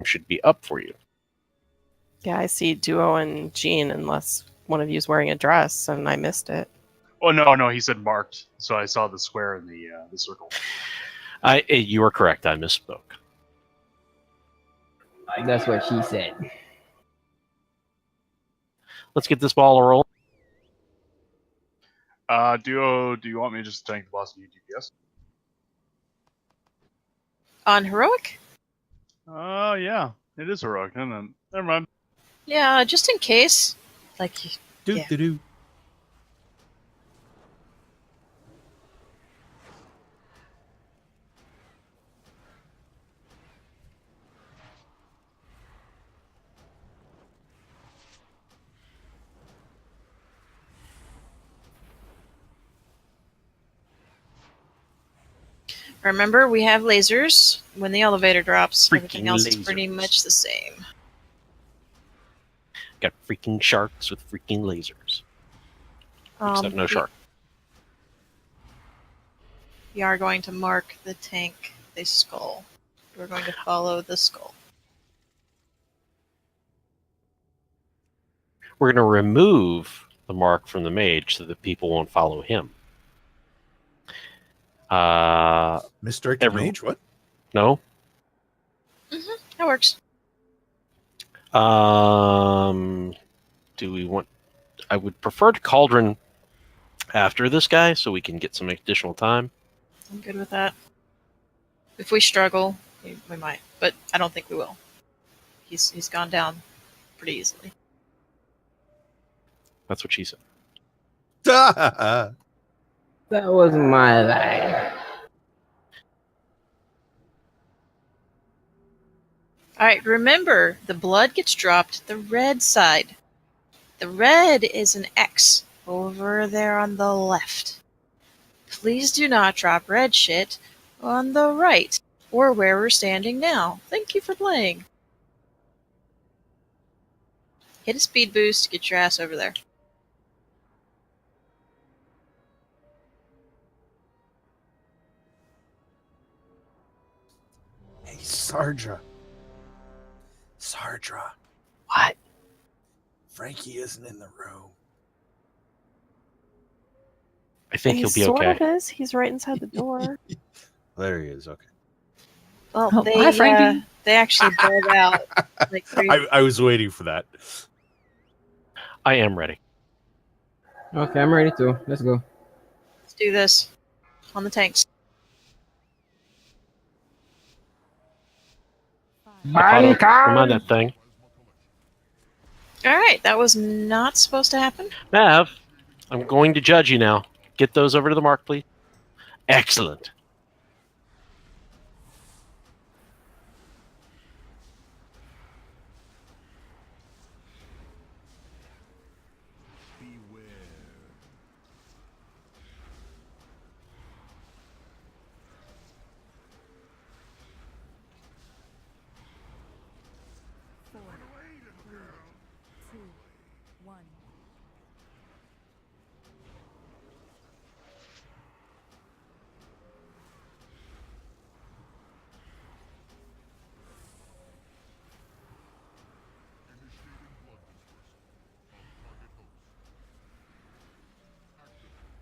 should be up for you. Yeah, I see Duo and Jean, unless one of you's wearing a dress and I missed it. Oh no, he said marked, so I saw the square in the circle. You are correct. I misspoke. That's what she said. Let's get this ball rolling. Duo, do you want me to just tank the boss and DPS? On heroic? Yeah, it is heroic, isn't it? Never mind. Yeah, just in case. Like, Do. remember, we have lasers. When the elevator drops, everything Freaking else is lasers. pretty much the same. Got freaking sharks with freaking lasers. Except no shark. We are going to mark the tank, the skull. We're going to follow the skull. We're going to remove the mark from the mage so that people won't follow him. Misdirected mage, what? No? That works. Do we want... I would prefer to cauldron after this guy so we can get some additional time. I'm good with that. If we struggle, we might, but I don't think we will. He's gone down pretty easily. That's what she said. That was my line. Alright, remember, the blood gets dropped the red side. The red is an X over there on the left. Please do not drop red shit on the right, or where we're standing now. Thank you for playing. Hit a speed boost, get your ass over there. Hey, Sardra. What? Frankie isn't in the room. I think he'll be sort okay. of is. He's right inside the door. There he is. Okay. Well, Oh, hi, Frankie. they actually bailed out like crazy. I was waiting for that. I am ready. Okay, I'm ready too. Let's go. Let's do this on the tanks. Come on, that thing. Alright, that was not supposed to happen. Mav, I'm going to judge you now. Get those over to the mark, please. Excellent.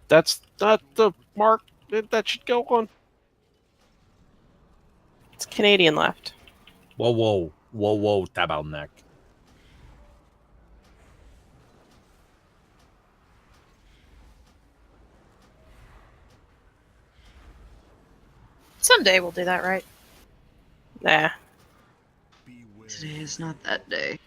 That's not the mark that should go on. It's Canadian left. Whoa, tabarnak. Someday we'll do that, right? Nah. Today is not that day.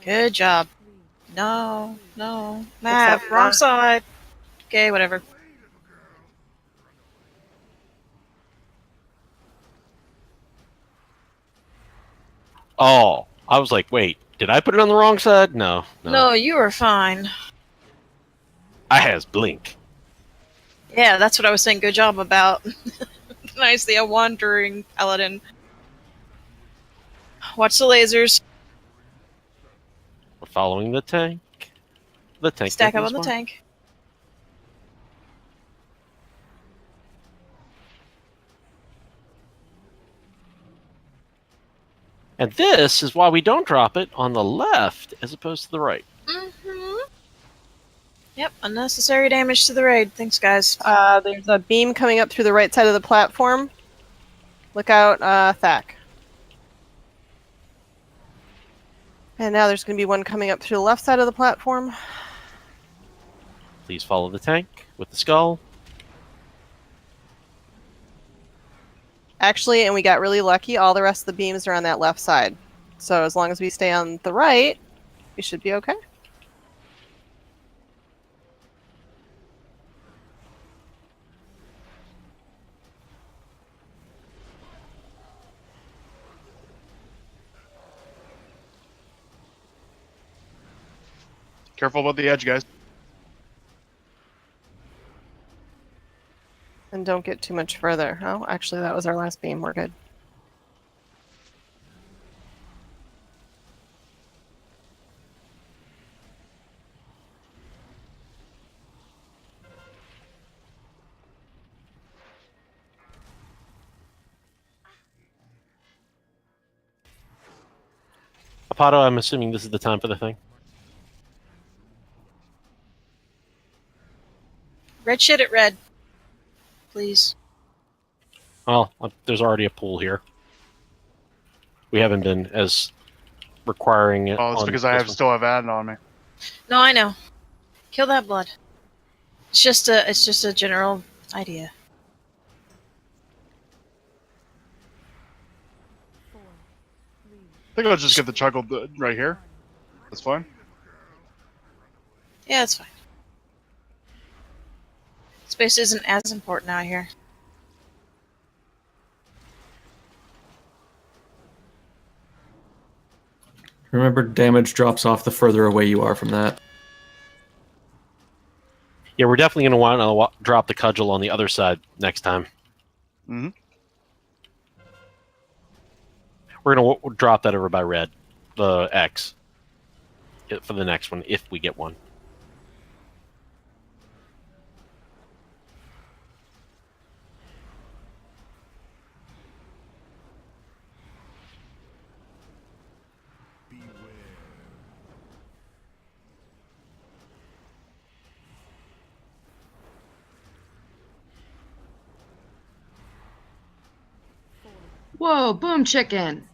Good job. No. Matt, wrong side. Okay, whatever. Oh, I was like, wait, did I put it on the wrong side? No. No, you were fine. I has blink. Yeah, that's what I was saying. Good job about. Nicely, a wandering paladin. Watch the lasers. We're following the tank. The tank. Stack up on the tank. And this is why we don't drop it on the left as opposed to the right. Mm-hmm. Yep, unnecessary damage to the raid. Thanks, guys. There's a beam coming up through the right side of the platform. Look out, Thack. And now there's going to be one coming up through the left side of the platform. Please follow the tank with the skull. Actually, and we got really lucky, all the rest of the beams are on that left side. So as long as we stay on the right, we should be okay. Careful about the edge, guys. And don't get too much further. Oh, actually, that was our last beam. We're good. Apato, I'm assuming this is the time for the thing. Red shit at red. Please. Well, there's already a pool here. We haven't been as requiring it. Oh, it's on because I this have one. still have add on me. No, I know. Kill that blood. It's just a general idea. I think I'll just get the chuckle right here. That's fine. Yeah, it's fine. Space isn't as important out here. Remember, damage drops off the further away you are from that. Yeah, we're definitely going to want to drop the cudgel on the other side next time. Mm-hmm. We're going to drop that over by red, the X, for the next one, if we get one. Whoa, boom chicken.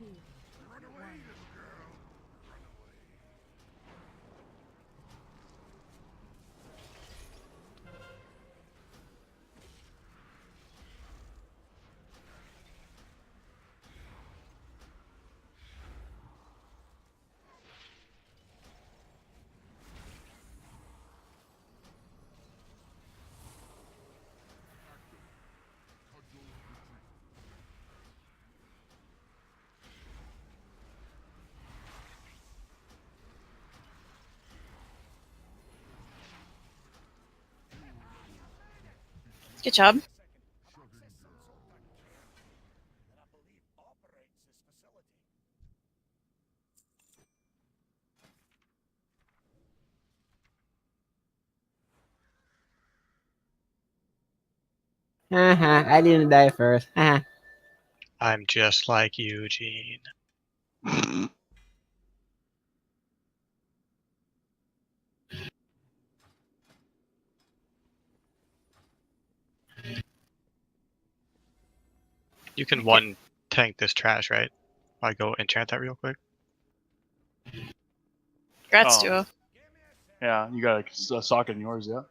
Good job. I didn't die first. I'm just like Eugene. You can one tank this trash, right? I go enchant that real quick. Congrats, Oh. Duo. Yeah, you got a socket in yours, yeah?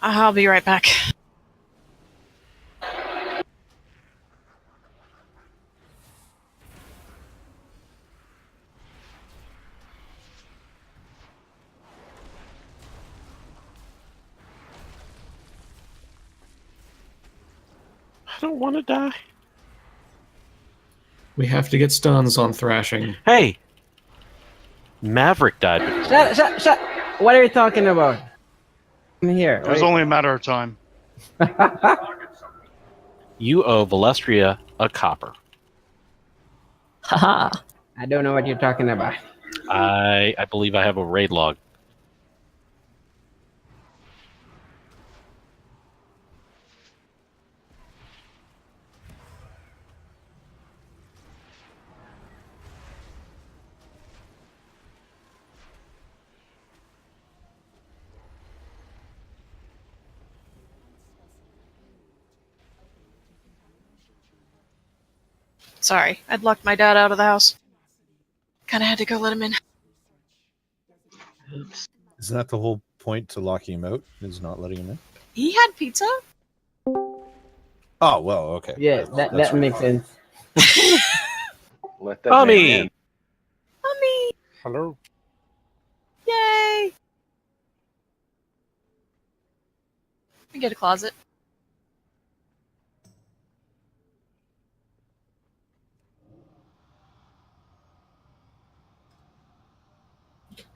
I'll be right back. I don't want to die. We have to get stuns on thrashing. Hey! Maverick died. Shut. What are you talking about? I'm here. It was only a matter of time. You owe Valestria a copper. Haha. I don't know what you're talking about. I believe I have a raid log. Sorry, I'd locked my dad out of the house. Kinda had to go let him in. Isn't that the whole point to locking him out? Is not letting him in? He had pizza? Oh well, okay. Yeah, that makes sense. Let that Mommy! man in. Mommy! Hello. Yay! We get a closet.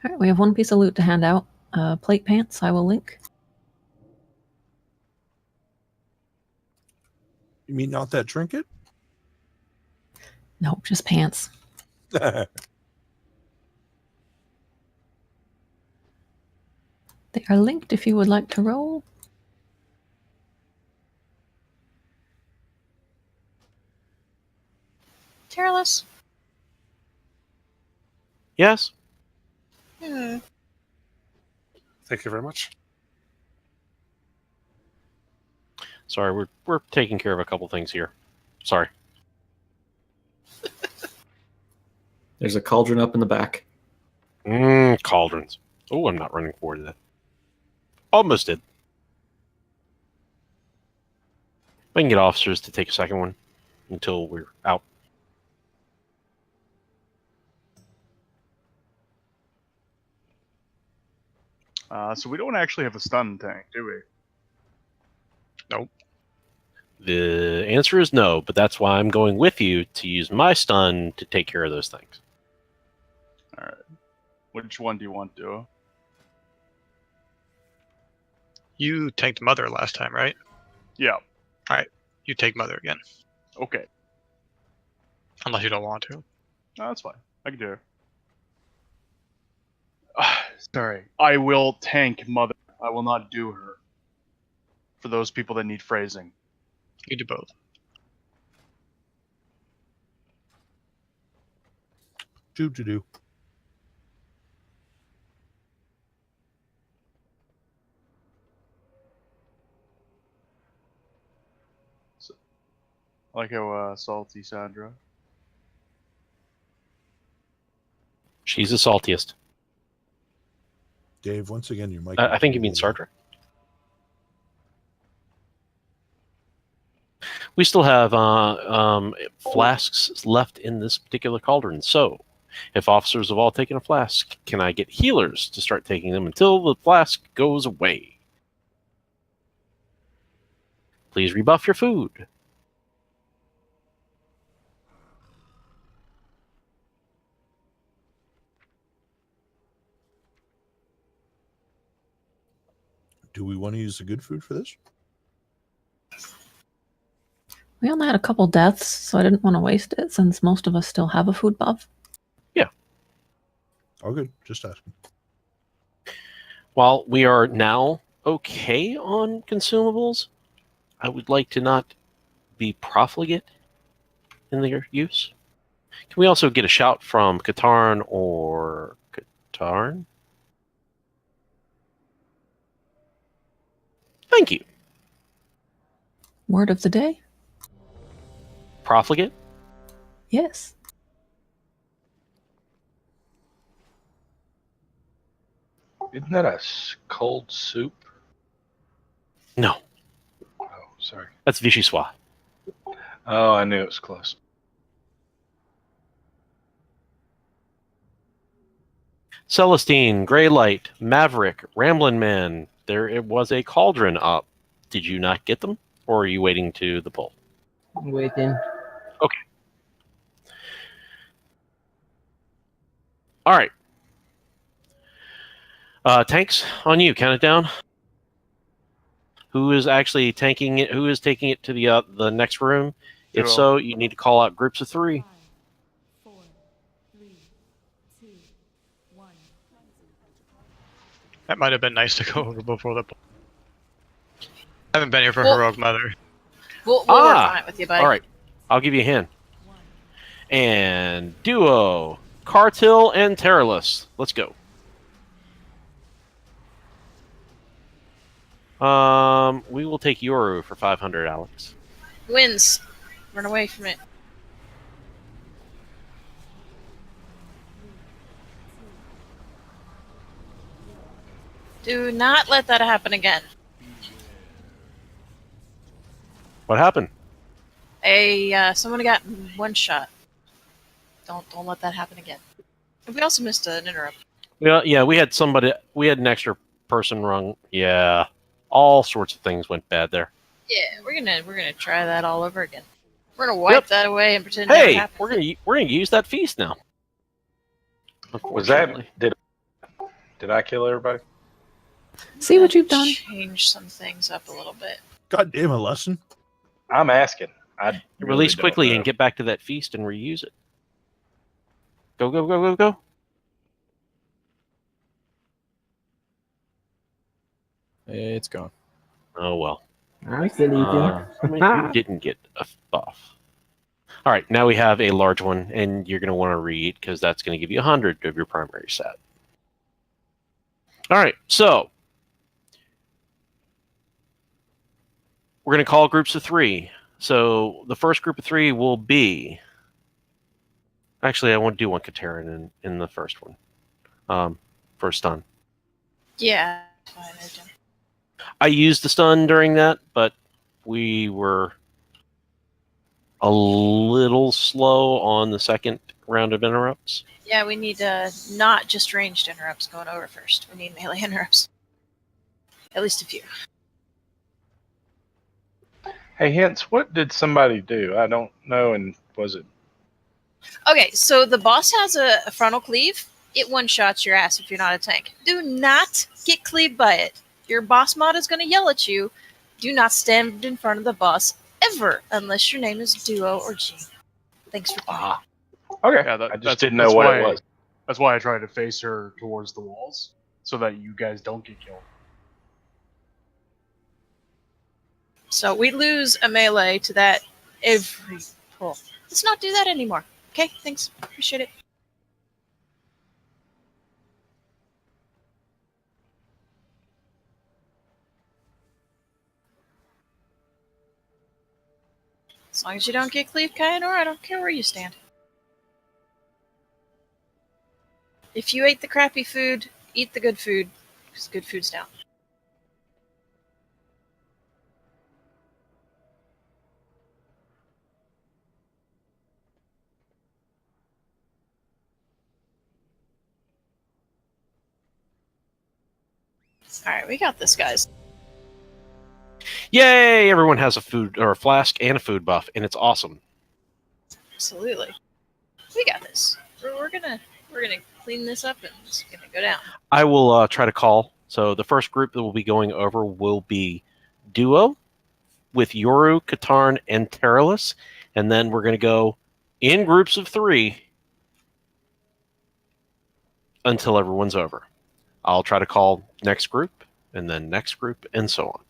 All right, we have one piece of loot to hand out. Plate pants, I will link. You mean not that trinket? Nope, just pants. They are linked if you would like to roll. Careless. Yes? Hmm. Thank you very much. Sorry, we're taking care of a couple things here. Sorry. There's a cauldron up in the back. Cauldrons. Oh, I'm not running forward to that. Almost did. I can get officers to take a second one until we're out. So we don't actually have a stun tank, do we? The answer is no, but that's why I'm going with you to use my stun to take care of those things. All right. Which one do you want, Duo? You tanked Mother last time, right? Yeah. You take Mother again. Okay. Unless you don't want to. No, that's fine. I can do it. Sorry. I will tank Mother. I will not do her. For those people that need phrasing. You do both. Do. I like how salty Sandra. She's the saltiest. Dave, once again, your mic. I think you mean Sartre. We still have flasks left in this particular cauldron. So, if officers have all taken a flask, can I get healers to start taking them until the flask goes away? Please rebuff your food. Do we want to use the good food for this? We only had a couple deaths, so I didn't want to waste it since most of us still have a food buff. Oh, good. Just asking. While we are now okay on consumables, I would like to not be profligate in their use. Can we also get a shout from Katarn or Katarn? Thank you. Word of the day? Profligate? Yes. Isn't that a cold soup? No, Oh, sorry. that's Vichyssoise. Oh, I knew it was close. Celestine, Greylight, Maverick, Ramblin' Man. There it was a cauldron up. Did you not get them? Or are you waiting to the poll? I'm waiting. All right. Tanks, on you. Count it down. Who is actually tanking it? Who is taking it to the next room? If Duo. so, you need to call out groups of 3. 5, 4, 3, 2, 1. That might have been nice to go over before the. I haven't been here for Well- Heroic Mother. We'll work on it with you, buddy. All right, I'll give you a hand. And Duo, Cartil, and Terrorless. Let's go. We will take Yoru for 500, Alex. Wins. Run away from it. Do not let that happen again. What happened? Someone got one shot. Don't let that happen again. We also missed an interrupt. Yeah, we had an extra person rung. Yeah, all sorts of things went bad there. Yeah, we're gonna try that all over again. We're gonna wipe that away and pretend it Hey, never happened. we're gonna use that feast now. Was that Unfortunately. did I kill everybody? See what you've done. Change some things up a little bit. God damn a lesson. I'm asking. I really Release don't quickly know. and get back to that feast and reuse it. Go, go, go, go, go. It's gone. Oh, well. I'm still eating. You didn't get a buff. All right, now we have a large one, and you're going to want to read because that's going to give you 100 of your primary set. All right, so we're going to call groups of 3. So the first group of 3 will be... Actually, I want to do one Katerin in the first one. For stun. Yeah. Fine, I don't- I used the stun during that, but we were a little slow on the second round of interrupts. Yeah, we need not just ranged interrupts going over first. We need melee interrupts. At least a few. Hey, Hints, what did somebody do? I don't know. And was it? Okay, so the boss has a frontal cleave. It one-shots your ass if you're not a tank. Do not get cleaved by it. Your boss mod is going to yell at you. Do not stand in front of the boss ever, unless your name is Duo or G. Thanks for playing. Okay. Yeah, I just didn't know what it was. That's why I tried to face her towards the walls, so that you guys don't get killed. So we lose a melee to that every pull. Let's not do that anymore. Okay, thanks. Appreciate it. As long as you don't get cleaved, Kayanor, I don't care where you stand. If you ate the crappy food, eat the good food, because good food's down. Alright, we got this, guys. Yay! Everyone has a food or a flask and a food buff, and it's awesome. Absolutely. We got this. We're gonna clean this up and it's gonna go down. I will try to call. So the first group that we'll be going over will be Duo with Yoru, Katarn, and Terrorless, and then we're going to go in groups of 3 until everyone's over. I'll try to call next group, and then next group, and so on.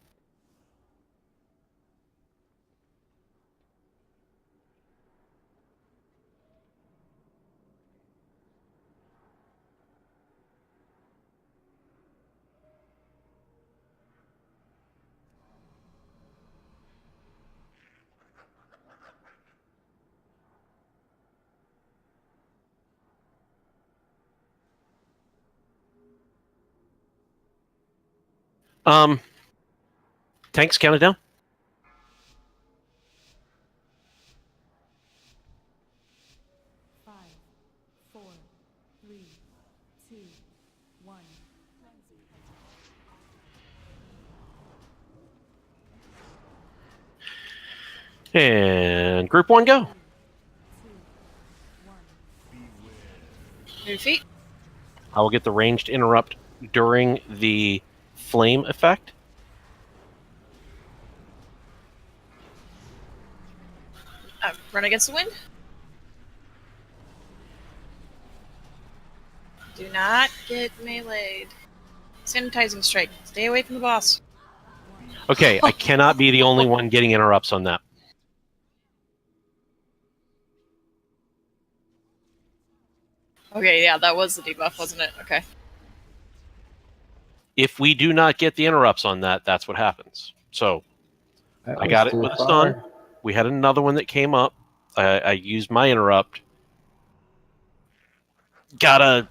Tanks, count it down. 5, 4, 3, 2, 1. And group 1, go. Move feet. I will get the ranged interrupt during the flame effect. Run against the wind. Do not get meleeed. Sanitizing strike. Stay away from the boss. Okay, I cannot be the only one getting interrupts on that. Okay, yeah, that was the debuff, wasn't it? Okay. If we do not get the interrupts on that, that's what happens. So That I was got it too with a far. stun. We had another one that came up. I used my interrupt. Gotta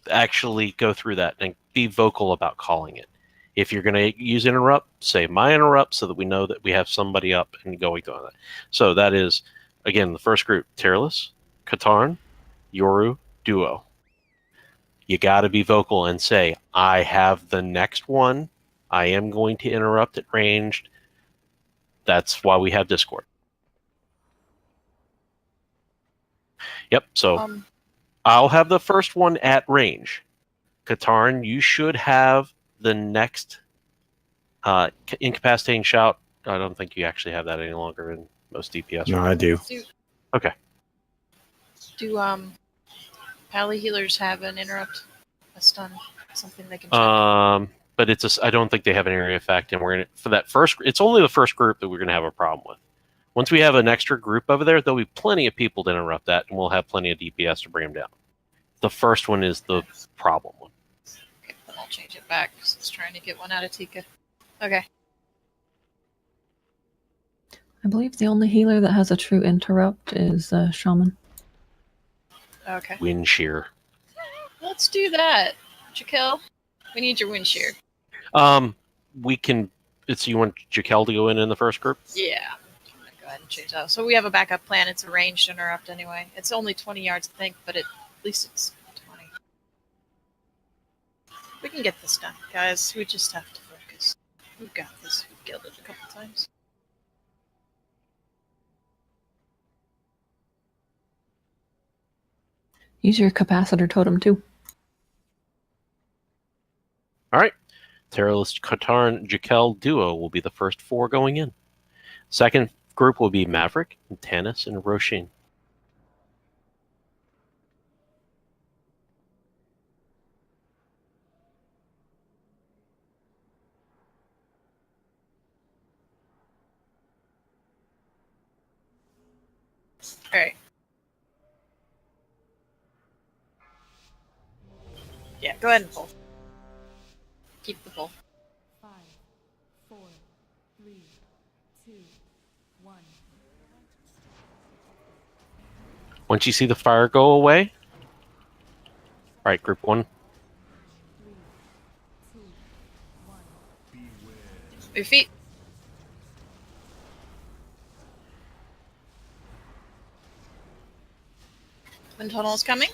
actually go through that and be vocal about calling it. If you're going to use interrupt, say my interrupt so that we know that we have somebody up and going on that. So that is, again, the first group, Tyrellus, Katarn, Yoru, Duo. You got to be vocal and say, I have the next one. I am going to interrupt at ranged. That's why we have Discord. Yep, so I'll have the first one at range. Katarn, you should have the next incapacitating shout. I don't think you actually have that any longer in most DPS. No, I do. Okay. Do pally healers have an interrupt, a stun, something they can check? But I don't think they have an area effect, and we're gonna for that first. It's only the first group that we're gonna have a problem with. Once we have an extra group over there, there'll be plenty of people to interrupt that, and we'll have plenty of DPS to bring them down. The first one is the problem one. Okay, then I'll change it back because it's trying to get one out of Tika. Okay. I believe the only healer that has a true interrupt is Shaman. Okay. Wind shear. Let's do that. Jaquel, we need your wind shear. We can. You want Jaquel to go in the first group? Yeah. I'm gonna go ahead and change that. So we have a backup plan. It's a ranged interrupt anyway. It's only 20 yards, I think, but at least it's 20. We can get this done, guys. We just have to focus. We've got this. We've killed it a couple times. Use your capacitor totem too. All right. Tyrellus, Katarn, Jaquel duo will be the first 4 going in. Second group will be Maverick, Tannis, and Roshin. All right. Yeah, go ahead and pull. Keep the pull. 5, 4, 3, 2, 1. Once you see the fire go away, all right, group 1. 3, 2, 1. Move your feet. Wind tunnel is coming.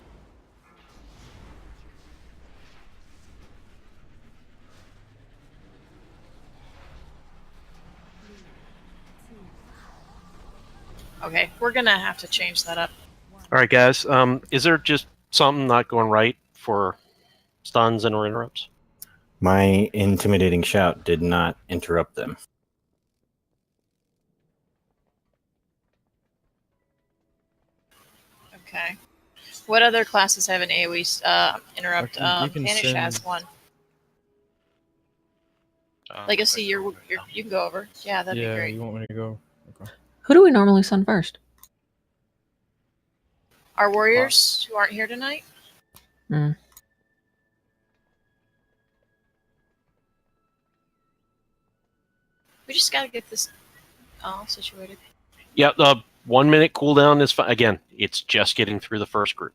Okay, we're gonna have to change that up. All right, guys. Is there just something not going right for stuns and or interrupts? My intimidating shout did not interrupt them. Okay. What other classes have an AoE interrupt? You can Vanish send- has one. Legacy, you can go over. Yeah, that'd be great. You want me to go? Okay. Who do we normally send first? Our warriors who aren't here tonight. Hmm. We just gotta get this all situated. Yeah, the 1 minute cooldown is fine. Again, it's just getting through the first group.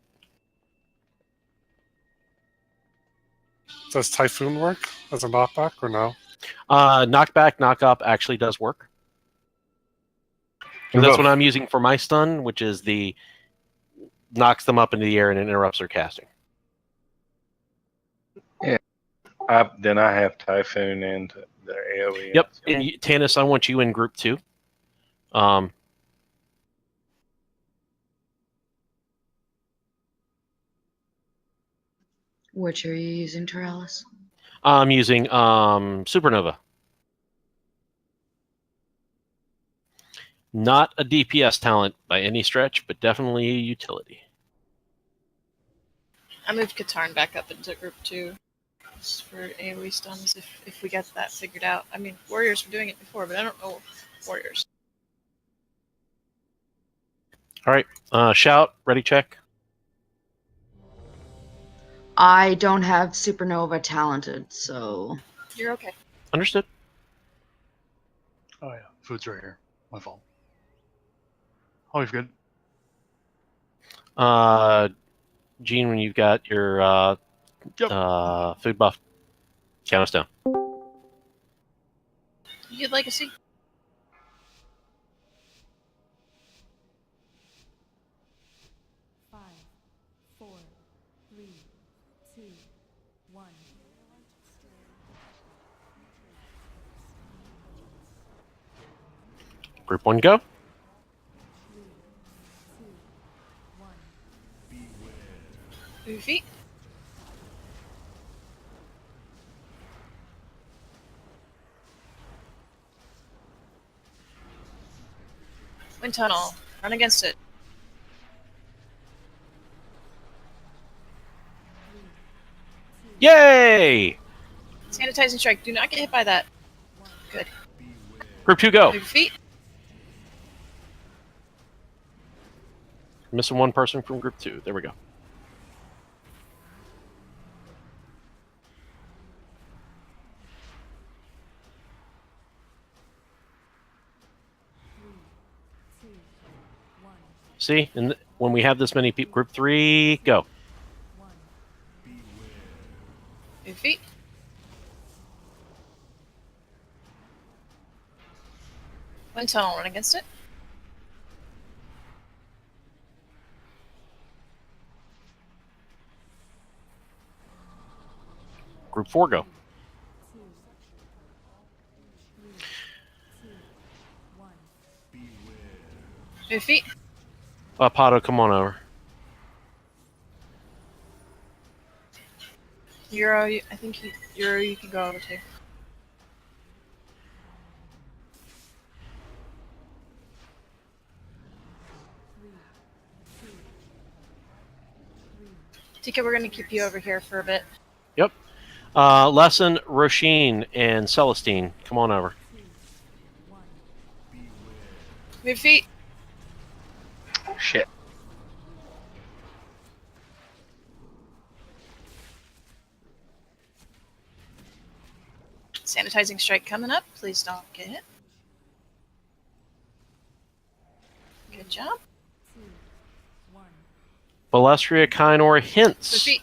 Does Typhoon work as a knockback or no? Knockback, knock up actually does work. So that's what I'm using for my stun, which is the knocks them up into the air and interrupts their casting. Yeah. Then I have Typhoon and the AoE. Yep, and Tannis, I want you in group 2. Which are you using, Teralis? I'm using Supernova. Not a DPS talent by any stretch, but definitely a utility. I moved Katarn back up into group 2 for AoE stuns if we get that figured out. I mean, warriors were doing it before, but I don't know warriors. All right, shout, ready, check. I don't have Supernova talented, so... You're okay. Understood. Oh yeah, food's right here. My fault. Always good. Gene, when you've got your food buff, count us down. You'd like a seat? Five, four, three, two, one. Group 1, go. 3, 2, 1. Move your feet. Wind tunnel. Run against it. Yay! Sanitizing strike. Do not get hit by that. Good. Group 2, go. Move your feet. Missing one person from group 2. There we go. See, and when we have this many people, group 3, go. Move your feet. Wind tunnel. Run against it. Group 4, go. 1. Move your feet. Pato, come on over. Euro, I think Euro, you can go over too. TK, we're going to keep you over here for a bit. Yep. Lesson, Roisin, and Celestine, come on over. Move your feet. Oh, shit. Sanitizing strike coming up. Please don't get hit. Good job. Balestria, Kynor, Move your hints. feet.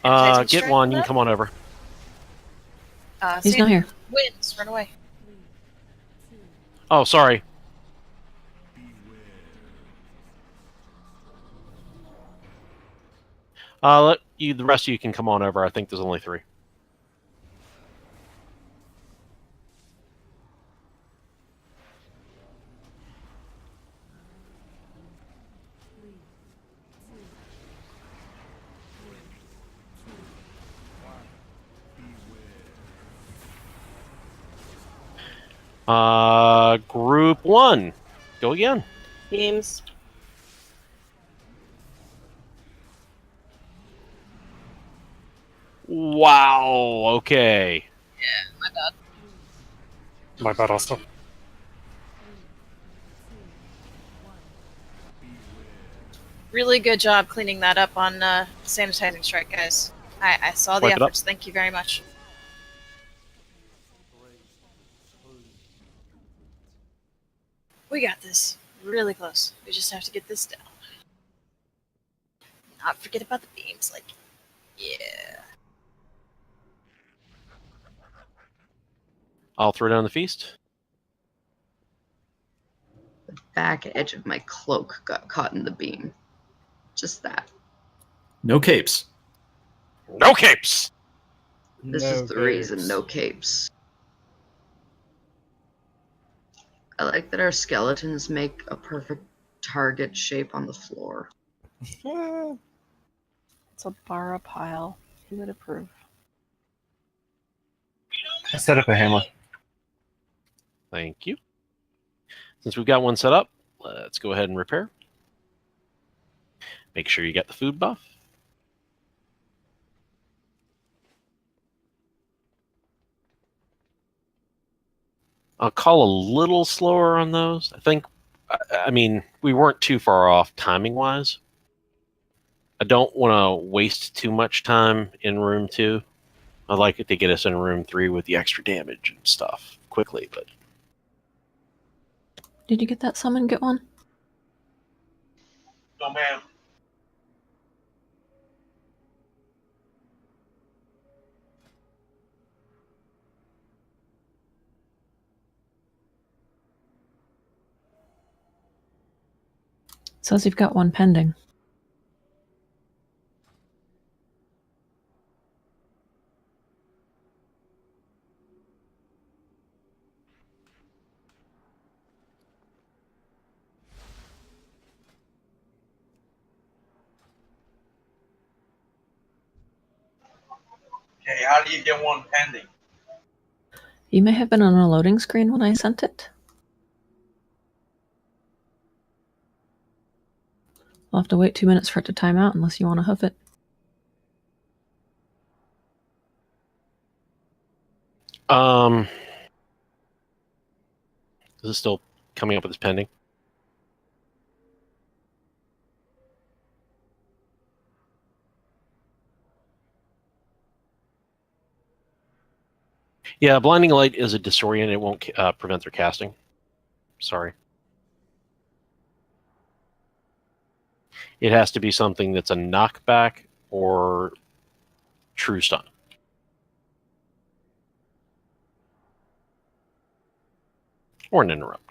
Sanitizing Get strike one, you coming can come on over. He's not here. Winds, run away. Oh, sorry. The rest of you can come on over. I think there's only 3. Group 1, go again. Beams. Wow. Okay. Yeah, my bad. My bad also. Really good job cleaning that up on sanitizing strike, guys. I saw the Wipe it up. efforts. Thank you very much. We got this. Really close. We just have to get this down. Not forget about the beams. Like, yeah. I'll throw down the feast. The back edge of my cloak got caught in the beam. Just that. No capes. No capes. This is the reason, no capes. I like that our skeletons make a perfect target shape on the floor. It's a bara pile. Who would approve? I set up a hammer. Thank you. Since we've got one set up, let's go ahead and repair. Make sure you get the food buff. I'll call a little slower on those. I mean, we weren't too far off timing-wise. I don't want to waste too much time in room 2. I'd like it to get us in room 3 with the extra damage and stuff quickly, but... Did you get that summon, get one? No, ma'am. Says you've got one pending. Okay, how do you get one pending? You may have been on a loading screen when I sent it. I'll have to wait 2 minutes for it to time out unless you want to hoof it. Is this still coming up with this pending? Yeah, blinding light is a disorient. It won't prevent their casting. Sorry. It has to be something that's a knockback or true stun. Or an interrupt.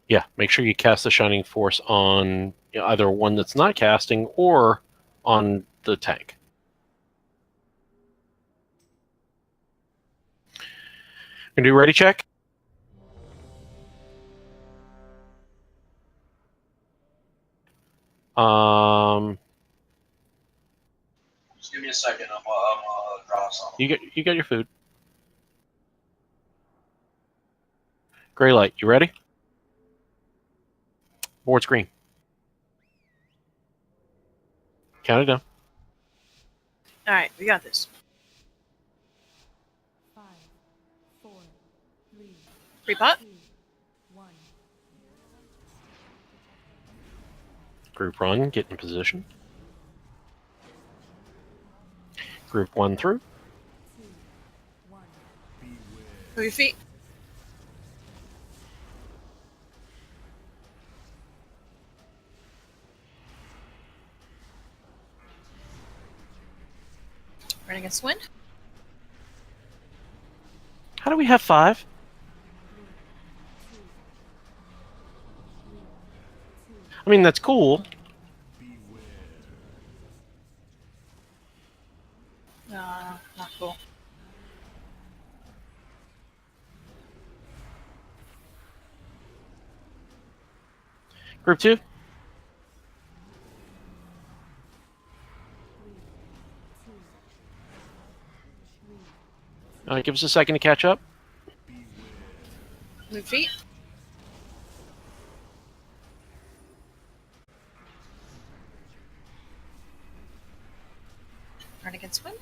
Yeah, make sure you cast the Shining Force on either one that's not casting or on the tank. Gonna do ready check. Just give me a second. I'm gonna draw something. You got your food. Gray light, you ready? Board's green. Count it down. All right, we got this. 5, 4, 3, Pre-pot. 2, 1. Group 1, get in position. Group 1 through. 2, 1. Move your feet. Running against wind. How do we have 5? I mean, that's cool. Not cool. Group 2. Give us a second to catch up. Move feet. Run against wind.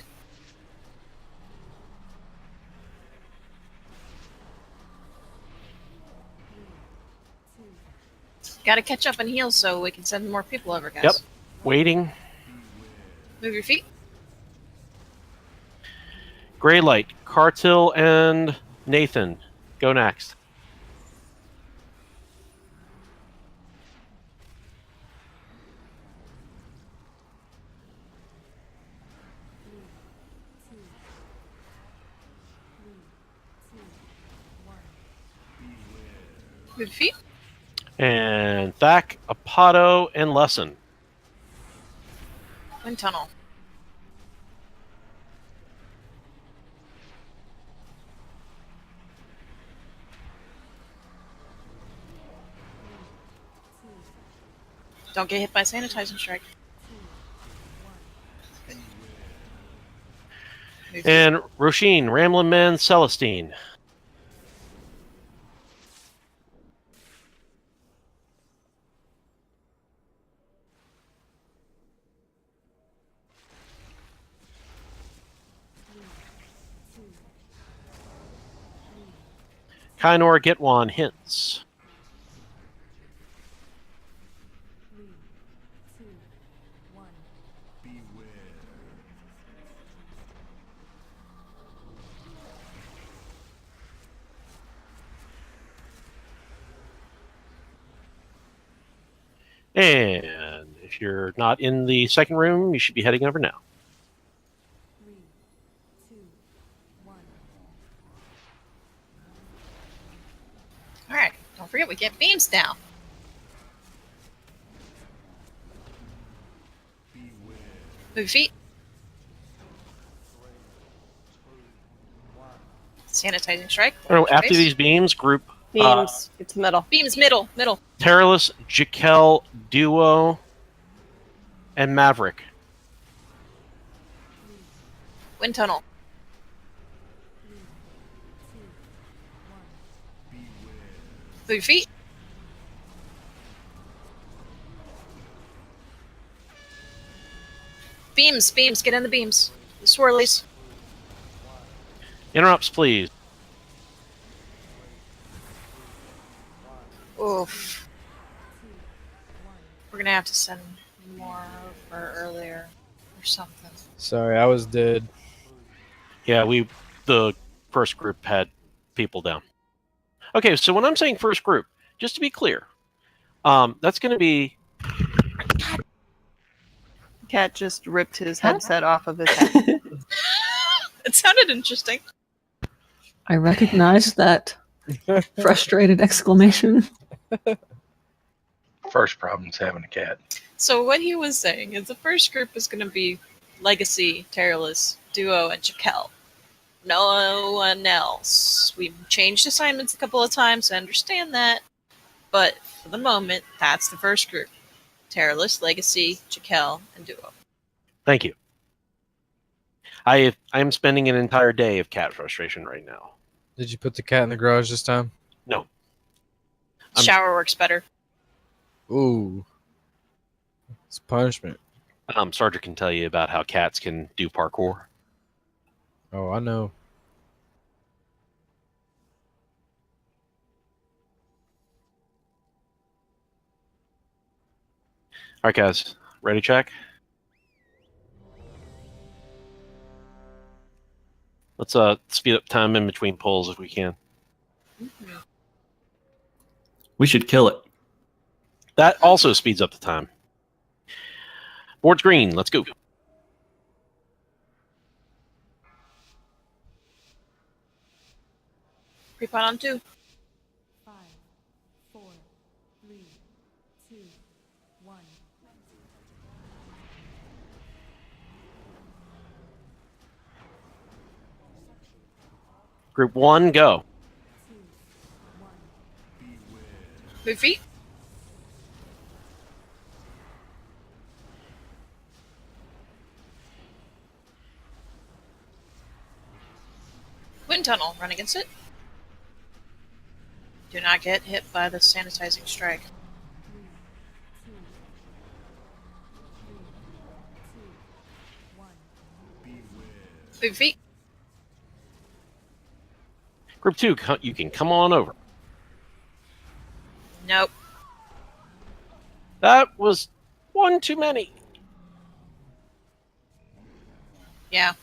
Gotta catch up and heal so we can send more people over, guys. Yep. Waiting. Move your feet. Gray light. Cartil and Nathan. Go next. Move feet. And Thack, Apato, and Lesson. Wind tunnel. Don't get hit by sanitizing strike. And Roshin, Ramlin Man, Celestine. Kainor, Gitwan, Hints. And if you're not in the second room, you should be heading over now. 3, 2, 1. Alright, don't forget we get beams now. Move feet. Sanitizing strike. Oh, after these beams, group Beams. It's middle. Beams, middle. Terralus, Jaquel, Duo, and Maverick. Wind tunnel. Move feet. Beams, get in the beams. The swirlies. Interrupts, please. Oof. We're gonna have to send more over earlier or something. Sorry, I was dead. Yeah, the first group had people down. Okay, so when I'm saying first group, just to be clear, that's going to be... Cat just ripped his headset off of his head. It sounded interesting. I recognize that frustrated exclamation. First problem's having a cat. So what he was saying is the first group is going to be Legacy, Terralus, Duo, and Jaquel. No one else. We've changed assignments a couple of times, I understand that. But for the moment, that's the first group. Terralus, Legacy, Jaquel, and Duo. Thank you. I am spending an entire day of cat frustration right now. Did you put the cat in the garage this time? No. Shower works better. Ooh. It's punishment. Sarger can tell you about how cats can do parkour. Oh, I know. All right, guys. Ready, check? Let's speed up time in between pulls if we can. We should kill it. That also speeds up the time. Board's green. Let's go. Pre-pot on 2. 5, 4, 3, 2, 1. Group 1, go. 2, 1. Move feet. Wind tunnel. Run against it. Do not get hit by the sanitizing strike. 3, 2, 1. Move feet. Group 2, you can come on over. Nope. That was one too many. Yeah.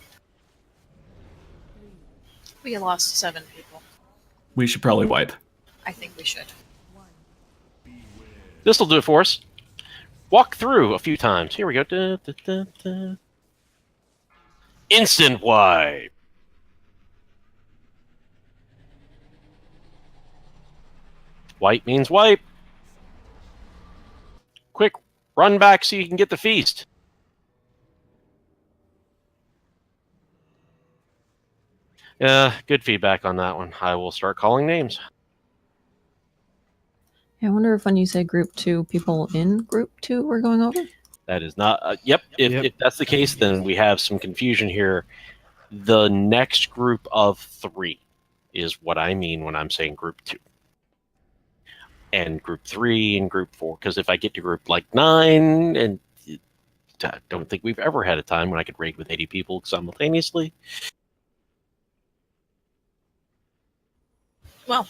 We lost 7 people. We should probably wipe. I think we should. This will do it for us. Walk through a few times. Here we go. Da, da, da, da. Instant wipe. Wipe means wipe. Quick, run back so you can get the feast. Good feedback on that one. I will start calling names. I wonder if when you say group 2, people in group 2 were going over? That is not... yep, if that's the case, then we have some confusion here. The next group of 3 is what I mean when I'm saying group 2. And group 3 and group 4. Because if I get to group like 9, and I don't think we've ever had a time when I could raid with 80 people simultaneously. Well,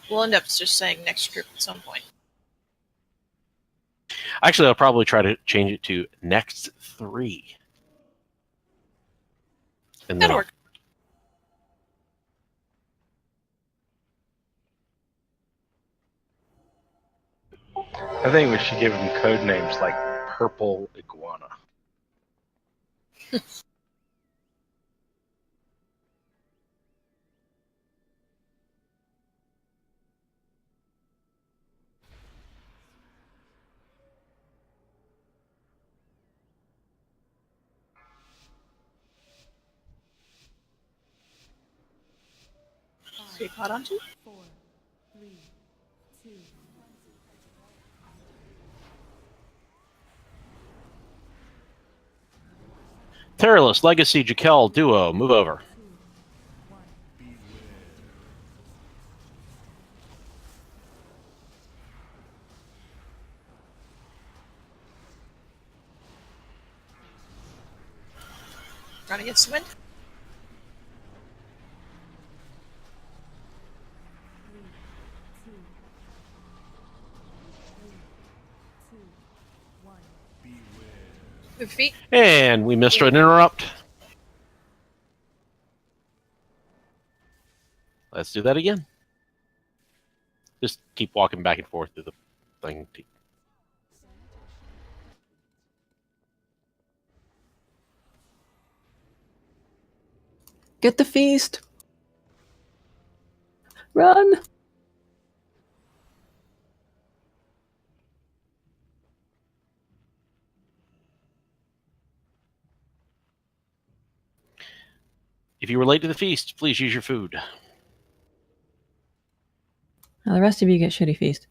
we'll end up just saying next group at some point. Actually, I'll probably try to change it to next 3. And then That'll work. I think we should give them code names like Purple Iguana. So you caught on to? 4, 3, 2. Terrorless, Legacy, Jakel, Duo, move over. Run against the wind? 3, 2. 3, 2, 1. Move feet. And we missed an interrupt. Let's do that again. Just keep walking back and forth through the thing. Get the feast! Run! If you were late to the feast, please use your food. Now the rest of you get shitty feast.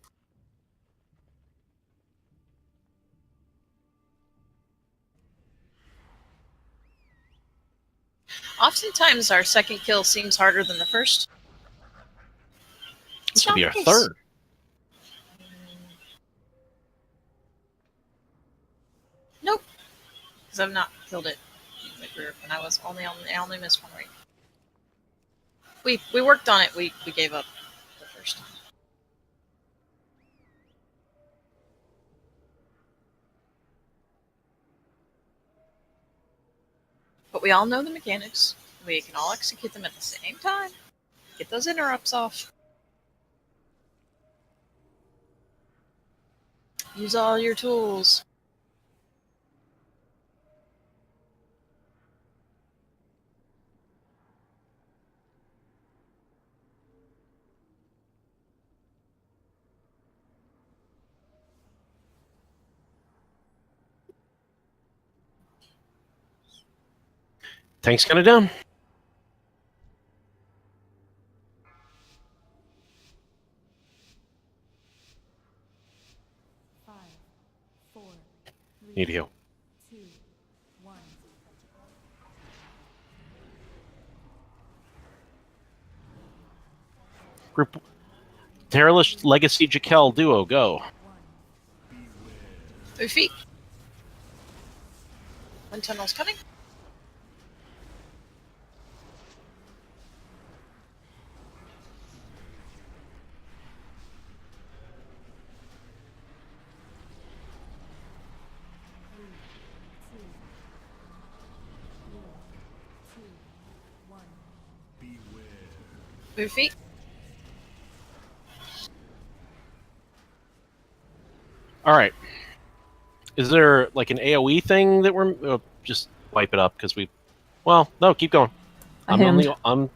Oftentimes our second kill seems harder than the first. This could be our third. Nope. Because I've not killed it in the group, and I only missed one raid. We worked on it. We gave up the first time. But we all know the mechanics. We can all execute them at the same time. Get those interrupts off. Use all your tools. Tank's kind of down. 5, 4, 3, Need to heal. 2, 1. Group Terrorless, Legacy, Jakel, Duo, go. Move feet. Wind tunnel's coming. Move feet. All right. Is there like an AoE thing that we're just wipe it up because we? Well, no, keep going. I'm.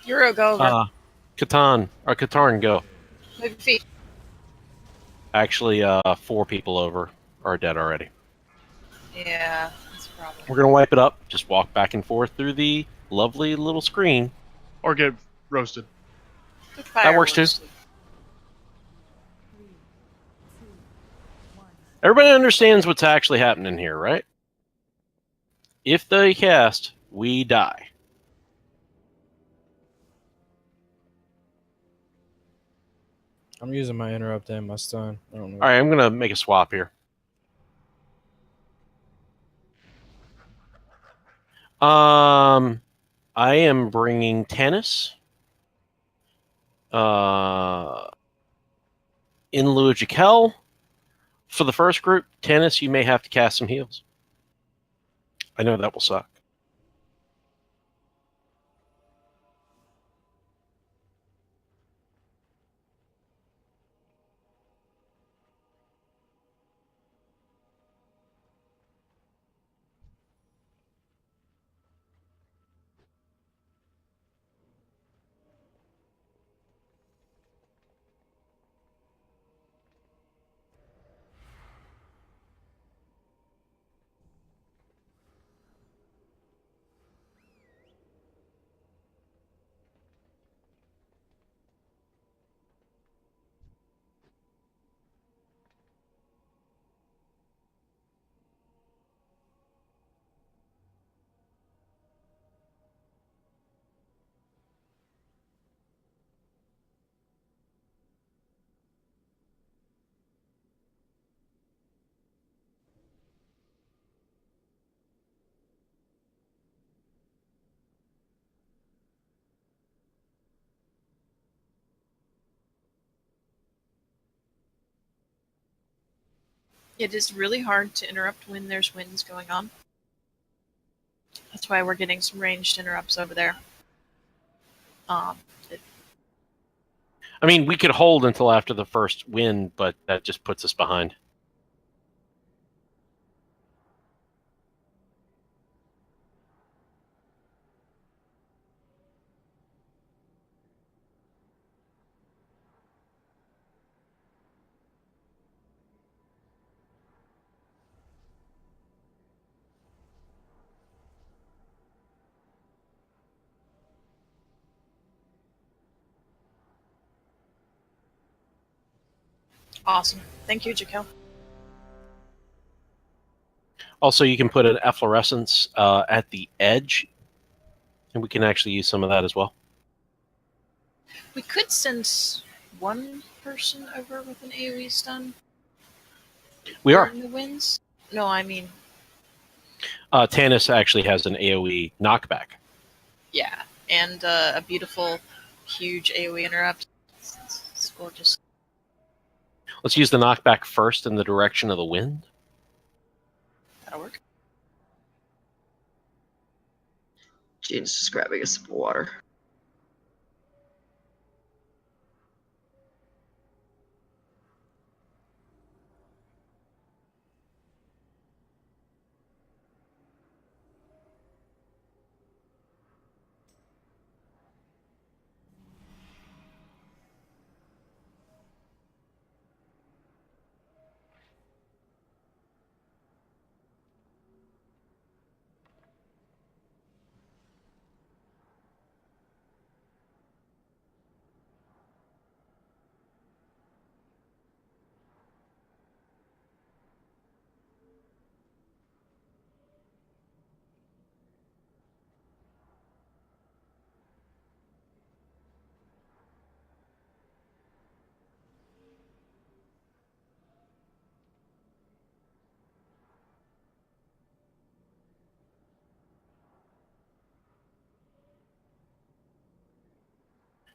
Euro, go over. Katarn, go. Move your feet. Actually, 4 people over are dead already. Yeah, that's a problem. We're gonna wipe it up. Just walk back and forth through the lovely little screen. Or get roasted. That works too. Everybody understands what's actually happening here, right? If they cast, we die. I'm using my interrupt and my stun. I don't know. All right, I'm gonna make a swap here. I am bringing tennis. In lieu of Jakel, for the first group, tennis, you may have to cast some heals. I know that will suck. It is really hard to interrupt when there's winds going on. That's why we're getting some ranged interrupts over there. It, I mean, we could hold until after the first wind, but that just puts us behind. awesome. Thank you, Jakel. Also, you can put an efflorescence at the edge, and we can actually use some of that as well. We could send one person over with an AoE stun. We are. In the winds? No, I mean... Tannis actually has an AoE knockback. Yeah, and a beautiful, huge AoE interrupt. It's gorgeous. Let's use the knockback first in the direction of the wind. That'll work. Jane's just grabbing a sip of water.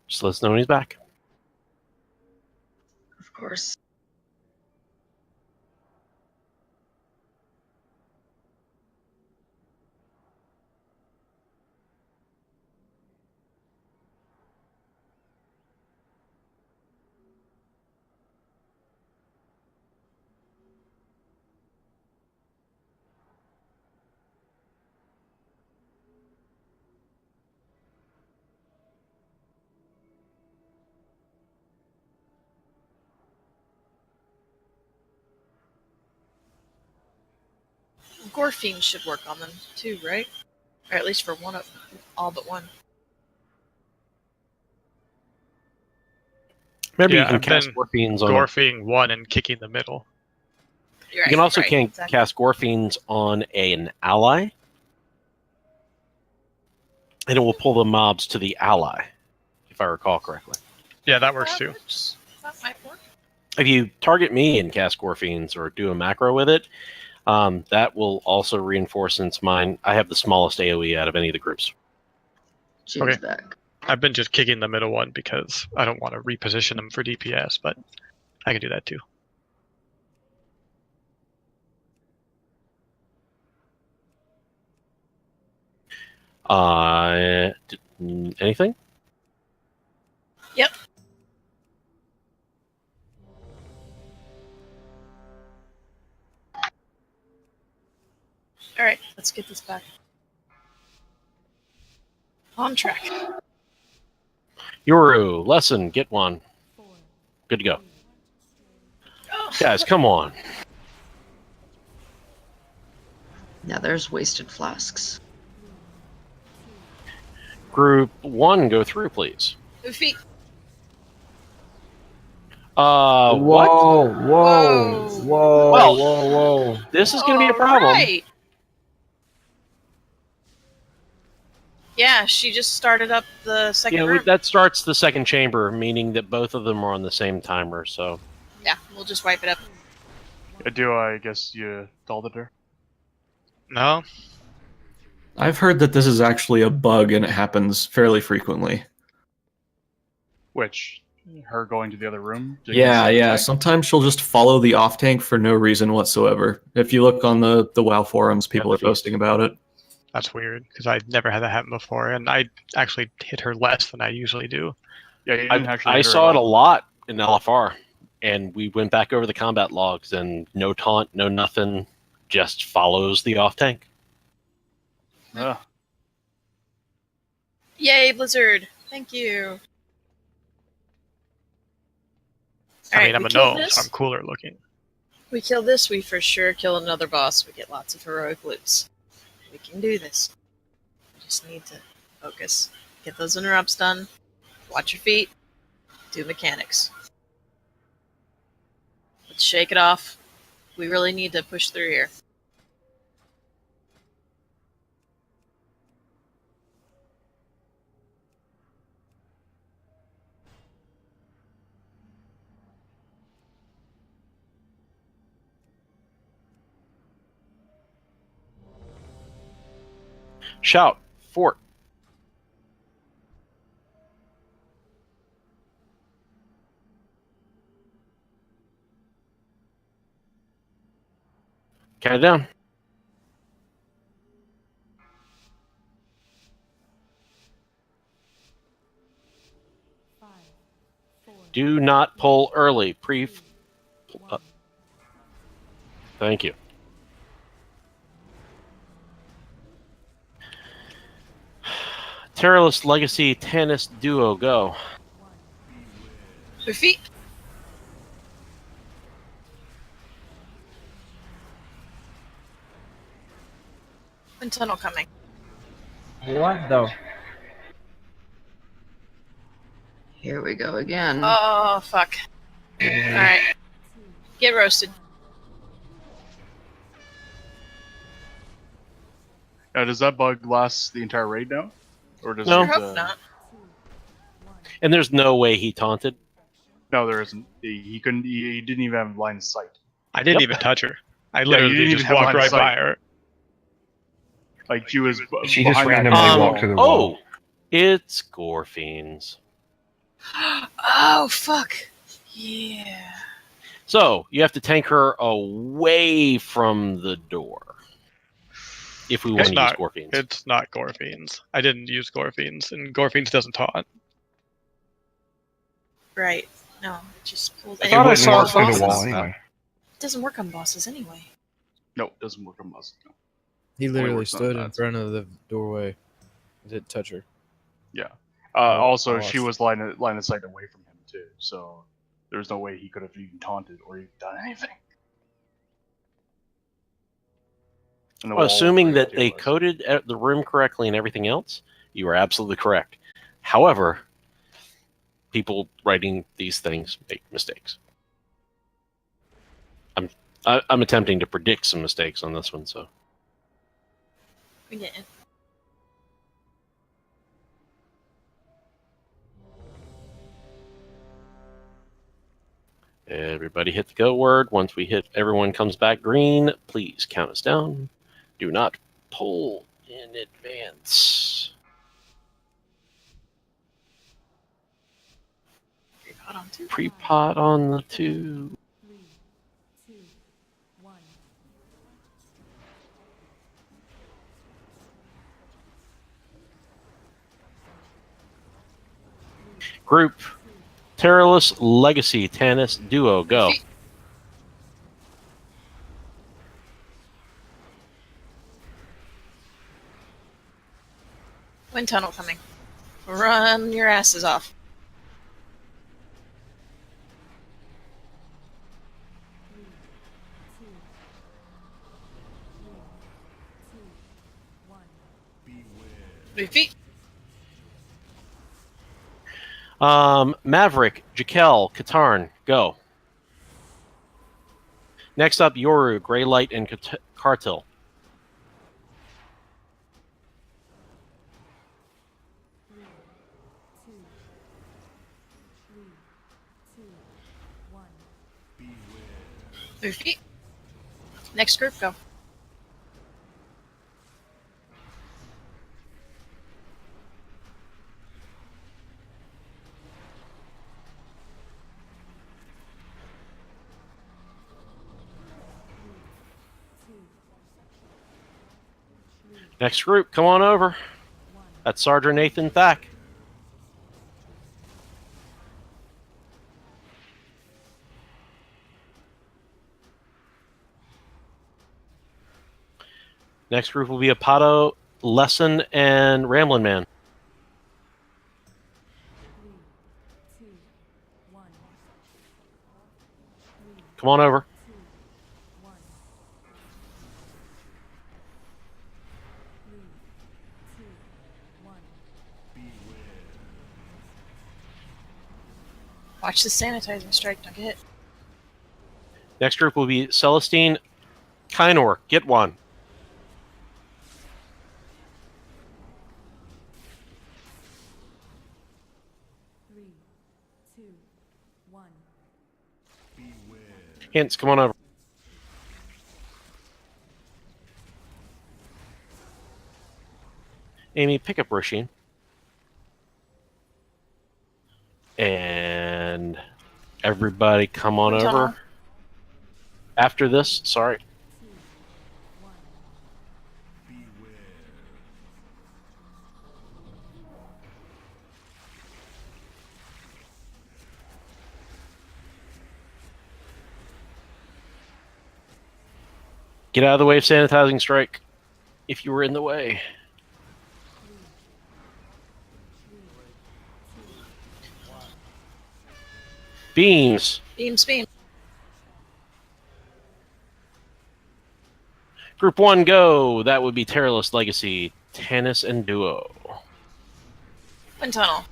Just let us know when he's back. Of course. Gorphine should work on them too, right? Or at least for one of all but one. Maybe Yeah, you can I've cast been Gorphines on. Gorfing one and kicking the middle. You're You can also exactly. cast Gorphines on an ally, and it will pull the mobs to the ally, if I recall correctly. Yeah, that works too. That might work. If you target me and cast Gorphines or do a macro with it, that will also reinforce, since I have the smallest AoE out of any of the groups. Jim's Okay. back. I've been just kicking the middle one because I don't want to reposition them for DPS, but I can do that too. Anything? Yep. All right, let's get this back on track. Yoru, lesson, get one. Good to go. Guys, come on. Now there's wasted flasks. Group 1, go through, please. Move feet. Whoa, What? whoa, whoa, Well, whoa. This is going to be a problem. Right. Yeah, she just started up the second room. That starts the second chamber, meaning that both of them are on the same timer, so... Yeah, we'll just wipe it up. I guess you told her? No? I've heard that this is actually a bug and it happens fairly frequently. Which? Her going to the other room? Yeah. Sometimes she'll just follow the off tank for no reason whatsoever. If you look on the WoW forums, people are posting about it. That's weird, because I never had that happen before, and I actually hit her less than I usually do. Yeah, you didn't actually I hit her saw at it a all. lot in LFR, and we went back over the combat logs, and no taunt, no nothing, just follows the off tank. Yeah. Yay, Blizzard! Thank you. I mean, Alright, I'm we a kill gnome, this. so I'm cooler looking. We kill this, we for sure kill another boss. We get lots of heroic loots. We can do this. We just need to focus. Get those interrupts done. Watch your feet. Do mechanics. Let's shake it off. We really need to push through here. Shout, fort. Count it down. Do not pull early. Thank you. Terrorless Legacy Tennis Duo, go. Your feet. And tunnel coming. What though? Here we go again. Oh, fuck. Alright. Get roasted. Now, does that bug last the entire raid now? Or does No. it, I hope not. And there's no way he taunted. No, there isn't. He couldn't. He didn't even have line of sight. I didn't Yep. even touch her. I you literally didn't just even have walked line of right sight. by her. Like she was. She just behind that randomly wall. walked to the wall. Oh, it's Gorfiends. Oh, fuck. Yeah. So you have to tank her away from the door. If we want It's to use not. Gorfiends. It's not Gorfiends. I didn't use Gorfiends, and Gorfiends doesn't taunt. Right. No, it just pulls. I and thought I it saw it works through on the wall bosses. anyway. It doesn't work on bosses anyway. No, it doesn't work on us. No. He literally works on stood in bats. front of the doorway. I didn't touch her. Yeah. Oh, Also, I she lost. was line of sight away from him too, so there's no way he could have even taunted or even done anything. And the wall Assuming will that do they us. coded the room correctly and everything else, you are absolutely correct. However, people writing these things make mistakes. I'm attempting to predict some mistakes on this one, so. Yeah. Everybody hit the go word. Once we hit everyone comes back green, please count us down. Do not pull in advance. Pre-pot on 2. Pre-pot on the 2. 3, 2, 1. Group Terrorless Legacy Tannis Duo, go. Wind tunnel coming. Run your asses off. Repeat. Maverick, Jakel, Katarn, go. Next up, Yoru, Greylight, and Cartil. Repeat. Next group, go. Next group, come on over. That's Sergeant Nathan Thack. Next group will be Apato, Lesson, and Ramblin' Man. 3, 2, 1. Come on over. 2, 1. 3, 2, 1. Watch the sanitizing strike, don't get hit. Next group will be Celestine, Kynor, get one. Hints, come on over. Amy, pick up Roshin. And everybody come on over. After this, sorry. Get out of the way of sanitizing strike if you were in the way. Beams. Beams, beams. Group 1, go. That would be Terrorless Legacy, Tannis, and Duo. Wind tunnel.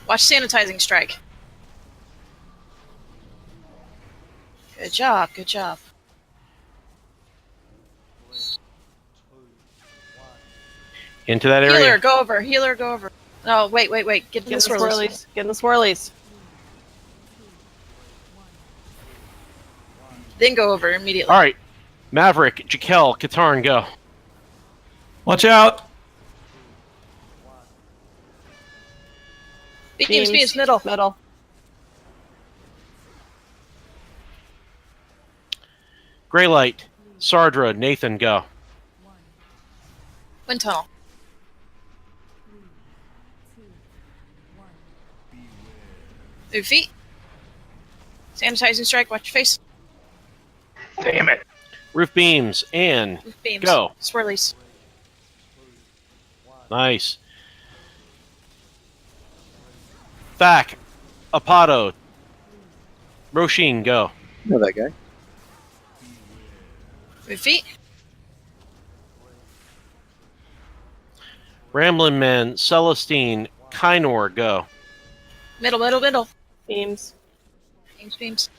Watch sanitizing strike. Good job, good job. Into that area. Healer, go over. Healer, go over. No, wait. Get in the swirlies. Get in the swirlies. Then go over immediately. All right. Maverick, Jakel, Katarn, go. Watch out! Beams, middle. Greylight, Sardra, Nathan, go. Wind tunnel. Move feet. Sanitizing strike, watch your face. Damn it. Roof beams, and Move beams. go. Swirlies. Nice. Thack, Apato, Roshin, go. know that guy. Move feet. Ramblin' Man, Celestine, Kynor, go. Middle, middle, middle. Beams. Beams, beams.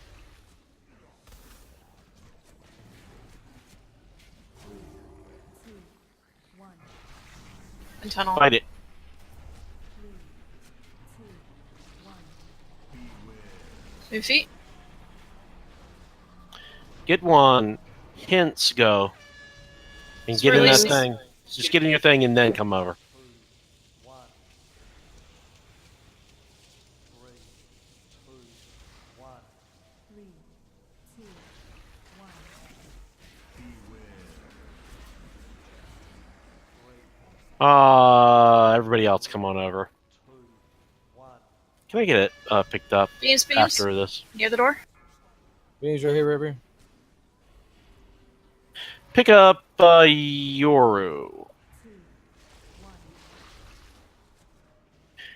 And tunnel. Fight it. Move feet. Get one. Hints, go. And Just get in that release. thing. Just get in your thing and then come over. Everybody else come on over. Can I get it picked up Beams, beams. after this? Near the door. Beams right here, Ripper. Pick up Yoru.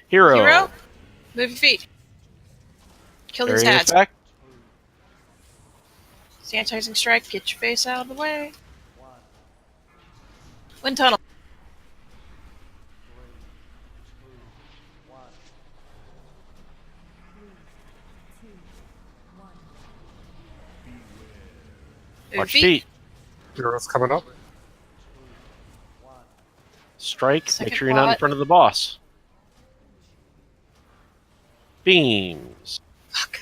Hero. Hero. Move your feet. Kill these Area dads. effect. Sanitizing strike. Get your face out of the way. Wind tunnel. Move Watch feet. Heroes coming up. Strike. Second Make sure you're not in plot. front of the boss. Beams. Fuck.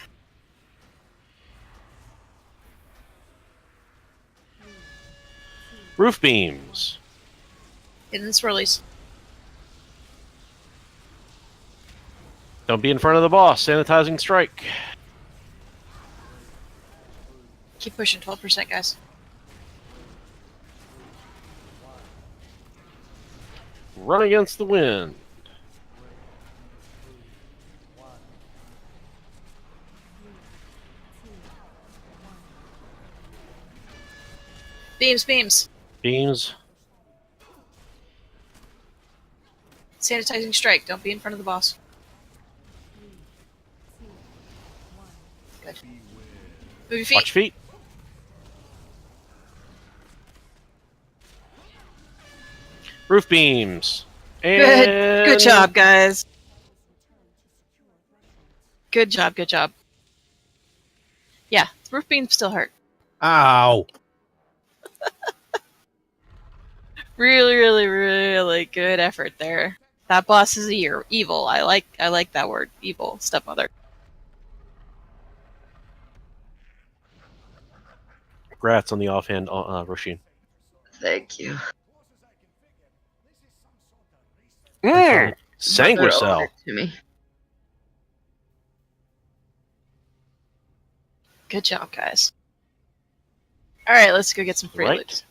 Roof beams. Get in the swirlies. Don't be in front of the boss. Sanitizing strike. Keep pushing. 12%, guys. Run against the wind. Beams, beams. Beams. Sanitizing strike. Don't be in front of the boss. Good. Move your feet. Watch feet. Roof beams. And Good job, guys. Good job, good job. Yeah, roof beams still hurt. Ow! Really, really, really good effort there. That boss is evil. I like that word, evil stepmother. Congrats on the offhand, Roshin. Thank you. Mm, Mother Sanguicell. owed it to me. Good job, guys. All right, let's go get some free Right. loot.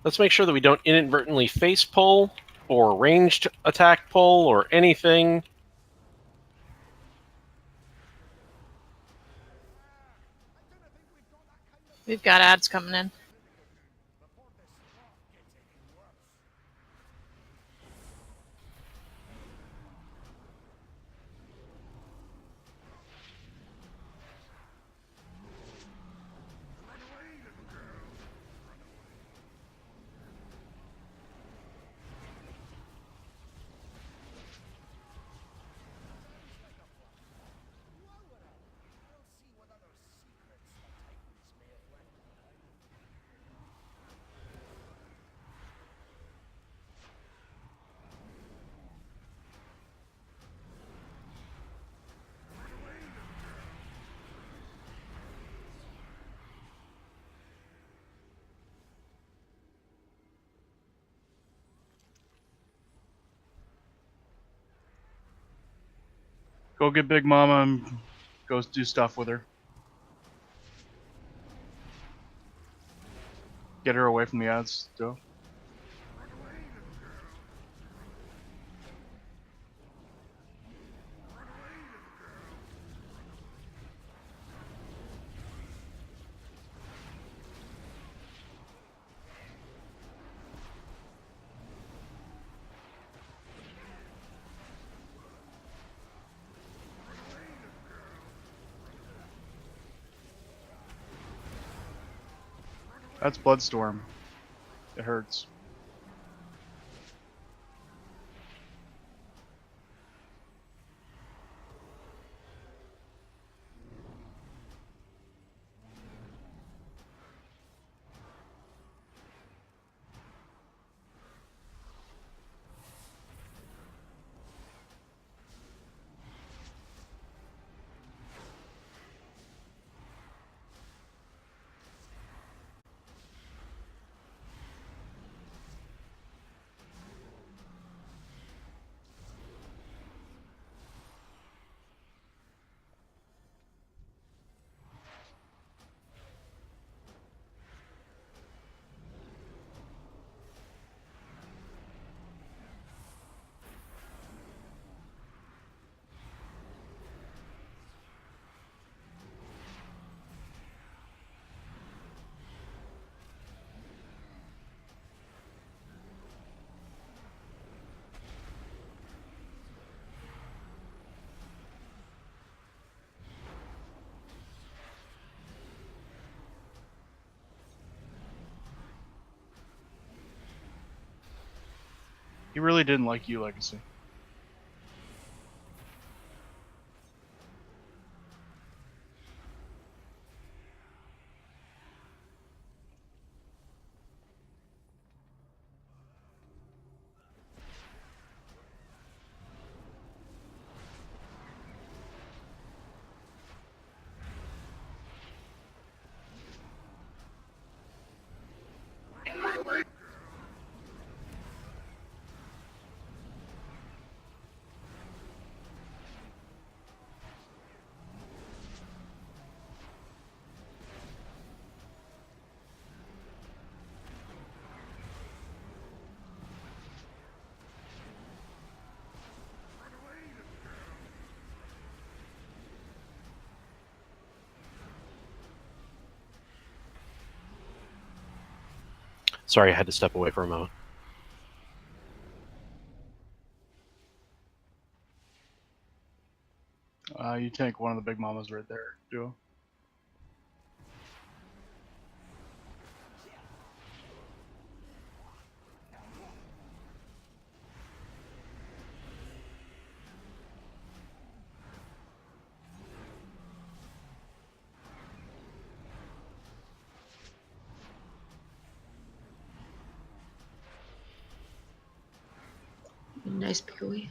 Let's make sure that we don't inadvertently face pull or ranged attack pull or anything. We've got ads coming in. Go get Big Mama and go do stuff with her. Get her away from the ads, Joe. That's Bloodstorm. It hurts. He really didn't like you, Legacy. Sorry, I had to step away for a moment. You tank one of the big mamas right there, Duo. Nice PoE.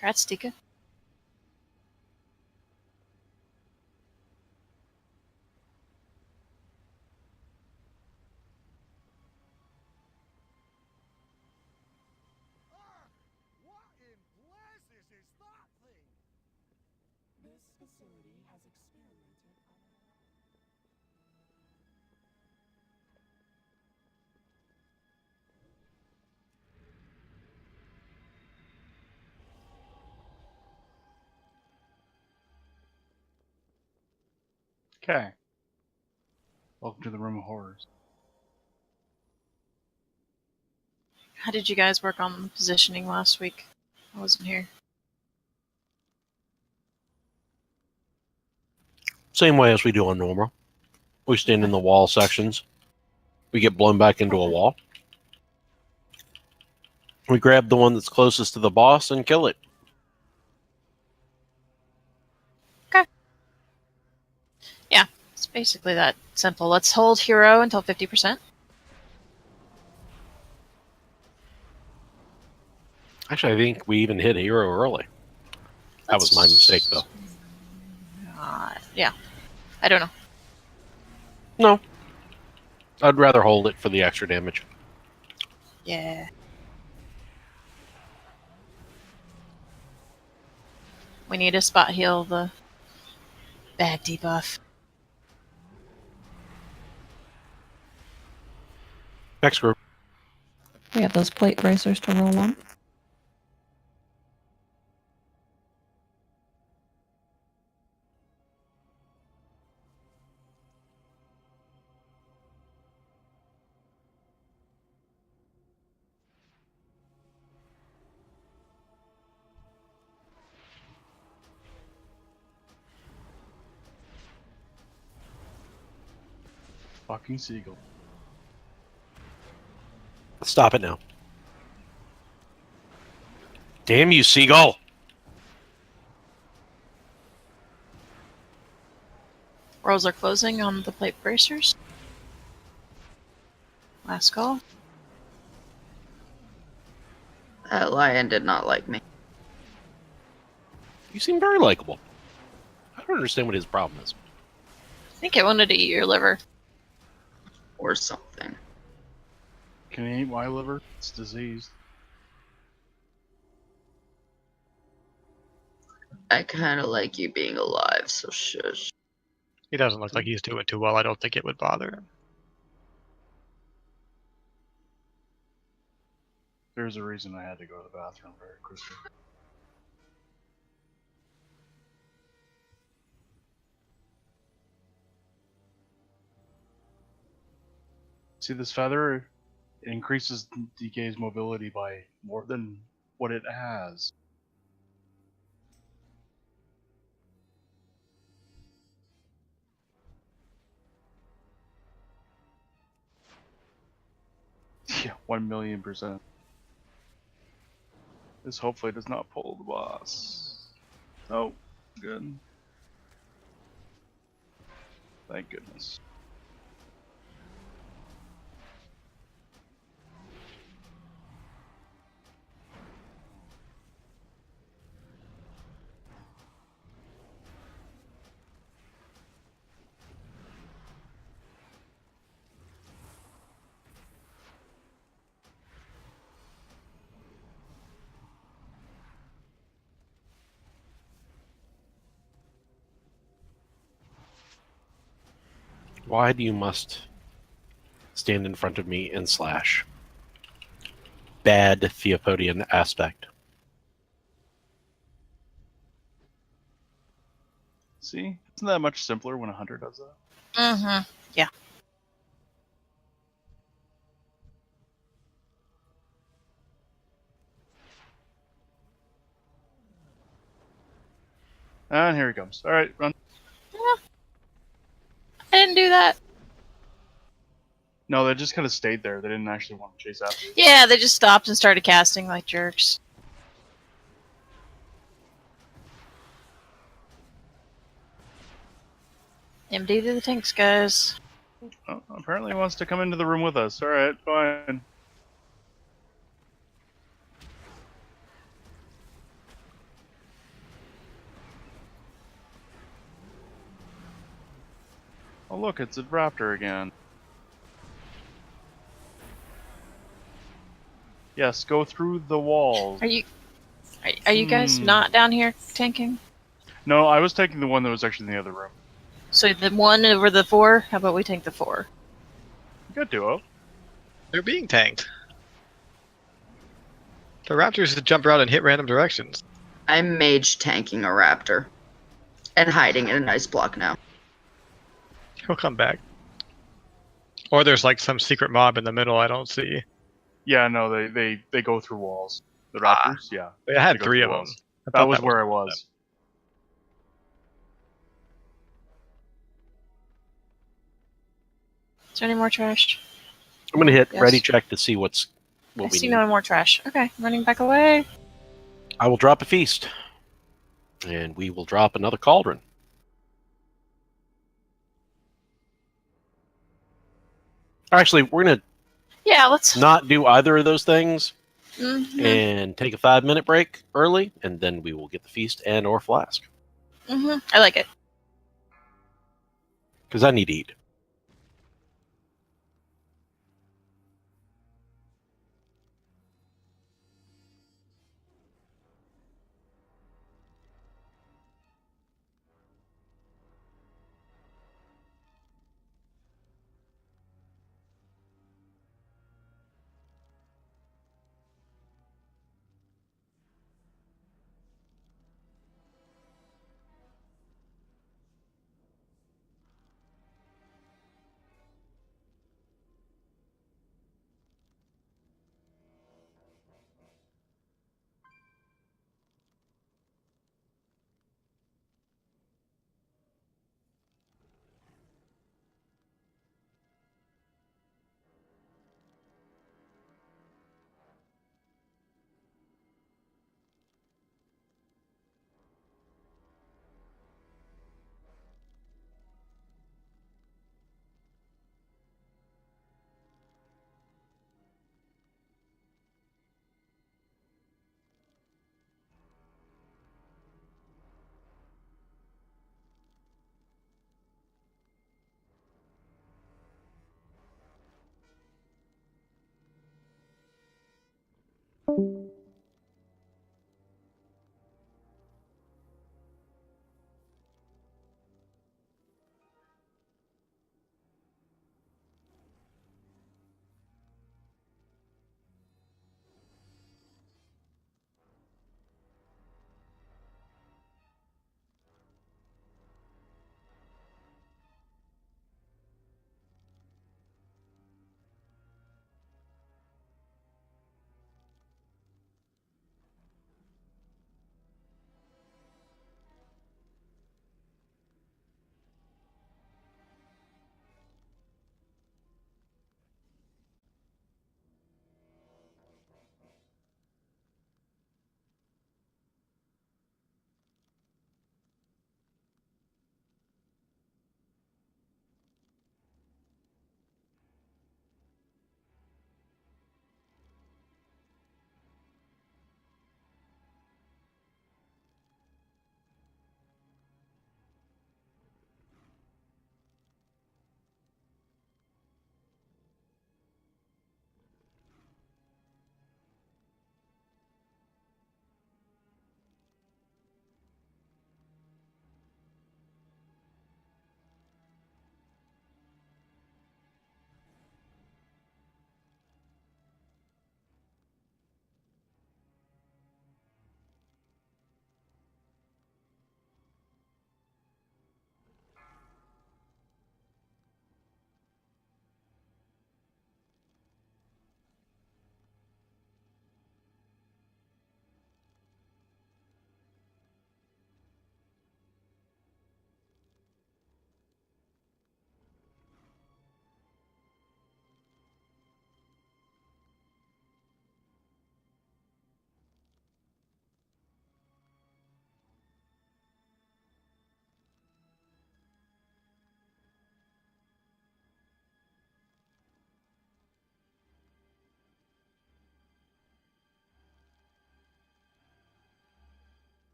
Congrats, Tika. This facility has experimented on Okay. Welcome to the Room of Horrors. How did you guys work on positioning last week? I wasn't here. Same way as we do on normal. We stand in the wall sections. We get blown back into a wall. We grab the one that's closest to the boss and kill it. Yeah, it's basically that simple. Let's hold hero until 50%. Actually, I think we even hit hero early. That was my mistake, though. Yeah, I don't know. No. I'd rather hold it for the extra damage. Yeah. We need to spot heal the bad debuff. Next group. We have those plate bracers to roll on. Fucking seagull. Stop it now. Damn you, seagull! Rolls are closing on the plate bracers. Last call. That lion did not like me. You seem very likable. I don't understand what his problem is. I think it wanted to eat your liver. Or something. Can he eat my liver? It's diseased. I kind of like you being alive, so shush. He doesn't look like he's doing too well. I don't think it would bother him. There's a reason I had to go to the bathroom very quickly. See this feather? It increases DK's mobility by more than what it has. Yeah, 1,000,000%. This hopefully does not pull the boss. Oh, good. Thank goodness. Why do you must stand in front of me and slash? Bad Theopodian aspect. See? Isn't that much simpler when a hunter does that? Mm-hmm. Yeah. And here he comes. Alright, run. I didn't do that. No, they just kind of stayed there. They didn't actually want to chase after you. Yeah, they just stopped and started casting like jerks. MD to the tanks, guys. Oh, apparently he wants to come into the room with us. Alright, fine. Oh look, it's a raptor again. Yes, go through the walls. Are you guys not down here tanking? No, I was taking the one that was actually in the other room. So the one over the 4? How about we tank the 4? Good duo. They're being tanked. The raptors just jump around and hit random directions. I'm mage tanking a raptor. And hiding in an ice block now. He'll come back. Or there's like some secret mob in the middle I don't see. Yeah, no, they go through walls. The raptors, yeah. They had go 3 through of them. walls. That was where I was. Is there any more trash? I'm going to hit Yes. ready check to see what I we see need. no more trash. Okay, running back away. I will drop a feast. And we will drop another cauldron. Actually, we're going to Yeah, let's. not do either of those things Mm-hmm. and take a 5-minute break early, and then we will get the feast and or flask. Mm-hmm. I like it. Because I need to eat.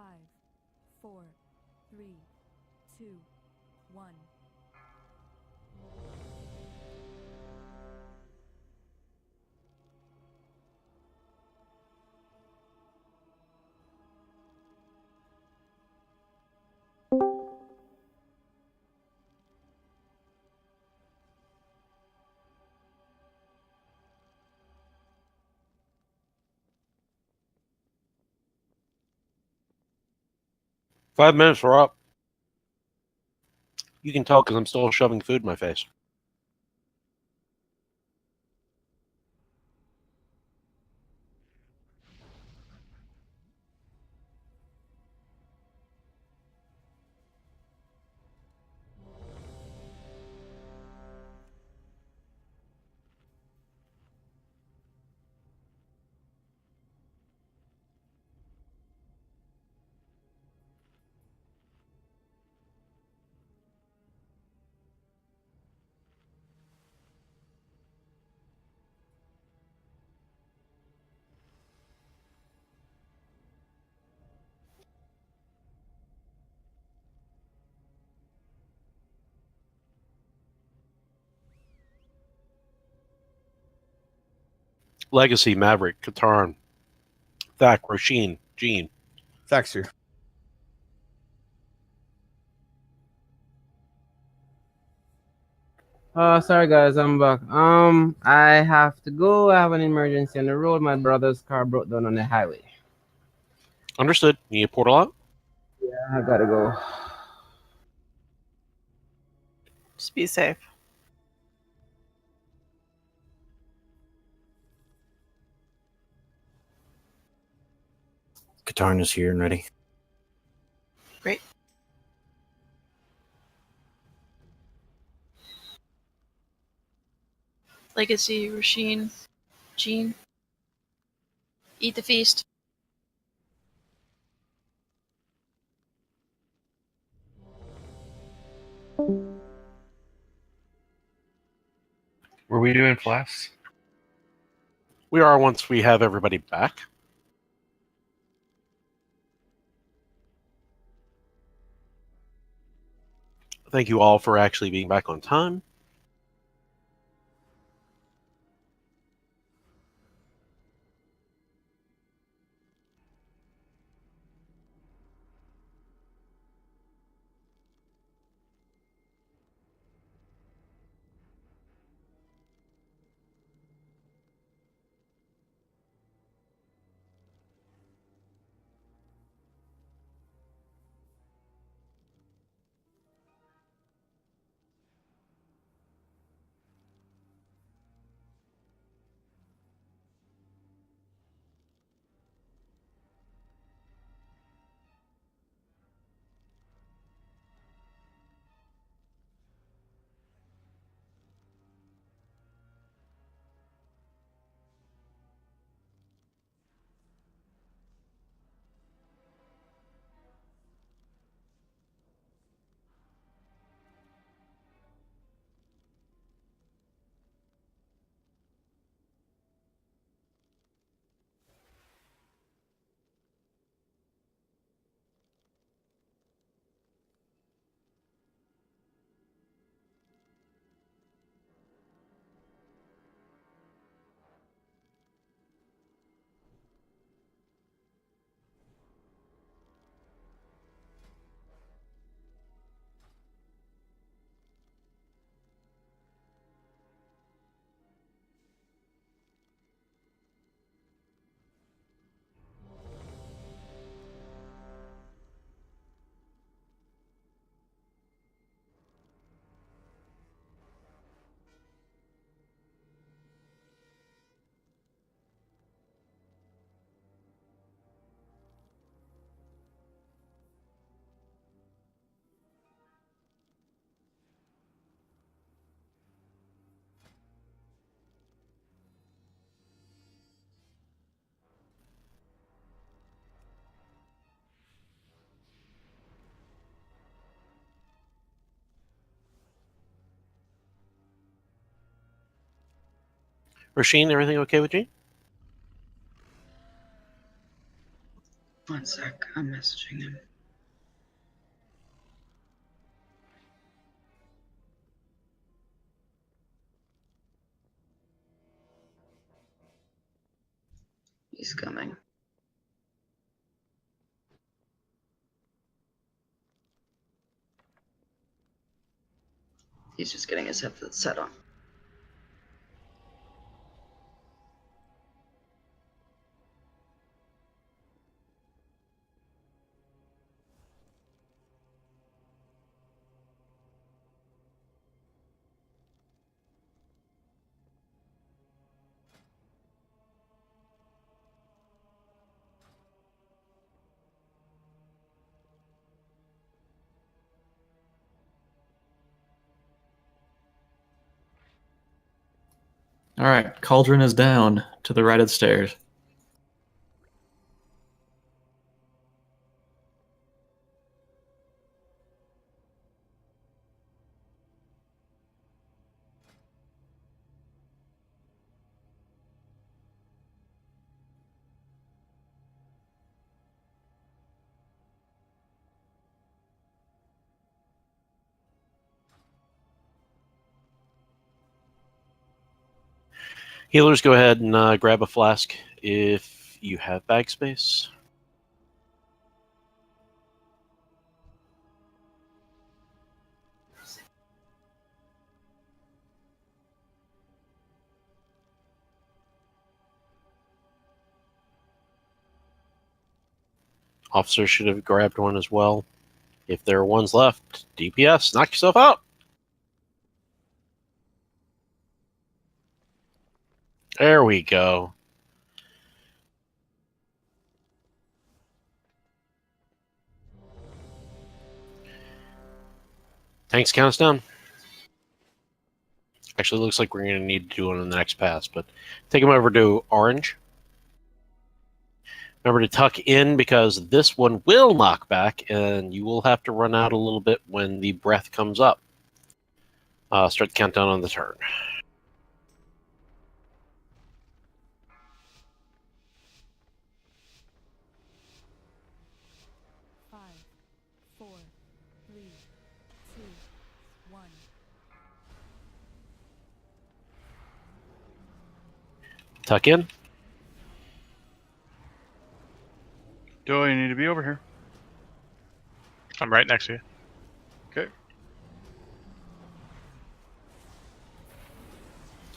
5, 4, 3, 2, 1. Five minutes, we're up. You can tell because I'm still shoving food in my face. Legacy, Maverick, Katarn, Thack, Roshin, Gene. Thack's here. Sorry guys, I'm back. I have to go. I have an emergency on the road. My brother's car broke down on the highway. Understood. Need a portal out? Yeah, I gotta go. Just be safe. Katarna's here and ready. Great. Legacy, Rasheen, Jean. Eat the feast. Were we doing flasks? We are once we have everybody back. Thank you all for actually being back on time. Rasheen, everything okay with Gene? One sec, I'm messaging him. He's coming. He's just getting his headset set on. All right, cauldron is down to the right of the stairs. Healers, go ahead and grab a flask if you have bag space. Officers should have grabbed one as well. If there are ones left, DPS, knock yourself out. There we go. Tanks, count us down. Actually, it looks like we're going to need to do one in the next pass, but take them over to orange. Remember to tuck in because this one will knock back, and you will have to run out a little bit when the breath comes up. Start the countdown on the turn. 5, 4, 3, 2, 1. Tuck in. Joe, you need to be over here. I'm right next to you. Okay.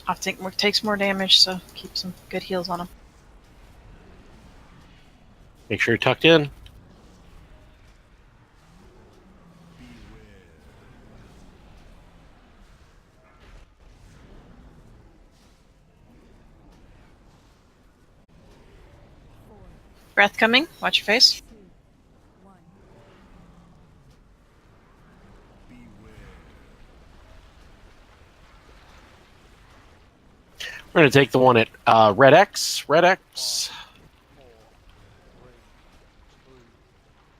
Off tank takes more damage, so keep some good heals on him. Make sure you're tucked in. Breath coming. Watch your face. 2, 1. We're going to take the one at Red X. Red X.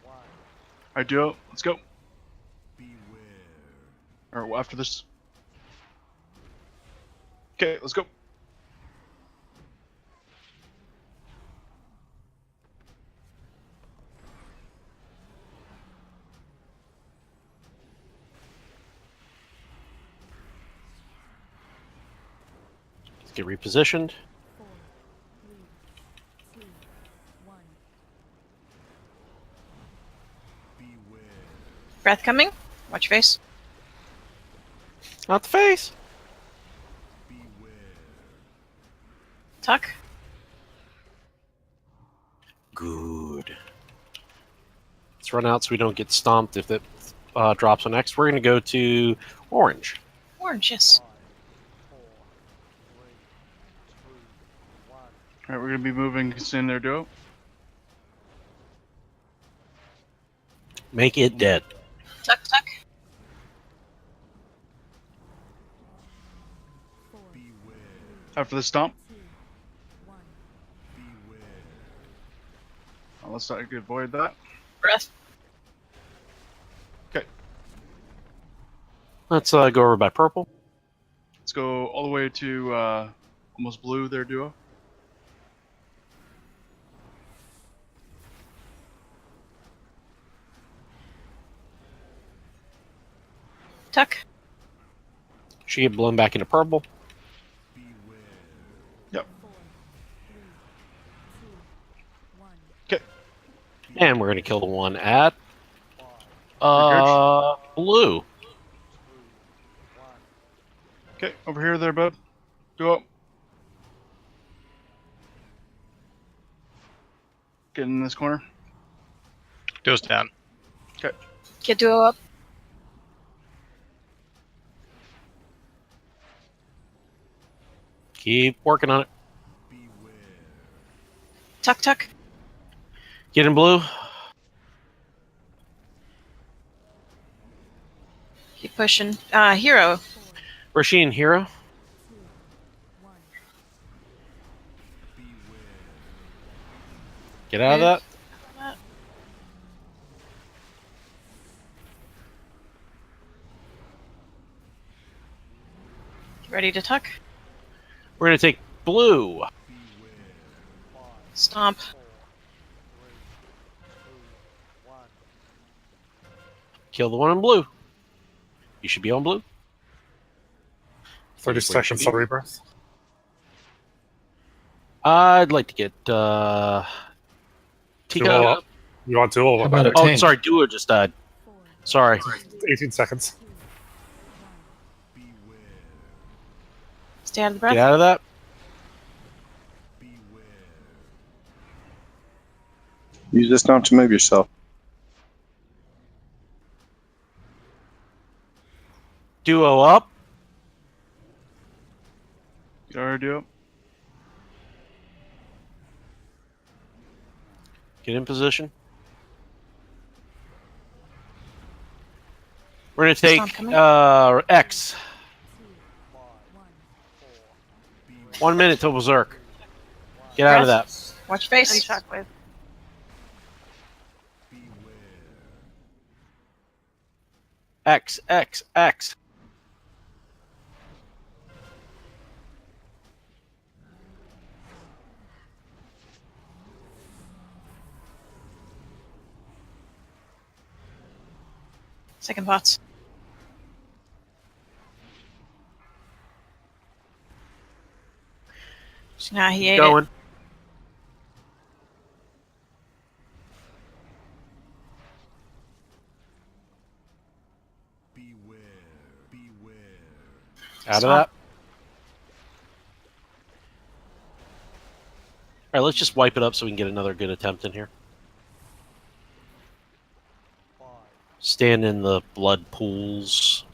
All right, Joe, let's go. All right, well, after this. Okay, let's go. Let's get repositioned. 4, 3, 2, 1. Breath coming. Watch your face. Not the face. Tuck. Good. Let's run out so we don't get stomped if it drops on X. We're going to go to orange. Orange, yes. All right, we're going to be moving in there, Joe. Make it dead. Tuck, tuck. 4, After the stomp. 2, 1. Let's not avoid that. Breath. Okay, Let's go over by purple. let's go all the way to almost blue there, Duo. Tuck. She get blown back into purple. Yep. 4, 3, 2, 1. Okay. And we're going to kill the one at blue. Okay, over here there, bud. Duo. Get in this corner. Goes down. Okay. Get duo up. Keep working on it. Tuck, tuck. Get in blue. Keep pushing. Hero. Where's she in hero? Get out of that. Ready to tuck. We're going to take blue. Stomp. Kill the one in blue. You should be on blue. 30 seconds on rebirth. I'd like to get Two all Tika. up. You want two all How up? about a Oh, tank? sorry, Duo just died. Sorry. 18 seconds. Stay out of the breath. Get out of that. Use this now to move yourself. Duo up. Get our duo. Get in position. We're gonna It's not take coming. X. 1 minute till Berserk. Get out of that. Breath. Watch your face. And shockwave. X, X, X. Second thoughts. So now he ate Going. it. Out of that. All right, let's just wipe it up so we can get another good attempt in here. Stand in the blood pools.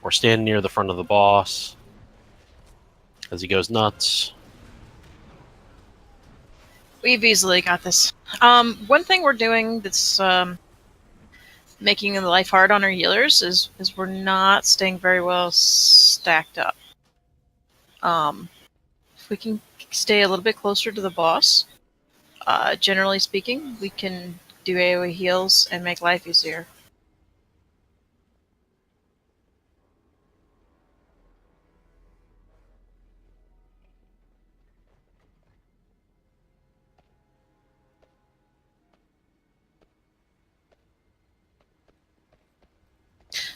Or stand near the front of the boss as he goes nuts. We've easily got this. One thing we're doing that's making the life hard on our healers is we're not staying very well stacked up. If we can stay a little bit closer to the boss, generally speaking, we can do AoE heals and make life easier.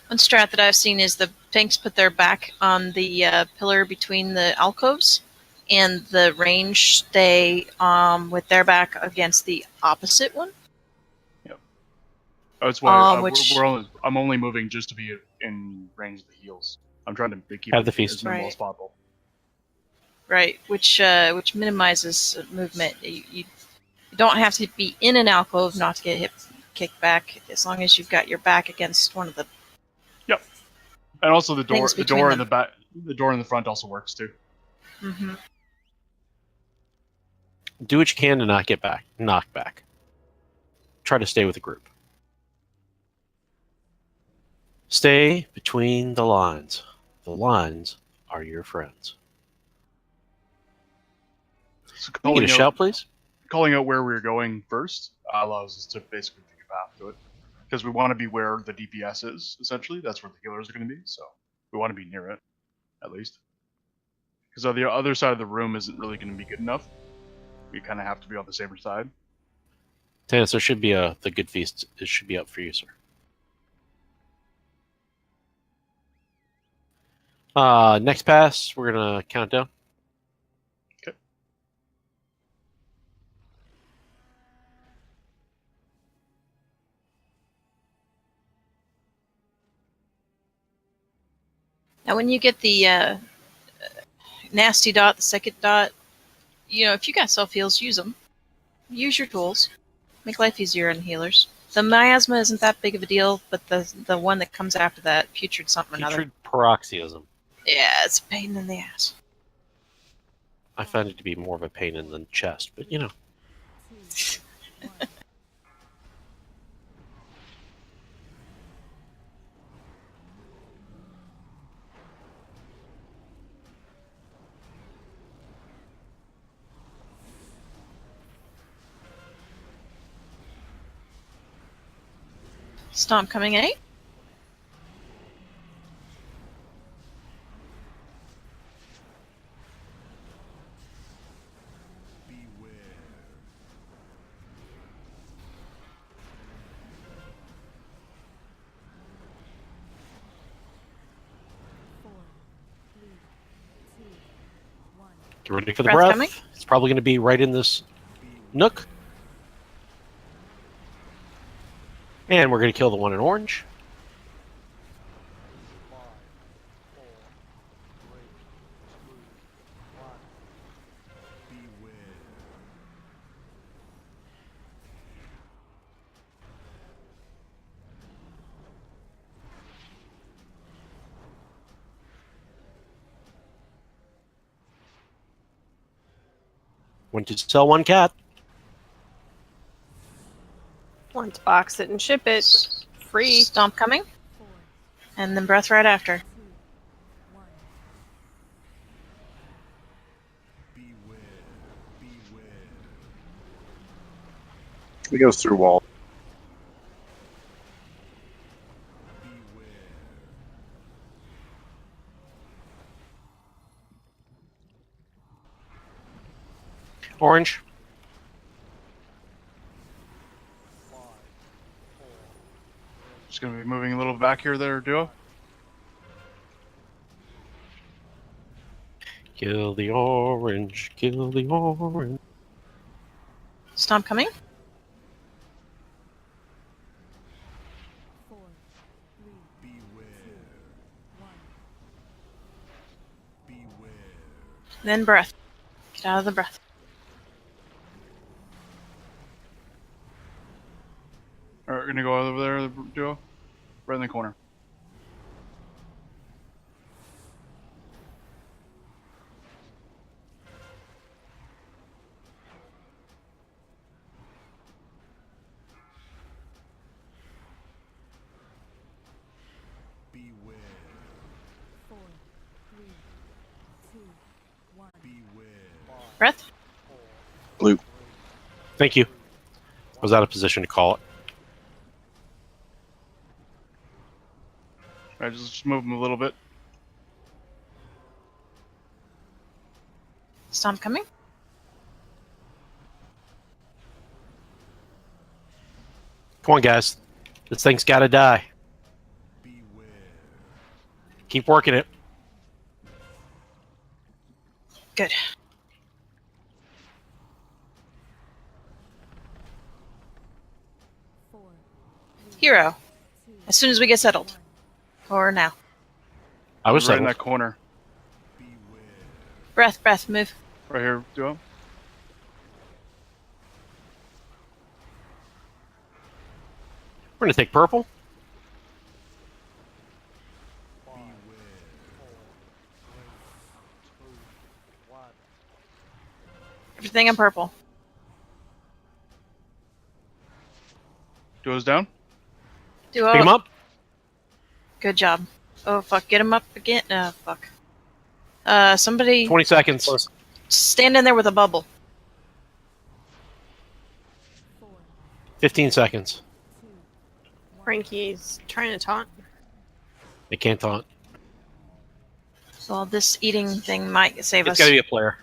One strat that I've seen is the tanks put their back on the pillar between the alcoves, and the range stay with their back against the opposite one. Yep. That's why Which- I'm only moving just to be in range of the heals. I'm trying to keep Have the it feast. as minimal Right. as possible. Right, which minimizes movement. You don't have to be in an alcove not to get kicked back, as long as you've got your back against one of the. Yep. And also the door, Things the between door in them. the back, the door in the front also works too. Mm-hmm. Do what you can to not get knocked back. Try to stay with the group. Stay between the lines. The lines are your friends. So Can we get a shout, please? Calling out where we're going first allows us to basically pick a path to it. Because we want to be where the DPS is, essentially. That's where the healers are going to be, so we want to be near it, at least. Because on the other side of the room isn't really going to be good enough. We kind of have to be on the safer side. Tannis, there should be the good feast. It should be up for you, sir. Next pass, we're gonna count down. Okay. Now, when you get the nasty dot, the second dot, if you got self heals, use them. Use your tools. Make life easier on healers. The miasma isn't that big of a deal, but the one that comes after that, putrid something or another. Putrid paroxysm. Yeah, it's a pain in the ass. I find it to be more of a pain in the chest, but Stomp coming in. Get ready for the Breath breath. coming. It's probably going to be right in this nook. And we're going to kill the one in orange. Went to sell one cat. Want to box it and ship it. Free. Stomp coming. And then breath right after. It goes through wall. Orange. Just gonna be moving a little back here, there, duo. Kill the orange. Kill the orange. Stomp coming. Then breath. Get out of the breath. Alright, we're gonna go over there, the duo. Right in the corner. Breath. Blue. Thank you. I was out of position to call it. Alright, just move them a little bit. Stomp coming. Come on, guys. This thing's got to die. Keep working it. Good. Hero. As soon as we get settled. Or now. I was right in settled. that corner. Breath, breath, move. Right here, duo. We're going to take purple. Everything in purple. Duo's down. Duo. Pick him up. Good job. Oh, fuck. Get him up again. Fuck. Somebody 20 seconds. stand in there with a bubble. 15 seconds. Frankie's trying to taunt. They can't taunt. So this eating thing might save It's us. got to be a player.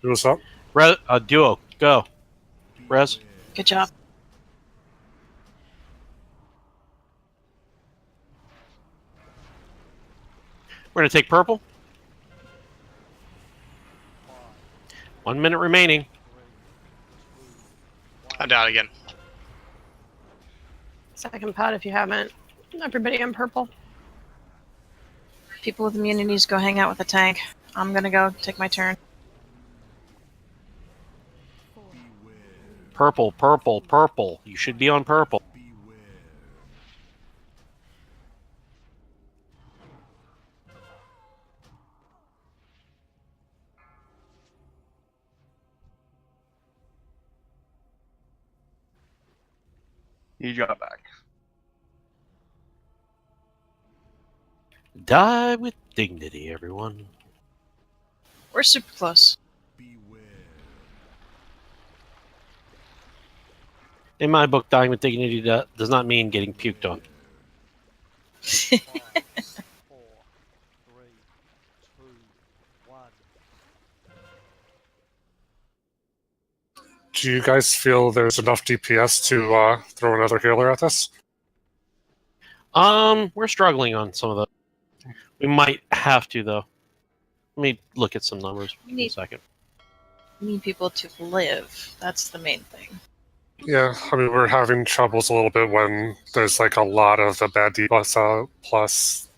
Do what's up? Duo, go. Rez. Good job. We're going to take purple. 1 minute remaining. I'm down again. Second pot if you haven't. Everybody on purple. People with immunities go hang out with the tank. I'm gonna go take my turn. Purple, purple, purple. You should be on purple. He got back. Die with dignity, everyone. We're super close. In my book, dying with dignity does not mean getting puked on. Do you guys feel there's enough DPS to throw another healer at this? We're struggling on some of the. We might have to though. Let me look at some numbers We in a need, second. we need people to live. That's the main thing. Yeah, I mean, we're having troubles a little bit when there's like a lot of the bad D plus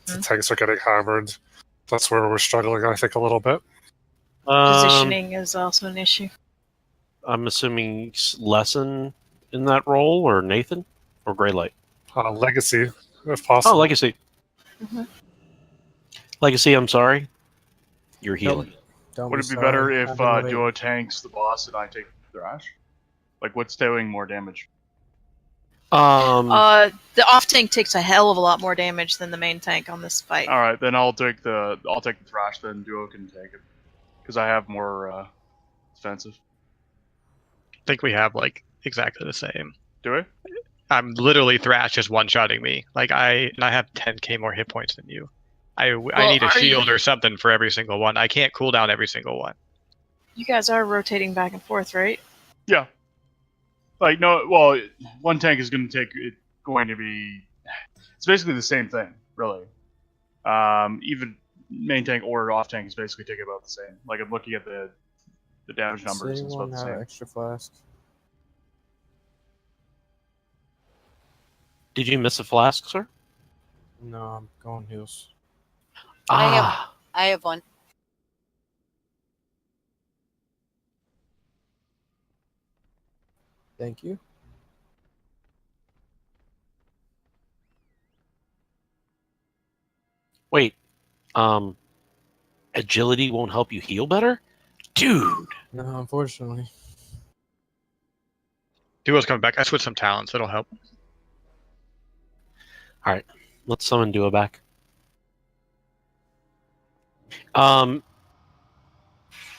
the tanks are getting hammered. That's where we're struggling, I think, a little bit. Positioning is also an issue. I'm assuming Lesson in that role, or Nathan, or Greylight. Legacy, if Oh, possible. Legacy. Mm-hmm. Legacy, I'm sorry. You're Don't- healing. Don't Would be it be sorry. better if I've been waiting. Duo tanks the boss and I take Thrash? Like, what's doing more damage? The off tank takes a hell of a lot more damage than the main tank on this fight. All right, then I'll take the Thrash. Then Duo can take it because I have more defensive. I think we have like exactly the same. Do we? I'm literally Thrash just one-shotting me. Like I have 10k more hit points than you. I need a are you- shield or something for every single one. I can't cool down every single one. You guys are rotating back and forth, right? Yeah. Like no, well, one tank is going to be. It's basically the same thing, really. Even main tank or off tank is basically taking about the same. Like I'm looking at the damage Does numbers, it's about anyone the have same. extra flask? Did you miss a flask, sir? No, I'm going heals. Ah, I have one. Thank you. wait. Agility won't help you heal better, dude. No, unfortunately. Duo's coming back. I switched some talents. It'll help. All right, let's summon Duo back.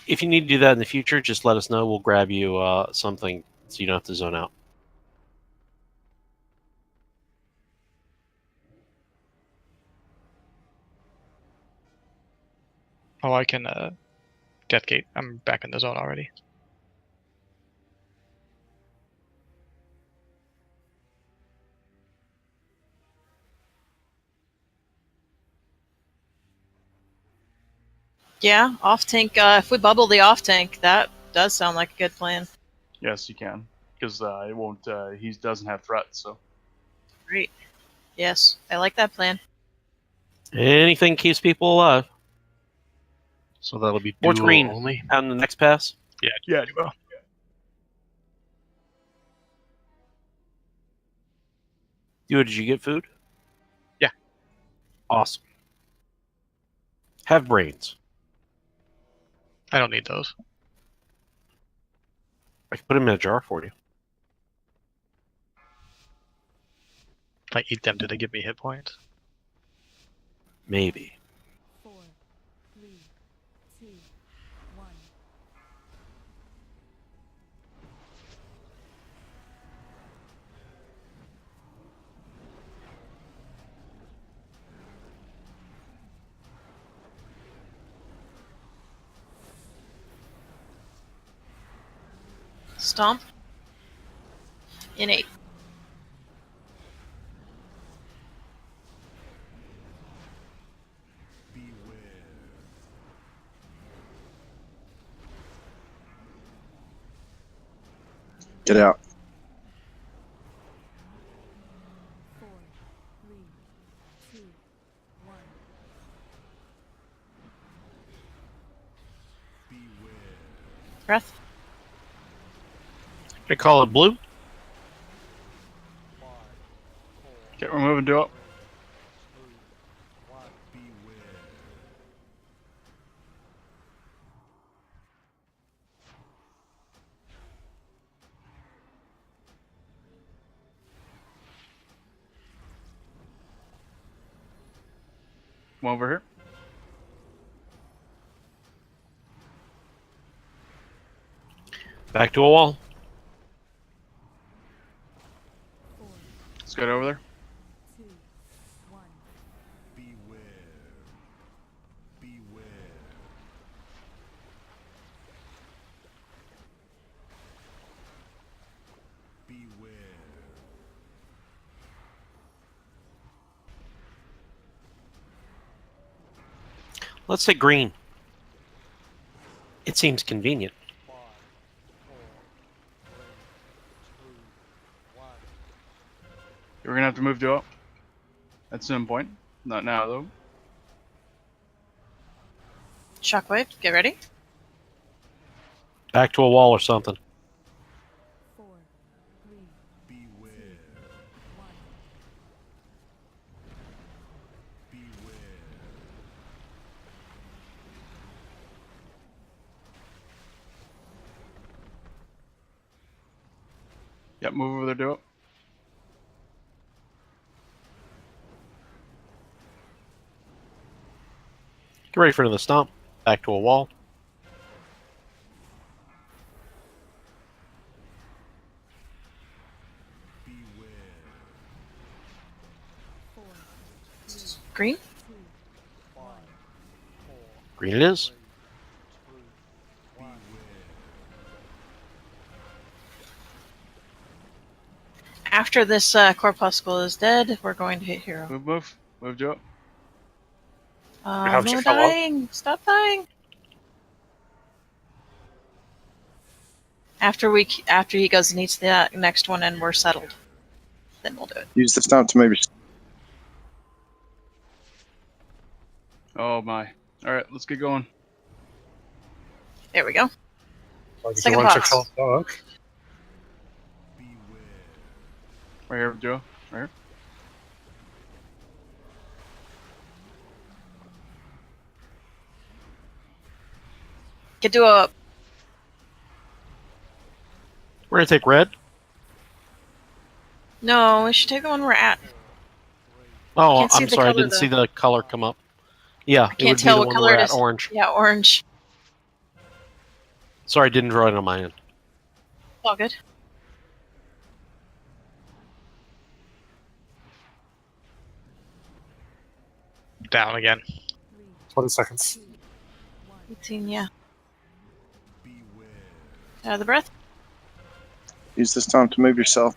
If you need to do that in the future, just let us know. We'll grab you something so you don't have to zone out. Oh, I can Deathgate. I'm back in the zone already. Yeah, off tank. If we bubble the off tank, that does sound like a good plan. Yes, you can, because it won't. He doesn't have threats, so. Great. Yes, I like that plan. Anything keeps people alive. So that'll be What's Duo green only. on the next pass? Yeah, Duo. Duo, did you get food? Yeah. Awesome. Have brains. I don't need those. I can put them in a jar for you. If I eat them, do they give me hit points? Maybe. 4, 3, 2, 1. Stomp. Innate. Get out. 4, 3, 2, 1. Breath. They call it blue. Okay, we're moving Duo. Come over here. Back to a wall. Let's get over there. 2, 1. Let's say green. It seems convenient. We're gonna have to move to up. At some point. Not now though. Shockwave, get ready. Back to a wall or something. Yep, move over there, do it. Get ready for the stomp. Back to a wall. Green. Green it is. After this corpuscle is dead, we're going to hit hero. Move, Joe. have No to kill up. dying. Stop dying. After he goes and eats the next one and we're settled, then we'll do it. Use the stomp to move yourself. Oh my. Alright, let's get going. There we go. Like, if you Second want to box. kill dog. Right here, Joe. Right here. Get to a. We're gonna take red. No, we should take the one we're at. Oh, Can't see I'm the sorry. I color, didn't though. see the color come up. Yeah, it would Can't be tell the what one color we're it at. is. Orange. Yeah, orange. Sorry, I didn't draw it on my end. All good. Down again. 20 seconds. 18, yeah. Out of the breath. Use the stomp to move yourself.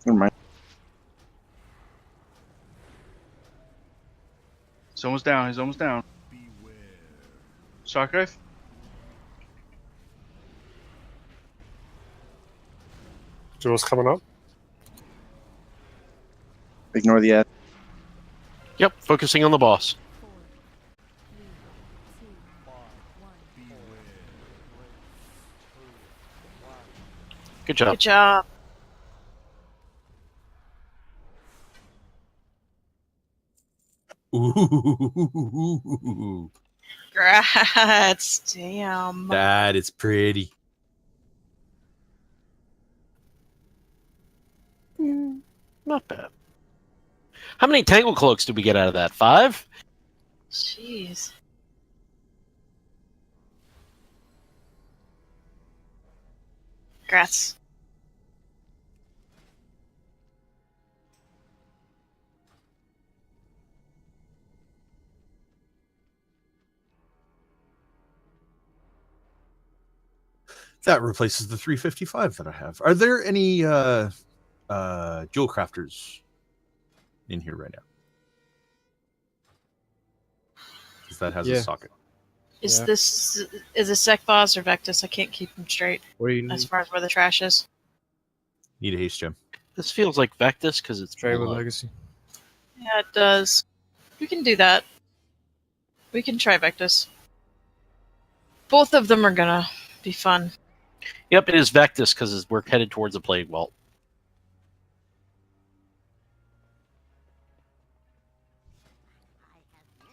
Never mind. He's almost down. He's almost down. Shockwave? Duel's coming up. Ignore the ad. Yep, focusing on the boss. Good job. Good job. Ooh, Grats. Damn. that is pretty. Not bad. How many Tangle Cloaks did we get out of that? 5? Jeez. Grats. That replaces the 355 that I have. Are there any jewel crafters in here right now? Because that has a socket. Is this a Sec Boss or Vectus? I can't keep them straight. What do you need? As far as where the trash is. Need a haste gem. This feels like Vectus because it's Trade with blood. Legacy. Yeah, it does. We can do that. We can try Vectus. Both of them are gonna be fun. Yep, it is Vectus because we're headed towards the Plague Vault.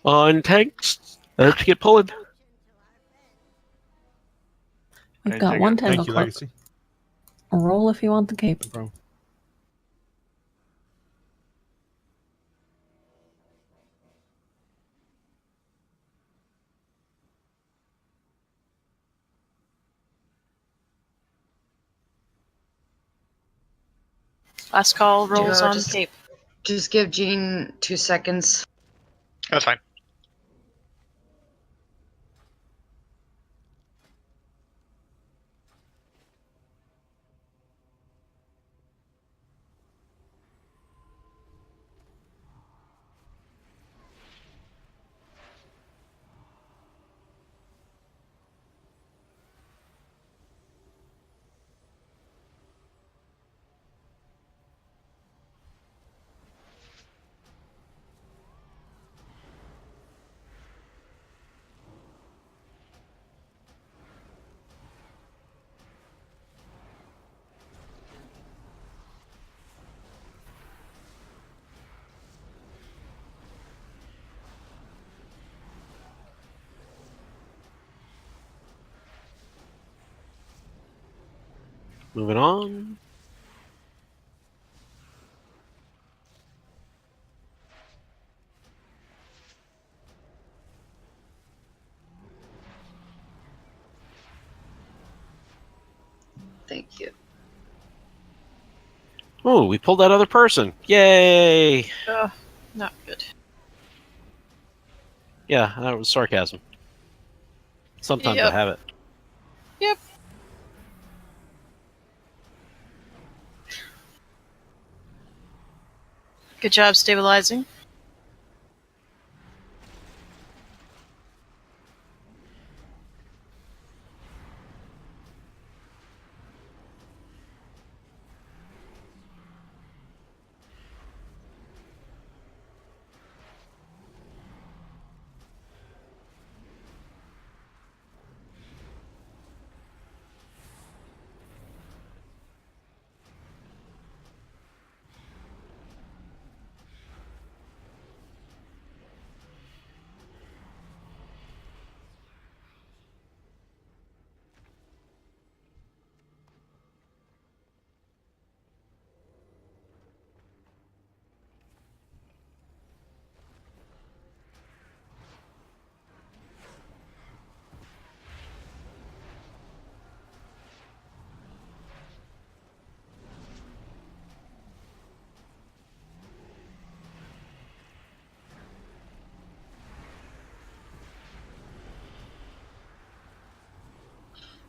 On tanks. Let's get pulling. We've got one Tangle Thank you, Cloak. Legacy. Roll if you want the cape. Last call rolls Joe, on just- tape. Just give Jean 2 seconds. That's fine. Moving on. Thank you. Oh, we pulled that other person. Yay! Not good. Yeah, that was sarcasm. Sometimes I Yep. have it. Yep. Good job stabilizing.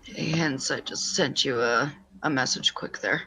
Hey, hence I just sent you a message quick there.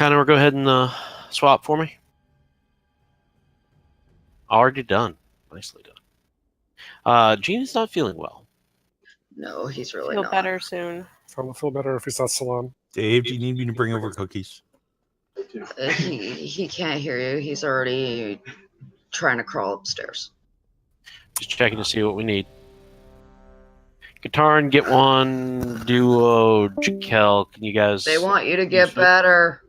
Kind go ahead and swap for me. Already done. Nicely done. Gene is not feeling well. No, he's really Feel not. better soon. I'll feel better if he's not still on. Dave, do you need me to bring over cookies? He can't hear you. He's already trying to crawl upstairs. Just checking to see what we need. Katarn, get one. Duo, Jakel, can you guys... They want you to get better.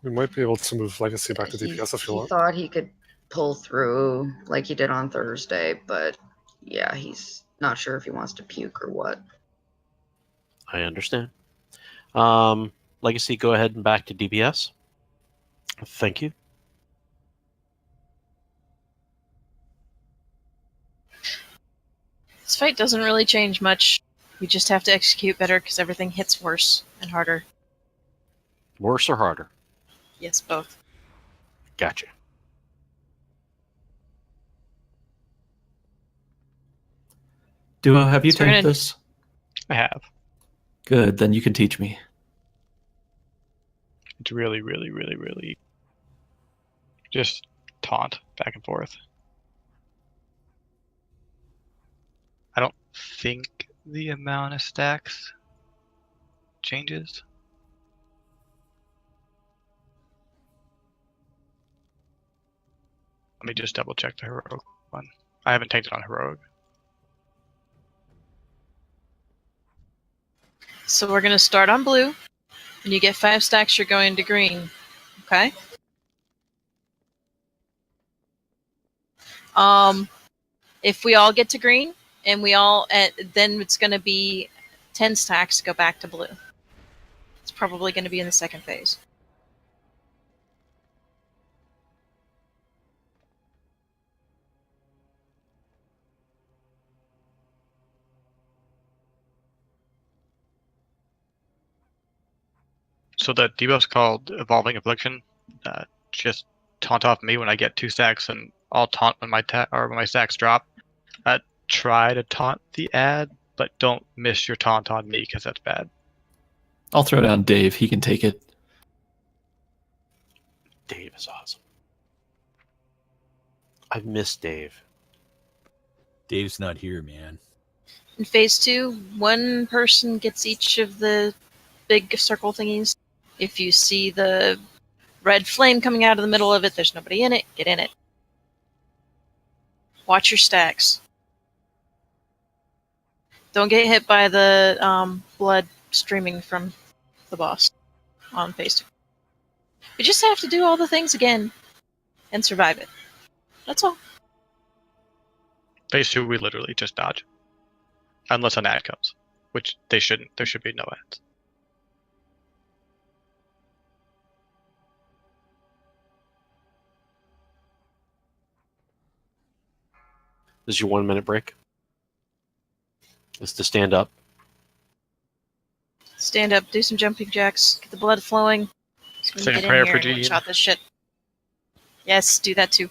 We might be able to move Legacy back to DPS if you He want. thought he could pull through like he did on Thursday, but yeah, he's not sure if he wants to puke or what. I understand. Legacy, go ahead and back to DPS. Thank you. This fight doesn't really change much. We just have to execute better because everything hits worse and harder. Worse or harder? Yes, both. Gotcha. Duo, have you So we're tanked gonna- this? I have. Good, then you can teach me. It's really, really, really, really just taunt back and forth. I don't think the amount of stacks changes. Let me just double check the heroic one. I haven't tanked it on heroic. So we're going to start on blue. When you get 5 stacks, you're going to green. Okay? If we all get to green, and we all, then it's going to be 10 stacks to go back to blue. It's probably going to be in the second phase. So the debuff's called Evolving Affliction. Just taunt off me when I get 2 stacks, and I'll taunt when when my stacks drop. Try to taunt the ad, but don't miss your taunt on me because that's bad. I'll throw down Dave. He can take it. Dave is awesome. I've missed Dave. Dave's not here, man. In phase 2, one person gets each of the big circle thingies. If you see the red flame coming out of the middle of it, there's nobody in it, get in it. Watch your stacks. Don't get hit by the blood streaming from the boss on phase 2. You just have to do all the things again and survive it. That's all. Phase 2, we literally just dodge. Unless an ad comes, which they shouldn't. There should be no ads. This is your 1 minute break. It's to stand up. Stand up, do some jumping jacks, get the blood flowing. So Say a get in prayer here for and Gene. one-shot this shit. Yes, do that too.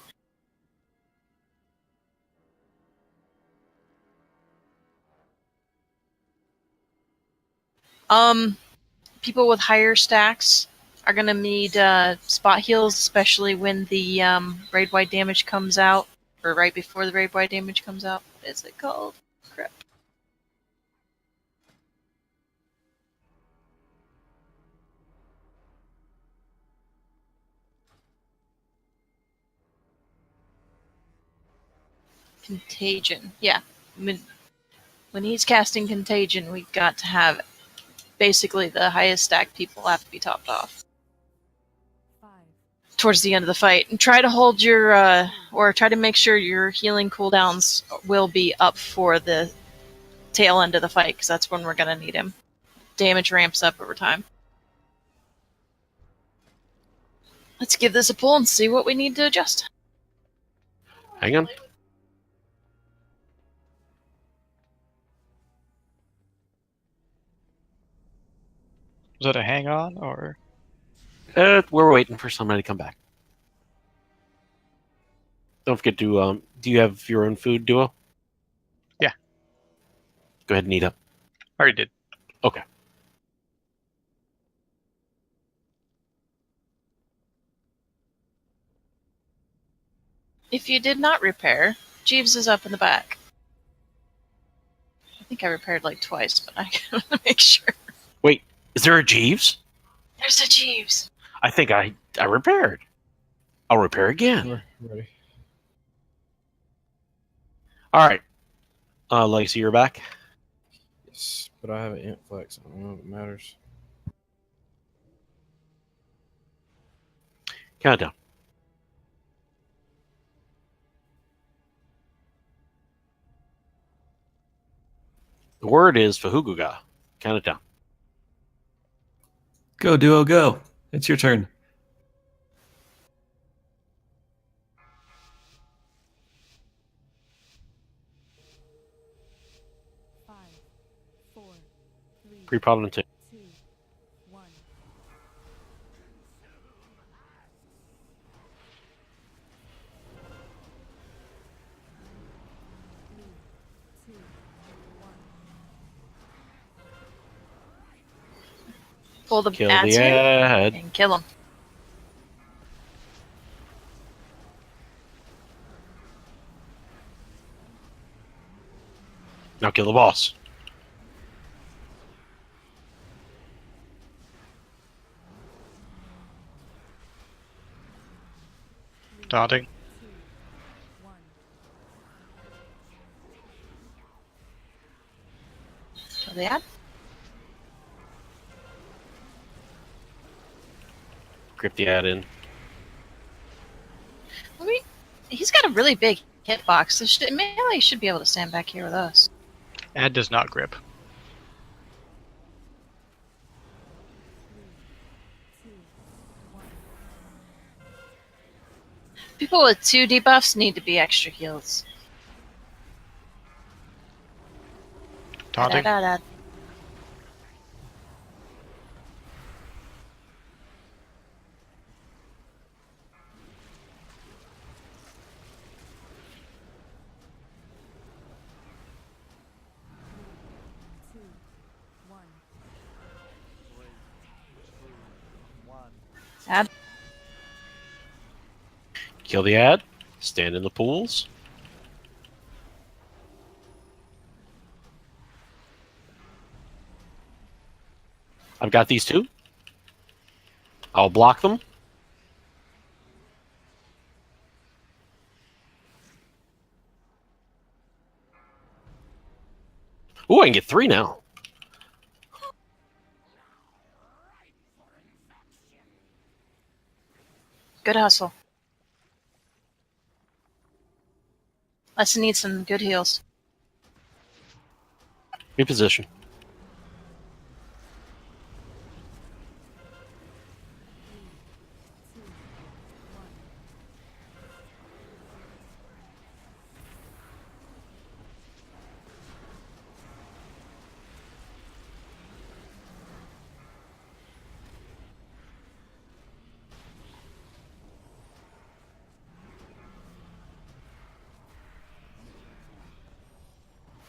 People with higher stacks are gonna need spot heals, especially when the raid-wide damage comes out, or right before the raid-wide damage comes out. What is it called? Crap. Contagion. Yeah. When he's casting Contagion, we've got to have basically the highest stack people have to be topped off towards the end of the fight. And try to hold your, or try to make sure your healing cooldowns will be up for the tail end of the fight, because that's when we're going to need him. Damage ramps up over time. Let's give this a pull and see what we need to adjust. Hang on. Was that a hang on or? We're waiting for somebody to come back. Don't forget to. Do you have your own food, Duo? Yeah. Go ahead and eat up. Already did. Okay. If you did not repair, Jeeves is up in the back. I think I repaired like twice, but I gotta make sure. Wait, is there a Jeeves? There's a Jeeves. I think I repaired. I'll repair again. We're ready. All right. Legacy, you're back. Yes, but I have an int flex. I don't know if it matters. Countdown. The word is Fahuguga. Count it down. Go, Duo, go. It's your turn. Pre-problem 2. Pull the Kill ads the here ad. and kill him. Now kill the boss. Daunting. Kill the ad. Grip the ad in. I mean, he's got a really big hitbox. Melee should be able to stand back here with us. Ad does not grip. People with 2 debuffs need to be extra heals. Taunting. Ad. Ad. Kill the ad. Stand in the pools. I've got these 2. I'll block them. Ooh, I can get 3 now. Good hustle. Lesson needs some good heals. Reposition.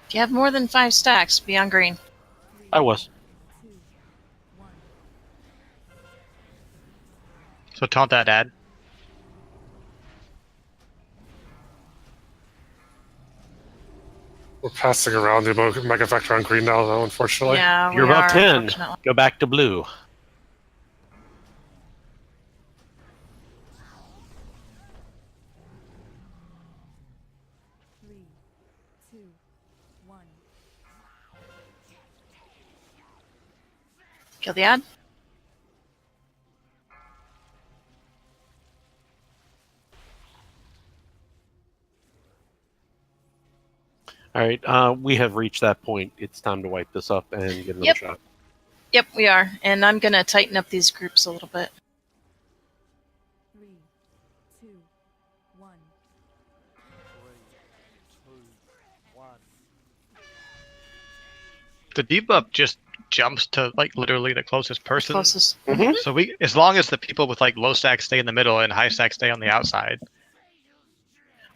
If you have more than 5 stacks, be on green. I was. So taunt that ad. We're passing around the Mega Vector on green now, though, unfortunately. Yeah, You're we above are, 10. unfortunately. Go back to blue. Kill the ad. All right, we have reached that point. It's time to wipe this up and get another Yep. shot. Yep, we are. And I'm going to tighten up these groups a little bit. The debuff just jumps to like literally the closest person. Closest. So we, as long as the people with like low stacks stay in the middle and high stacks stay on the outside.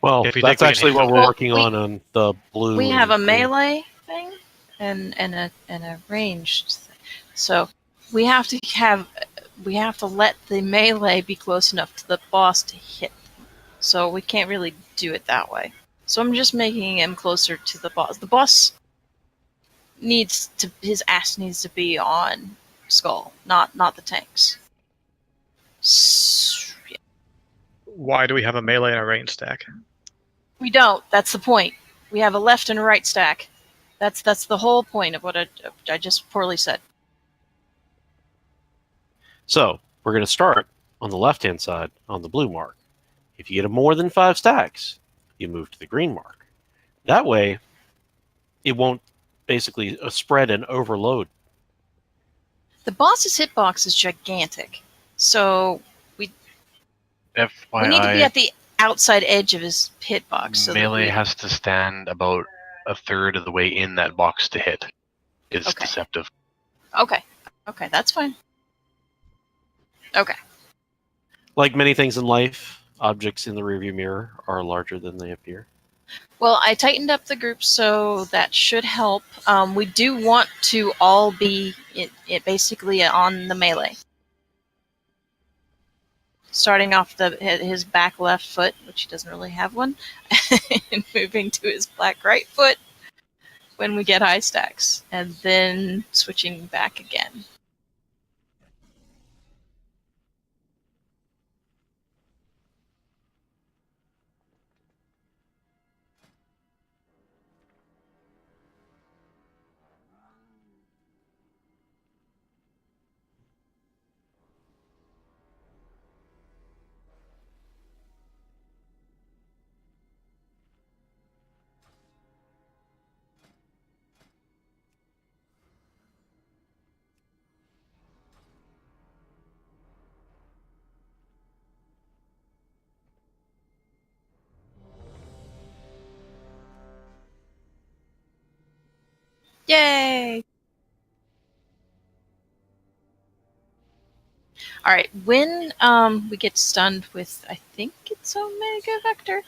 Well, If you that's think we can actually what handle we're it. working on the blue. We have a and green. melee thing, and a ranged thing. So we have to let the melee be close enough to the boss to hit. So we can't really do it that way. So I'm just making him closer to the boss. The boss his ass needs to be on Skull, not the tanks. Yeah. Why do we have a melee and a range stack? We don't. That's the point. We have a left and a right stack. That's the whole point of what I just poorly said. So we're going to start on the left-hand side on the blue mark. If you get more than 5 stacks, you move to the green mark. That way, it won't basically spread and overload. The boss's hitbox is gigantic, so we need to be at the outside edge of his hitbox. So Melee has to stand about a third of the way in that box to hit. It's deceptive. Okay, that's fine. Okay. Like many things in life, objects in the rearview mirror are larger than they appear. Well, I tightened up the group, so that should help. We do want to all be basically on the melee. Starting off his back left foot, which he doesn't really have one, and moving to his black right foot when we get high stacks, and then switching back again. Yay! Alright, when we get stunned with, I think it's Omega Vector,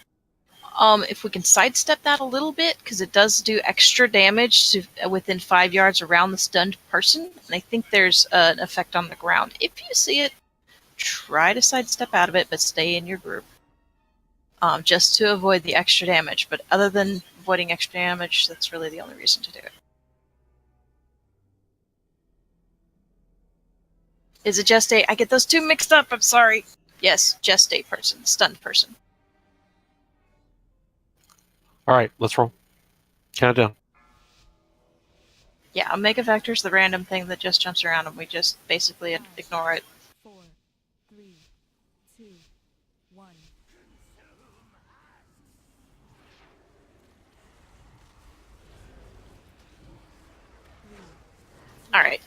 if we can sidestep that a little bit, because it does do extra damage to within 5 yards around the stunned person, and I think there's an effect on the ground. If you see it, try to sidestep out of it, but stay in your group. Just to avoid the extra damage, but other than avoiding extra damage, that's really the only reason to do it. Is it just I get those two mixed up, I'm sorry. Yes, just a person, stunned person. All right, let's roll. Count it down. Yeah, Omega Vector's the random thing that just jumps around and we just basically ignore it. 4, 3, 2, 1. Alright.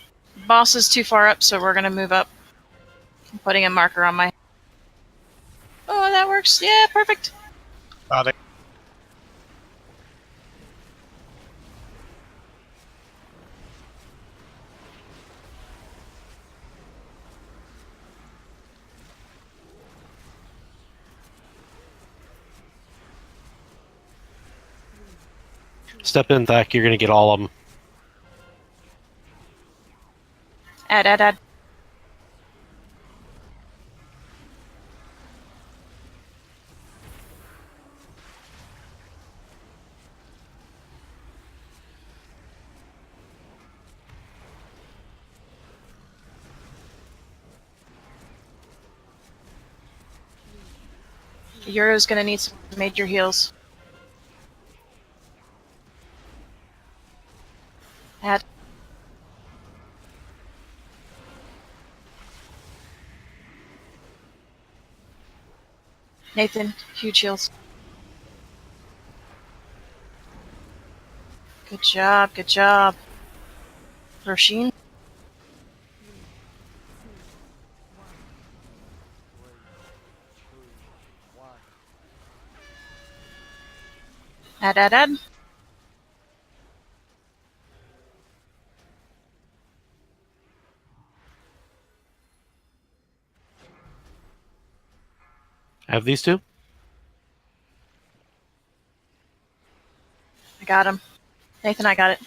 Boss is too far up, so we're gonna move up. I'm putting a marker on my... Oh, that works. Yeah, perfect. Step in, Thak. You're going to get all of them. Add. Euro's gonna need some major heals. Add. Nathan, huge heals. Good job. Roshin. Add. Have these two? I got him. Nathan, I got it.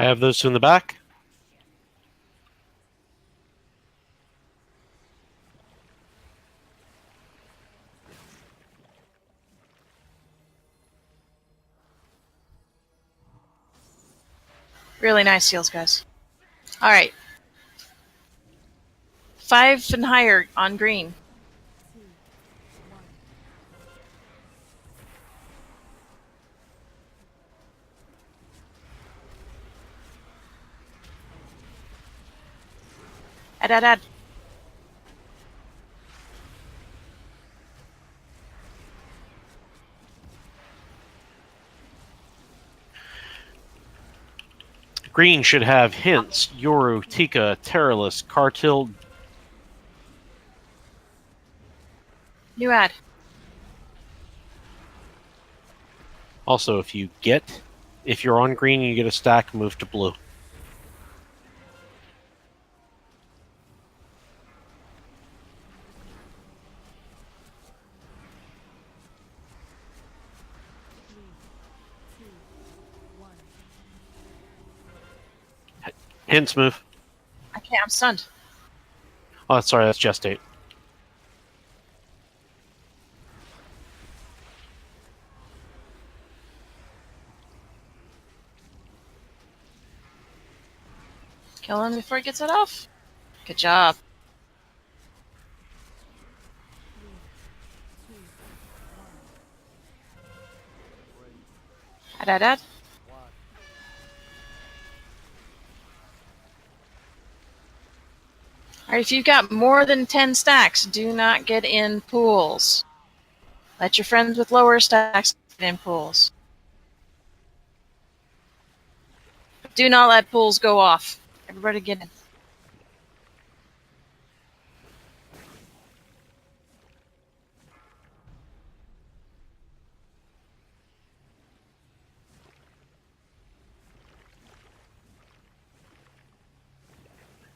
I have those two in the back. Really nice seals, guys. All right. 5 and higher on green. Add. Green should have hints. Yoru, Tika, Terralus, Cartil. New ad. Also, if you're on green and you get a stack, move to blue. Hints move. I can't. I'm stunned. Oh, sorry, that's gestate. Kill him before he gets it off. Good job. Add. Alright, if you've got more than 10 stacks, do not get in pools. Let your friends with lower stacks get in pools. Do not let pools go off. Everybody get in.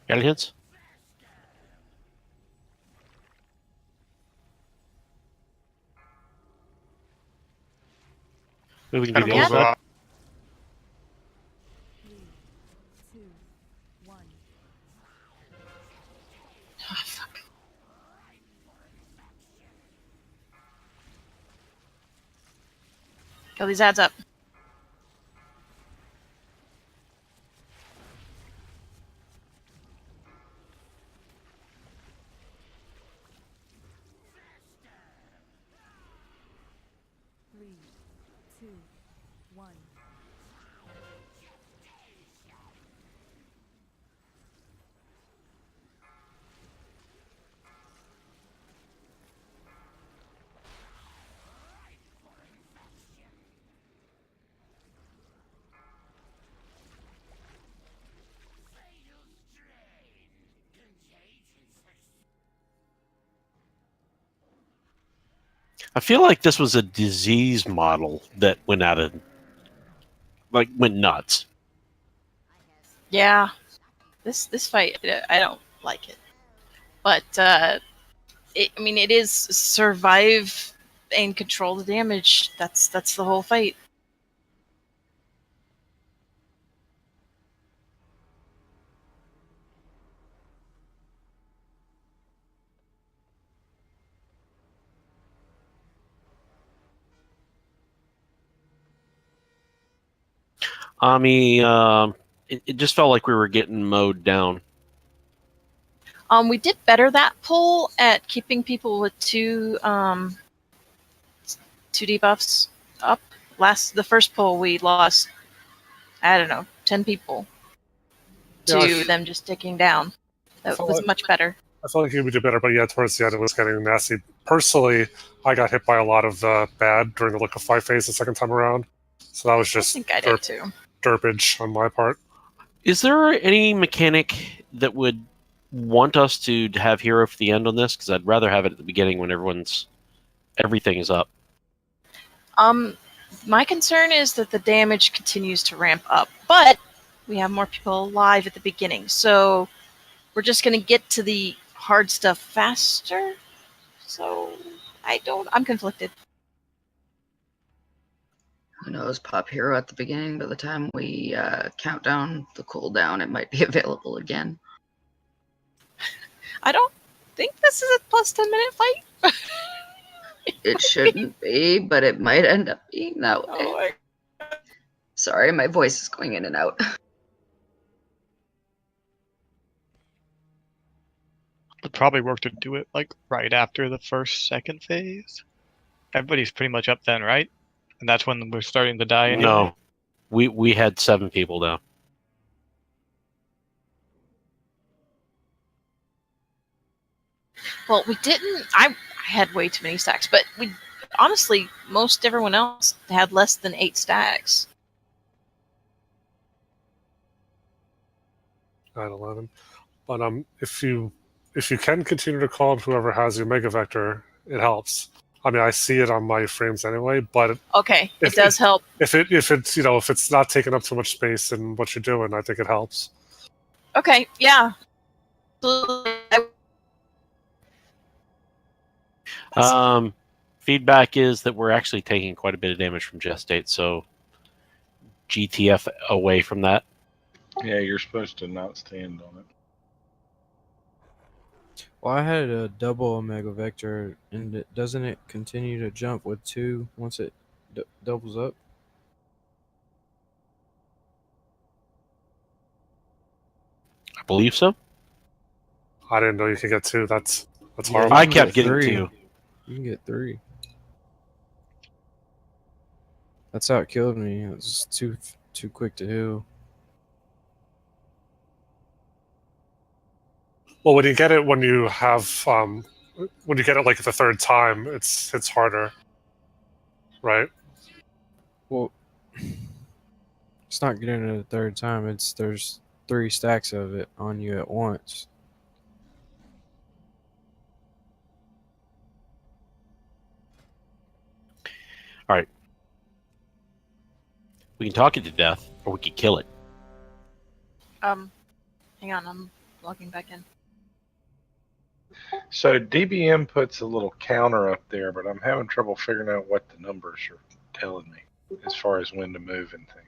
Got any hints? Moving to Gotta the move other side. Oh, fuck. Kill these ads up. I feel like this was a disease model that went went nuts. Yeah. This fight, I don't like it. But, it is survive and control the damage. That's the whole fight. Ami, it just felt like we were getting mowed down. We did better that pull at keeping people with two debuffs up. The first pull we lost, I don't know, 10 people to them just ticking down. That was much better. I felt like he would do better, but yeah, towards the end it was getting nasty. Personally, I got hit by a lot of bad during the Look of 5 phase the second time around. So that was just I think I did too. derpage on my part. Is there any mechanic that would want us to have hero for the end on this? Because I'd rather have it at the beginning when everything is up. My concern is that the damage continues to ramp up, but we have more people alive at the beginning, so we're just going to get to the hard stuff faster. So I'm conflicted. Who knows, pop hero at the beginning. By the time we count down the cooldown, it might be available again. I don't think this is a plus 10-minute fight. It shouldn't be, but it might end up being that way. Oh my Sorry, my voice is going in and out. Would probably work to do it like right after the second phase. Everybody's pretty much up then, right? And that's when we're starting to die anyway. No, we had 7 people down. Well, we didn't. I had way too many stacks, but we honestly, most everyone else had less than 8 stacks. 9/11. But if you can continue to call up whoever has your mega vector, it helps. I mean, I see it on my frames anyway, but Okay, it does help. If it's if it's not taking up too much space in what you're doing, I think it helps. Okay, yeah. Feedback is that we're actually taking quite a bit of damage from Gestate, so GTF away from that. Yeah, you're supposed to not stand on it. Well, I had a double Omega Vector, and doesn't it continue to jump with 2 once it doubles up? I believe so. I didn't know you could get 2. That's Yeah, horrible. I kept getting 3. 2. You can get 3. That's how it killed me. It was too quick to heal. Well, when you get it, when you get it like the 3rd time, it's harder, right? Well, it's not getting it the 3rd time. There's 3 stacks of it on you at once. All right. We can talk it to death, or we could kill it. Hang on, I'm logging back in. So DBM puts a little counter up there, but I'm having trouble figuring out what the numbers are telling me as far as when to move and things.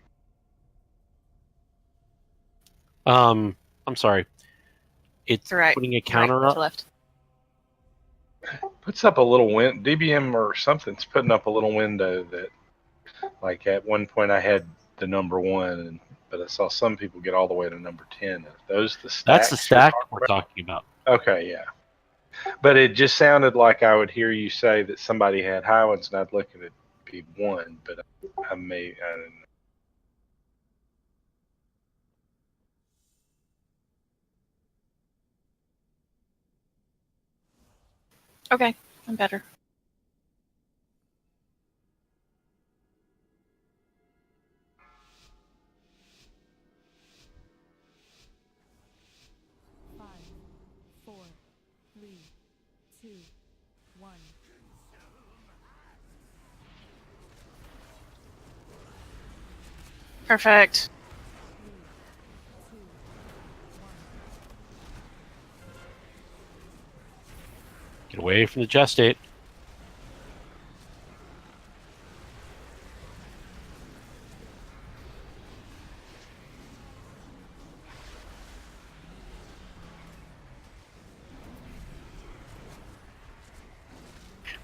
I'm sorry. It's Right, putting a counter right, up. to left. Puts up a little DBM or something's putting up a little window that, like at one point I had the number 1, but I saw some people get all the way to number 10. Are those the stacks? That's the stack we're talking about. Okay, yeah. But it just sounded like I would hear you say that somebody had high ones, and I'd look at it be 1, but I don't know. Okay, I'm better. Perfect. Get away from the Gestate.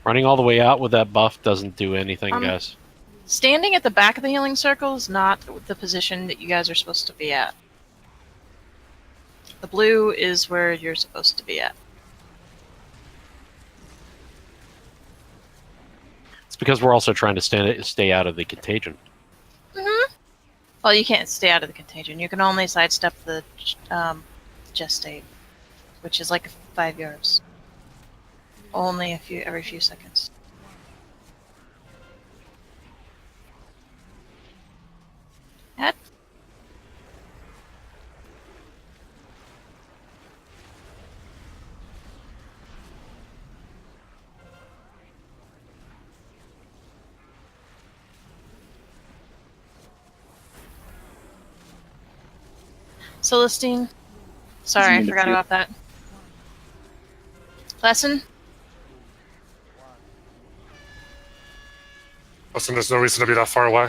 Running all the way out with that buff doesn't do anything, guys. Standing at the back of the healing circle is not the position that you guys are supposed to be at. The blue is where you're supposed to be at. It's because we're also trying to stay out of the contagion. Well, you can't stay out of the contagion. You can only sidestep the Gestate, which is like 5 yards. Only every few seconds. That. Celestine. Sorry, I forgot about that. Lesson? Listen, there's no reason to be that far away.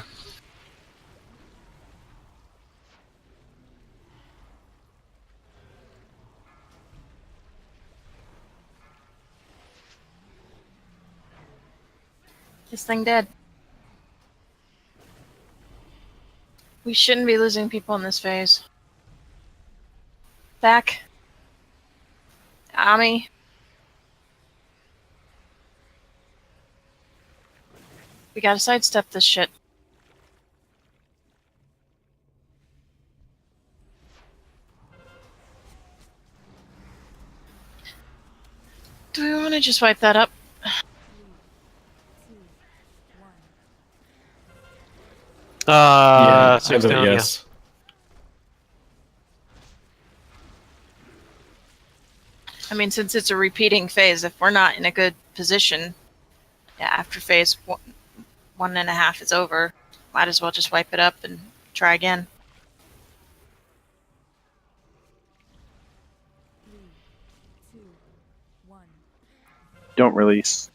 This thing dead. We shouldn't be losing people in this phase. Back. Ami. We gotta sidestep this shit. Do we want to just wipe that up? Yeah, I 6 vote down, yes. I mean, since it's a repeating phase, if we're not in a good position, yeah, after phase 1.5 is over, might as well just wipe it up and try again. Don't release.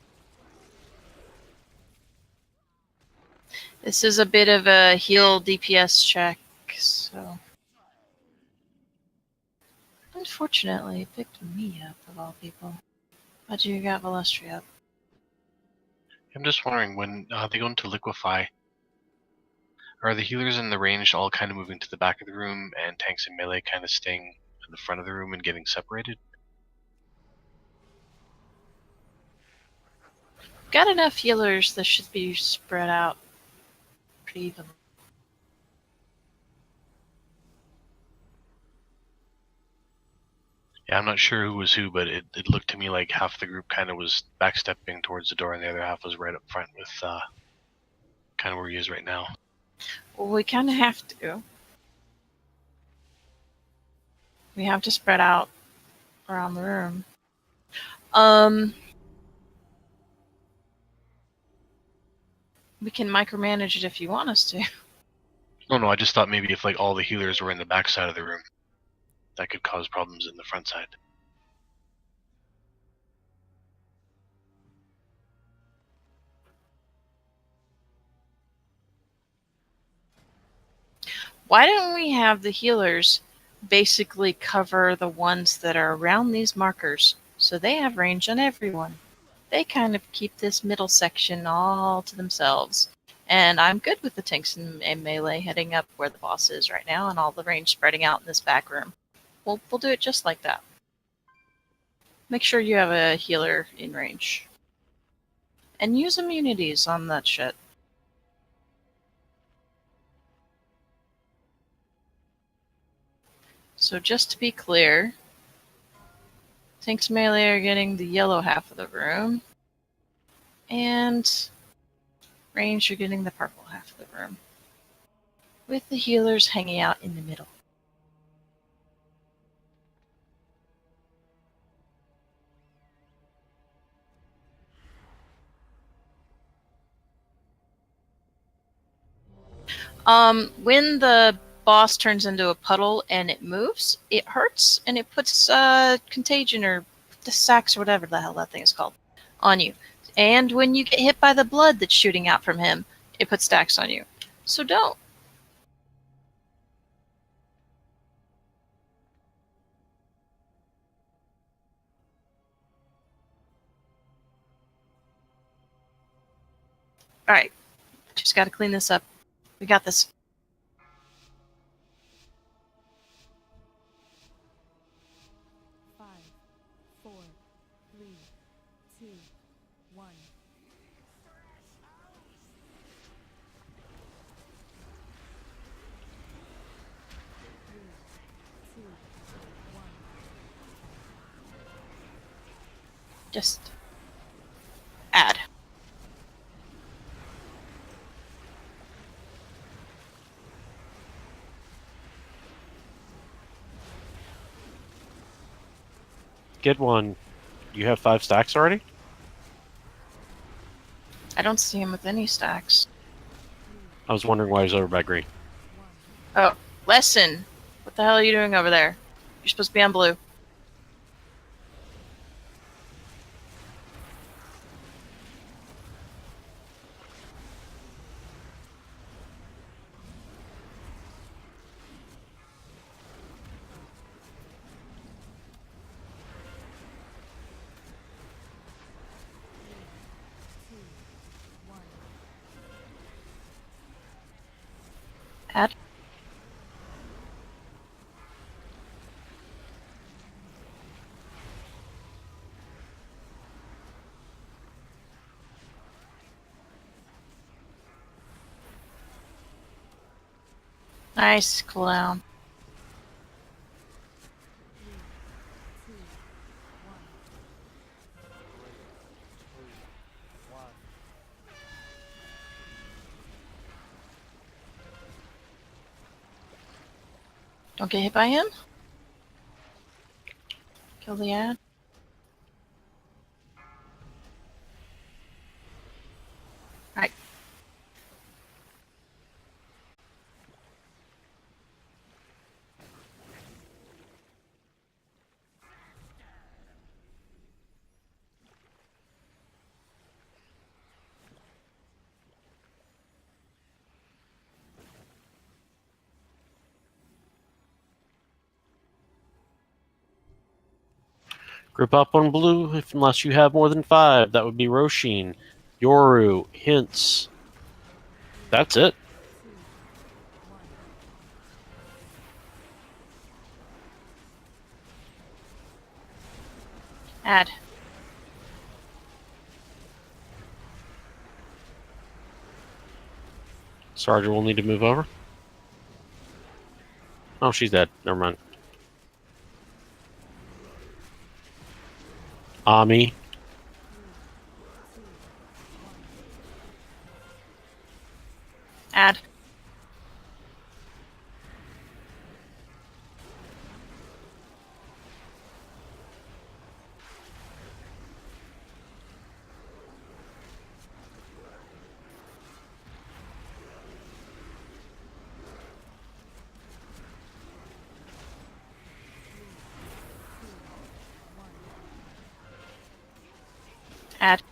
This is a bit of a heal DPS check, so... Unfortunately, it picked me up, of all people. But you got Velustri up. I'm just wondering, when they go into liquefy, are the healers in the range all kind of moving to the back of the room, and tanks and melee kind of staying in the front of the room and getting separated? Got enough healers that should be spread out pretty evenly. Yeah, I'm not sure who was who, but it looked to me like half the group kind of was backstepping towards the door, and the other half was right up front with kind of where he is right now. Well, we kind of have to. We have to spread out around the room. We can micromanage it if you want us to. No, I just thought maybe if like all the healers were in the back side of the room, that could cause problems in the front side. Why don't we have the healers basically cover the ones that are around these markers so they have range on everyone? They kind of keep this middle section all to themselves. And I'm good with the tanks and melee heading up where the boss is right now and all the range spreading out in this back room. We'll do it just like that. Make sure you have a healer in range. And use immunities on that shit. So just to be clear, tanks melee are getting the yellow half of the room, and range are getting the purple half of the room, with the healers hanging out in the middle. When the boss turns into a puddle and it moves, it hurts and it puts contagion or the sacks or whatever the hell that thing is called on you. And when you get hit by the blood that's shooting out from him, it puts stacks on you. So don't. Alright. Just gotta clean this up. We got this. Just add. Get one. You have 5 stacks already? I don't see him with any stacks. I was wondering why he's over by green. Oh, lesson. What the hell are you doing over there? You're supposed to be on blue. Nice cooldown. Don't get hit by him. Kill the ad. Alright. Group up on blue unless you have more than 5. That would be Roshin, Yoru, Hints. That's it. Add. Sergeant will need to move over. Oh, she's dead. Never mind. Ami. Add. Add.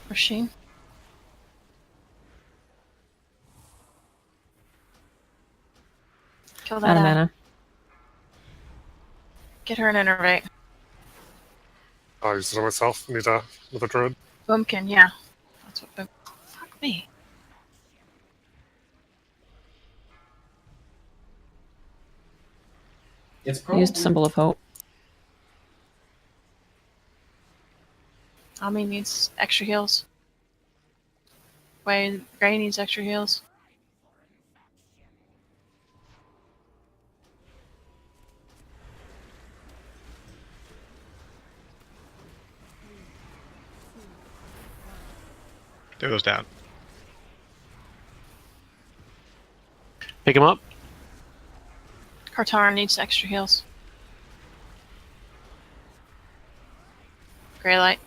Machine. Kill that Out of ad. mana. Get her an innervate. I used it on myself. Need another druid. Boomkin, yeah. That's what boom. Fuck me. Used Symbol of Hope. Ami needs extra heals. Gray needs extra heals. There goes down. Pick him up. Kartara needs extra heals. Gray light.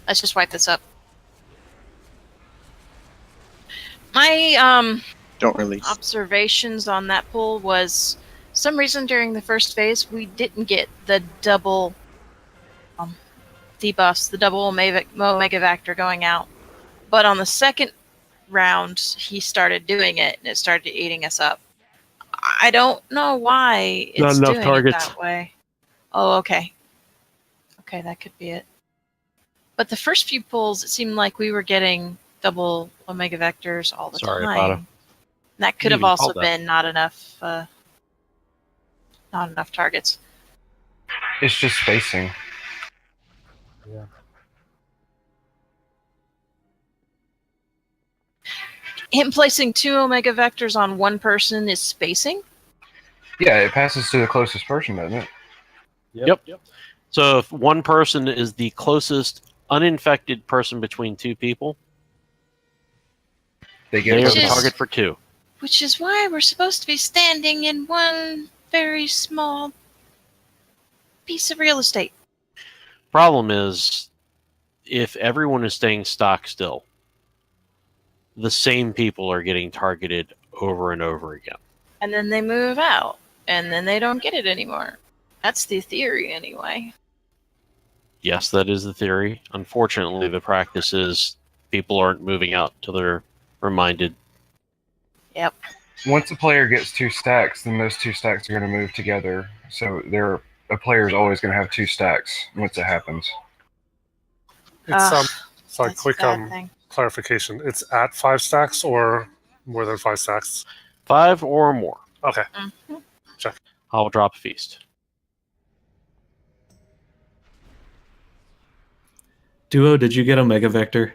Let's just wipe this up. My Don't release. observations on that pool was some reason during the first phase we didn't get the double debuffs, the double Omega Vector going out. But on the second round, he started doing it, and it started eating us up. I don't know why Not it's enough doing targets. it that way. Oh, okay. Okay, that could be it. But the first few pulls, it seemed like we were getting double Omega Vectors all the Sorry, time. Apata. That could You have even also called that. been not enough targets. It's just spacing. Yeah. Him placing 2 Omega Vectors on one person is spacing? Yeah, it passes to the closest person, doesn't it? Yep. So if one person is the closest uninfected person between 2 people, They they get are Which the is- target for 2. Which is why we're supposed to be standing in one very small piece of real estate. Problem is, if everyone is staying stock still, the same people are getting targeted over and over again. And then they move out, and then they don't get it anymore. That's the theory, anyway. Yes, that is the theory. Unfortunately, the practice is people aren't moving out till they're reminded. Yep. once a player gets 2 stacks, then those 2 stacks are going to move together. So a player is always going to have 2 stacks once it happens. It's Ugh, sorry, that's a quick bad thing. clarification. It's at 5 stacks or more than 5 stacks? 5 or more. Okay. Mhm. Check. I'll drop a feast. Duo, did you get a Mega Vector?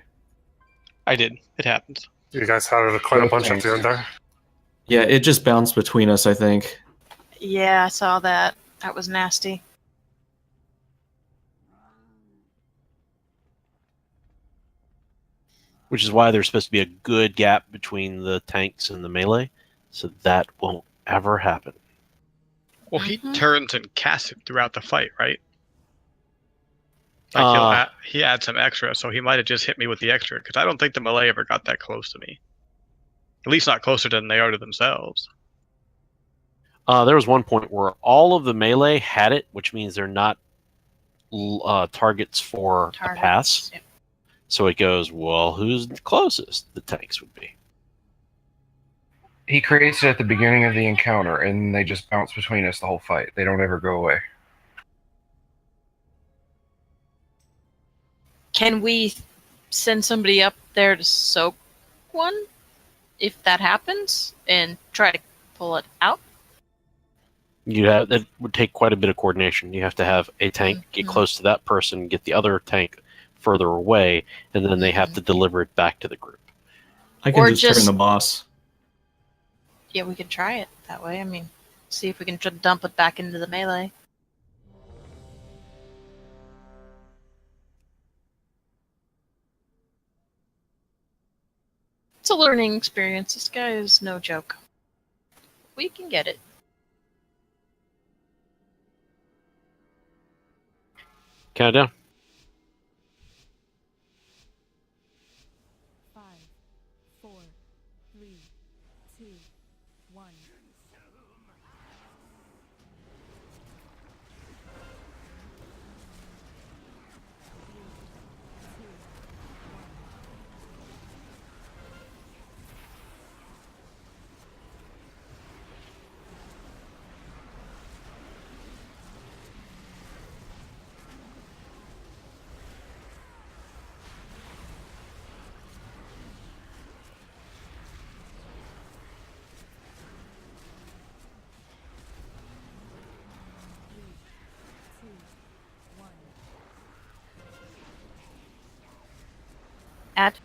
I did. It happens. You guys had quite a bunch at the end there. Yeah, it just bounced between us, I think. Yeah, I saw that. That was nasty. Which is why there's supposed to be a good gap between the tanks and the melee, so that won't ever happen. Well, he turns and casts it throughout the fight, right? Like he adds some extra, so he might have just hit me with the extra, because I don't think the melee ever got that close to me. At least not closer than they are to themselves. There was one point where all of the melee had it, which means they're not targets for a pass. Yep. So it goes, well, who's the closest? The tanks would be. He creates it at the beginning of the encounter, and they just bounce between us the whole fight. They don't ever go away. Can we send somebody up there to soak one if that happens and try to pull it out? That would take quite a bit of coordination. You have to have a tank get close to that person, get the other tank further away, and then they have to deliver it back to the group. I can just turn the boss. Yeah, we could try it that way. I mean, see if we can dump it back into the melee. It's a learning experience. This guy is no joke. We can get it. Count down. 5, 4, 3, 2, 1. Add.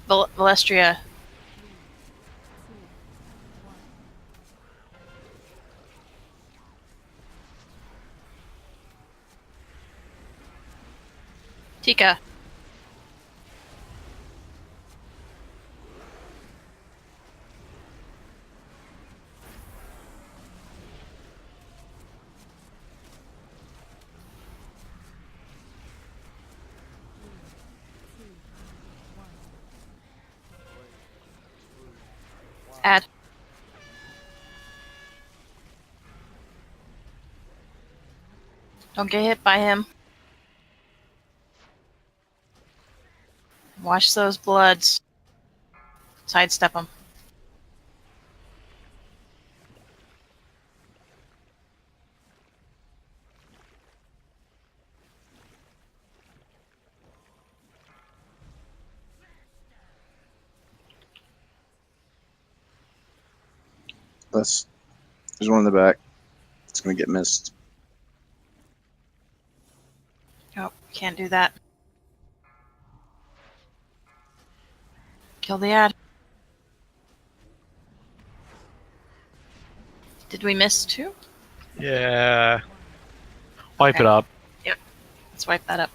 Valestria. Tika. Add. Don't get hit by him. Watch those bloods. Sidestep them. There's one in the back. It's going to get missed. Oh, can't do that. Kill the ad. Did we miss two? Yeah. Wipe it up. Yep. Let's wipe that up.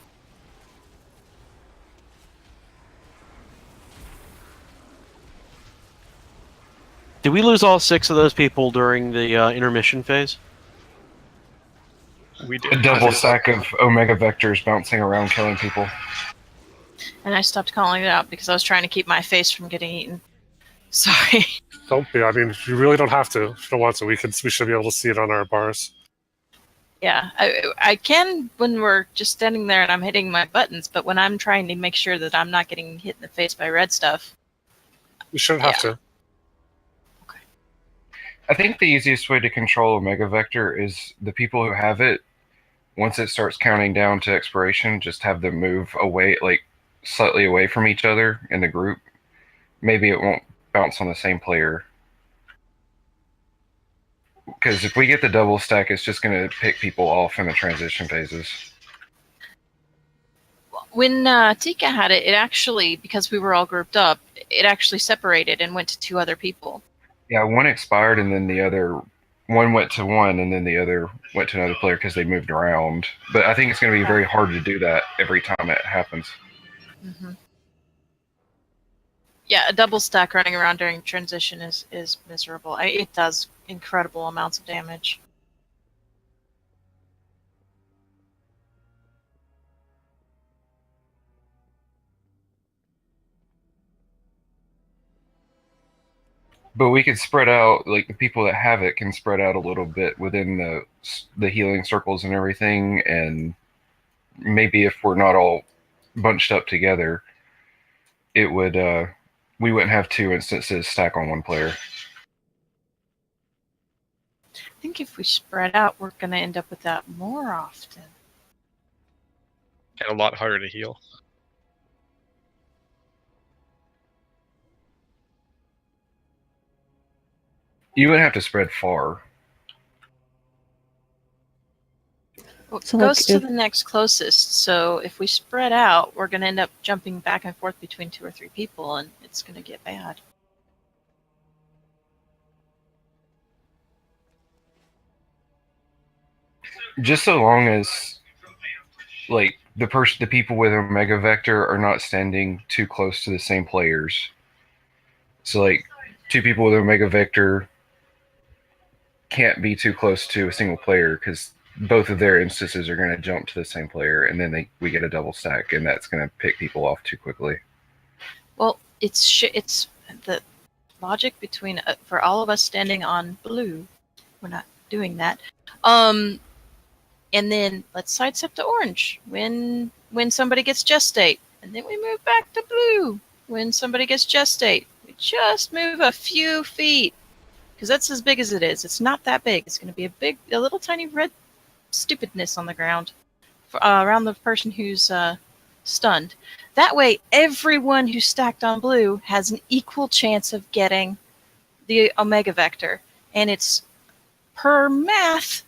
Did we lose all 6 of those people during the intermission phase? We A double stack of Omega Vectors bouncing around killing people. And I stopped calling it out because I was trying to keep my face from getting eaten. Sorry. Don't be. I mean, you really don't have to. If you don't want to, we should be able to see it on our bars. Yeah, I can when we're just standing there and I'm hitting my buttons, but when I'm trying to make sure that I'm not getting hit in the face by red stuff. You shouldn't have to. I think the easiest way to control Omega Vector is the people who have it, once it starts counting down to expiration, just have them move away, like slightly away from each other in the group. Maybe it won't bounce on the same player. Because if we get the double stack, it's just going to pick people off in the transition phases. When Tika had it, it actually, because we were all grouped up, it actually separated and went to 2 other people. Yeah, one expired and then the other, one went to one and then the other went to another player because they moved around. But I think it's going to be very hard to do that every time it happens. Mm-hmm. Yeah, a double stack running around during transition is miserable. It does incredible amounts of damage. But we could spread out, like the people that have it can spread out a little bit within the healing circles and everything, and maybe if we're not all bunched up together, it would we wouldn't have 2 instances stack on one player. I think if we spread out, we're going to end up with that more often. And a lot harder to heal. You would have to spread far. Well, So, it like, goes to if- the next closest, so if we spread out, we're going to end up jumping back and forth between 2 or 3 people, and it's going to get bad. Just so long as, like, the people with Omega Vector are not standing too close to the same players. So, like, 2 people with Omega Vector can't be too close to a single player because both of their instances are going to jump to the same player, and then we get a double stack, and that's going to pick people off too quickly. Well, it's the logic between for all of us standing on blue, we're not doing that. And then let's sidestep to orange when somebody gets gestate, and then we move back to blue when somebody gets gestate. We just move a few feet because that's as big as it is. It's not that big. It's going to be a little tiny red stupidness on the ground around the person who's stunned. That way, everyone who's stacked on blue has an equal chance of getting the Omega Vector, and it's per math.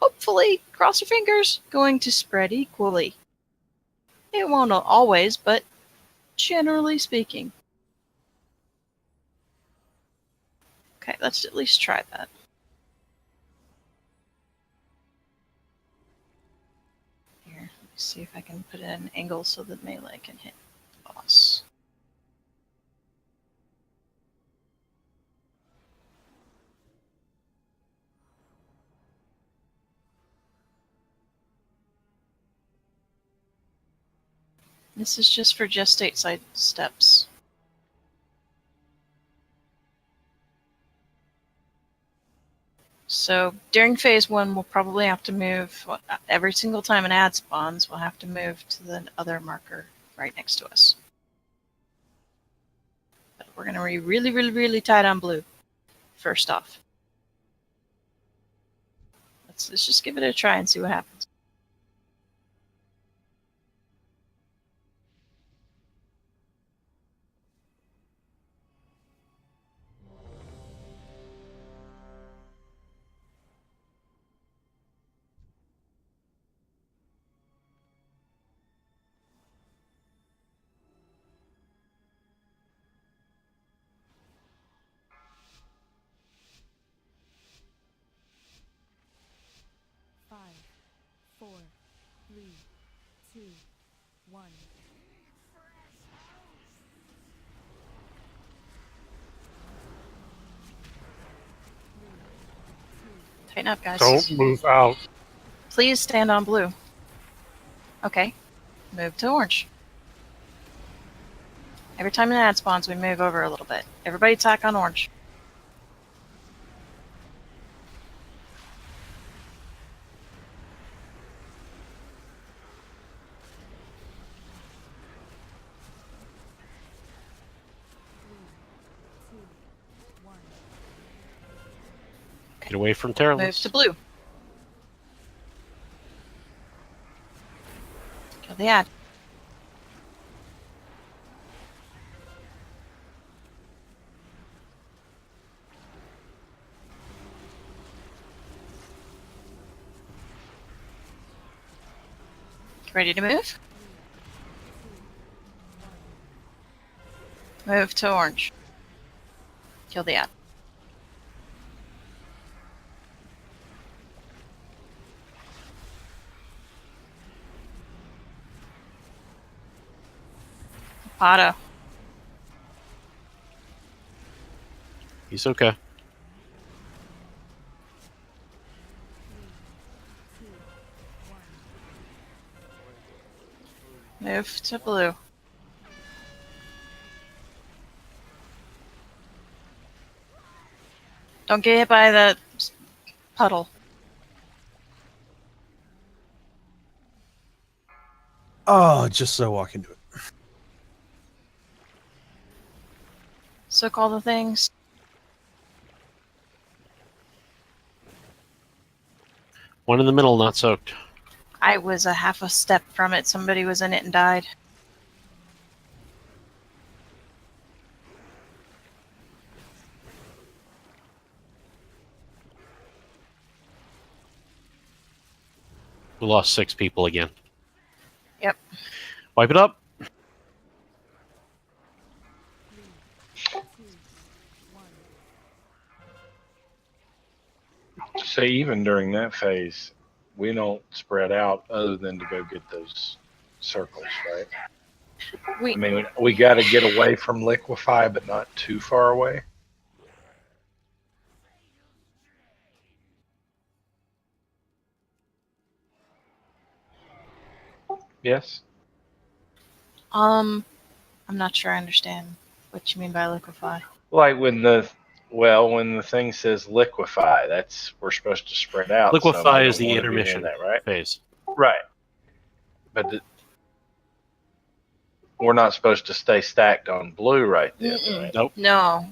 Hopefully, cross your fingers, going to spread equally. It won't always, but generally speaking. Okay, let's at least try that. Here, let me see if I can put it at an angle so that melee can hit the boss. This is just for gestate side steps. So during phase 1, we'll probably have to move every single time an ad spawns. We'll have to move to the other marker right next to us. But we're going to be really, really, really tight on blue. First off, let's just give it a try and see what happens. Five, 4, 3, 2, 1. Tighten up, guys. Don't move out. Please stand on blue. Okay. Move to orange. Every time an ad spawns, we move over a little bit. Everybody attack on orange. Get away from Move Terrorless. to blue. Kill the ad. Ready to move? Move to orange. Kill the ad. Auto. He's okay. Move to blue. Don't get hit by the puddle. Oh, just so I walk into it. Soak all the things. One in the middle, not soaked. I was a half a step from it. Somebody was in it and died. We lost 6 people again. Yep. Wipe it up. So even during that phase, we don't spread out other than to go get those circles, right? I mean, we got to get away from liquefy, but not too far away. Yes. I'm not sure I understand what you mean by liquefy. Like when the thing says liquefy, that's we're supposed to spread out. so Liquefy we is don't the wanna be near intermission that, right? phase. Right. But we're not supposed to stay stacked on blue right then, right? Nope. No.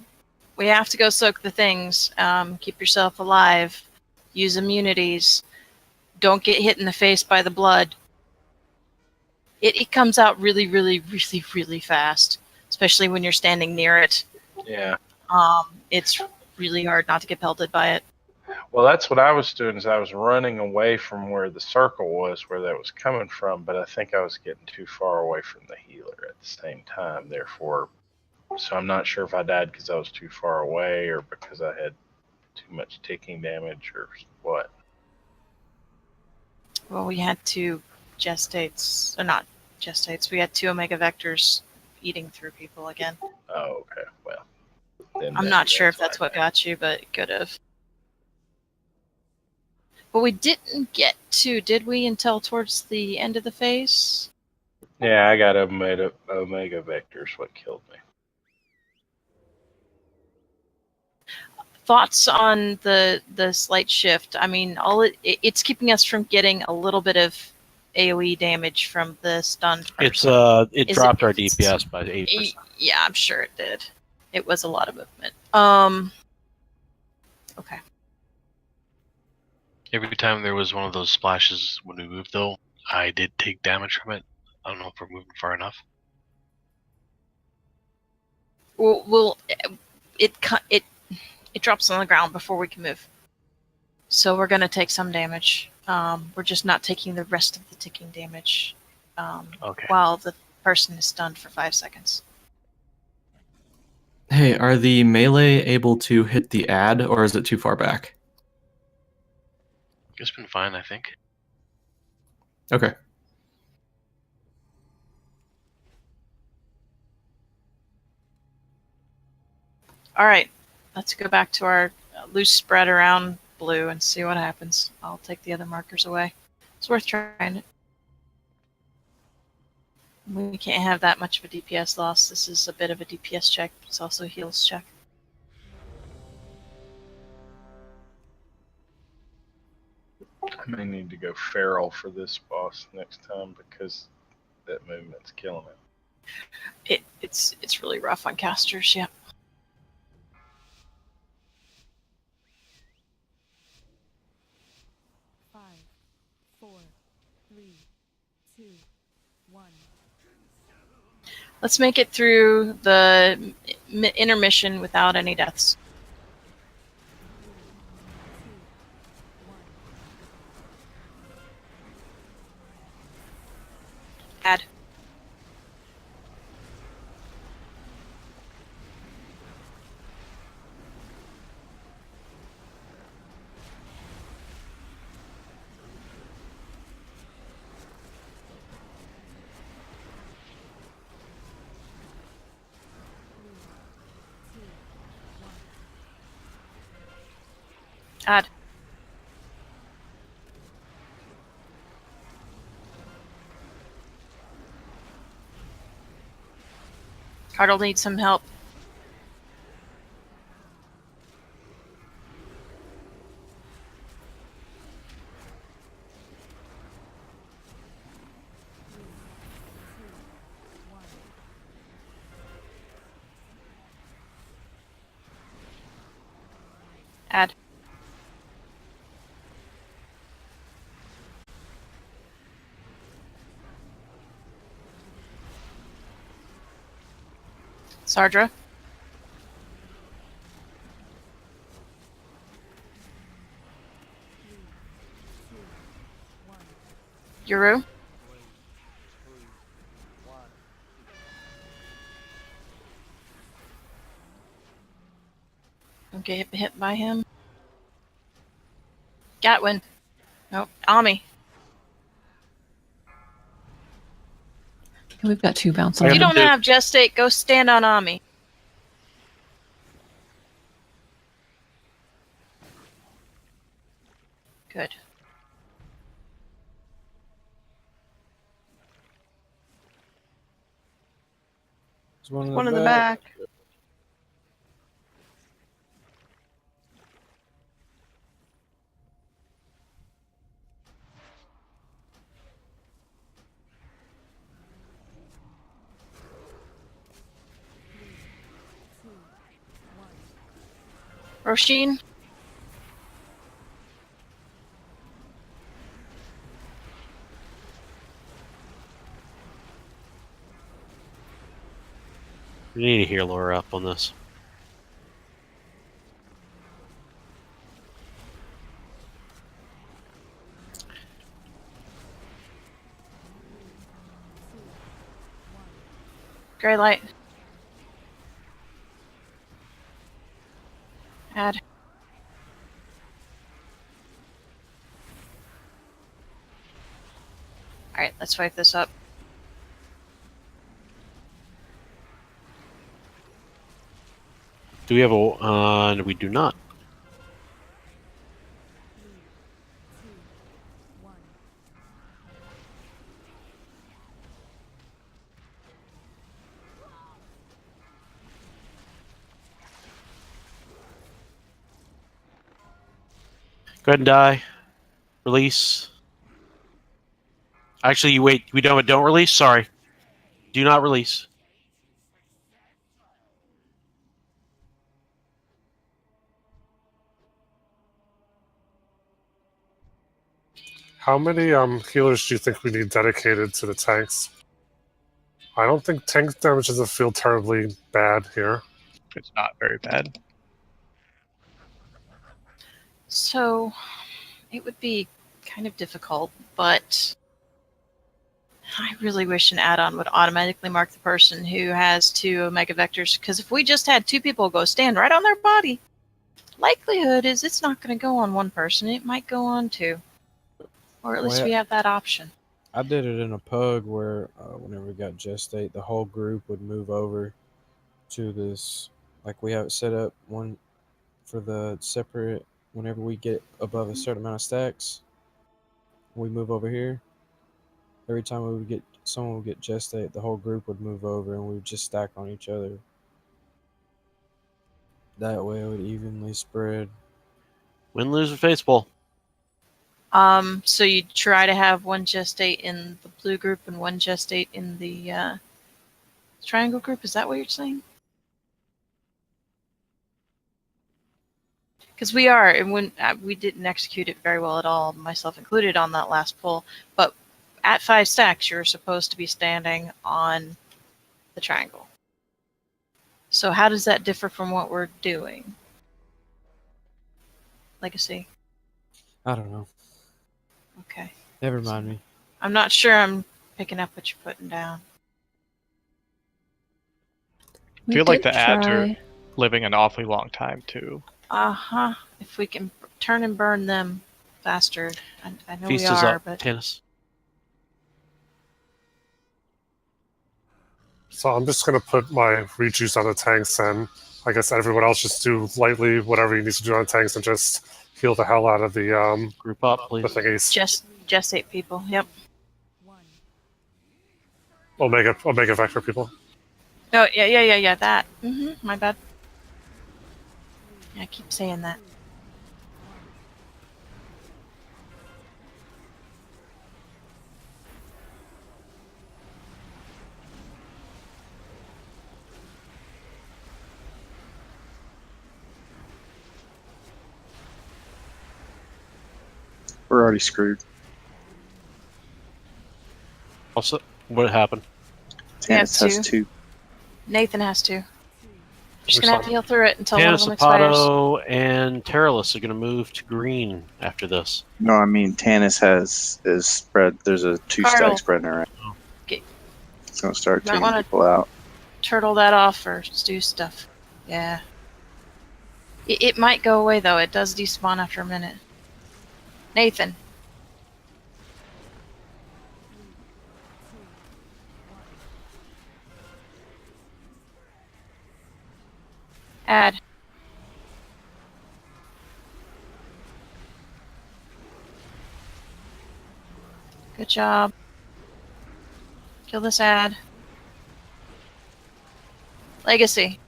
We have to go soak the things. Keep yourself alive. Use immunities. Don't get hit in the face by the blood. It comes out really, really, really, really fast, especially when you're standing near it. Yeah. It's really hard not to get pelted by it. Well, that's what I was doing. Is I was running away from where the circle was, where that was coming from. But I think I was getting too far away from the healer at the same time. Therefore, so I'm not sure if I died because I was too far away or because I had too much ticking damage or what. Well, we had 2 gestates, or not gestates. We had 2 omega vectors eating through people again. Oh, okay. Well, then I'm not sure if that's what got you, but it could have. But we didn't get to, did we, until towards the end of the phase? Yeah, I got omega vectors. What killed me? Thoughts on the slight shift? I mean, it's keeping us from getting a little bit of AoE damage from the stunned person. It dropped our DPS by 8%. Yeah, I'm sure it did. It was a lot of movement. Okay. Every time there was one of those splashes when we moved, though, I did take damage from it. I don't know if we're moving far enough. Well, it drops on the ground before we can move. So we're going to take some damage. We're just not taking the rest of the ticking damage while the person is stunned for 5 seconds. Hey, are the melee able to hit the ad, or is it too far back? It's been fine, I think. Okay. All right, let's go back to our loose spread around blue and see what happens. I'll take the other markers away. It's worth trying it. We can't have that much of a DPS loss. This is a bit of a DPS check. It's also a heals check. I may need to go feral for this boss next time because that movement's killing it. It's really rough on casters. Yeah. Five, 4, 3, 2, 1. Let's make it through the intermission without any deaths. Add. Add. Card'll need some help. Add. Sardra. Yuru. Okay, hit by him. Gatwin. Nope. Ami. We've got 2 bouncing. If you don't have Gestate, go stand on Ami. Good. There's one in One the in the back. back. Roshin. We need to heal her up on this. Gray light. Add. Alright, let's wipe this up. Do we have a... no, we do not. Go ahead and die. Release. Actually, you wait. We don't release. Sorry. Do not release. How many healers do you think we need dedicated to the tanks? I don't think tank damage doesn't feel terribly bad here. It's not very bad. So, it would be kind of difficult, but I really wish an add-on would automatically mark the person who has 2 Omega Vectors, because if we just had 2 people go stand right on their body, likelihood is it's not going to go on 1 person, it might go on 2. Or at least we have that option. I did it in a pug where whenever we got Gestate, the whole group would move over to this, like we have it set up one for the separate, whenever we get above a certain amount of stacks, we move over here. every time we would get someone would get gestate, the whole group would move over and we would just stack on each other. That way it would evenly spread. Win, lose, or face-ball. So you try to have one gestate in the blue group and one gestate in the triangle group. Is that what you're saying? Because we are, and when we didn't execute it very well at all, myself included, on that last pull. But at 5 stacks, you're supposed to be standing on the triangle. So how does that differ from what we're doing? Legacy. I don't know. Okay. Never mind me. I'm not sure I'm picking up what you're putting down. I feel like the ads are living an awfully long time too. Uh-huh. If we can turn and burn them faster. I know Feast we is are, up, but Tannis. So I'm just gonna put my rejuice on the tanks, and I guess everyone else just do lightly whatever you need to do on tanks and just heal the hell out of the group up, please. The thingies. just 8 people. Yep. Omega Vector people. Oh yeah. That. My bad. Yeah, I keep saying that. We're already screwed. Also, what happened? Tannis has 2. Nathan has 2. Just gonna have to heal through it until Tannis, one of them expires. Apato, and Terralus are going to move to green after this. No, I mean Tannis is spread. There's a 2-stack Cardinal. spreading around. Okay. It's gonna start Might taking wanna- people out. Turtle that off or do stuff. Yeah. It might go away though. It does despawn after a minute. Nathan. Add. Good job. Kill this ad. Legacy.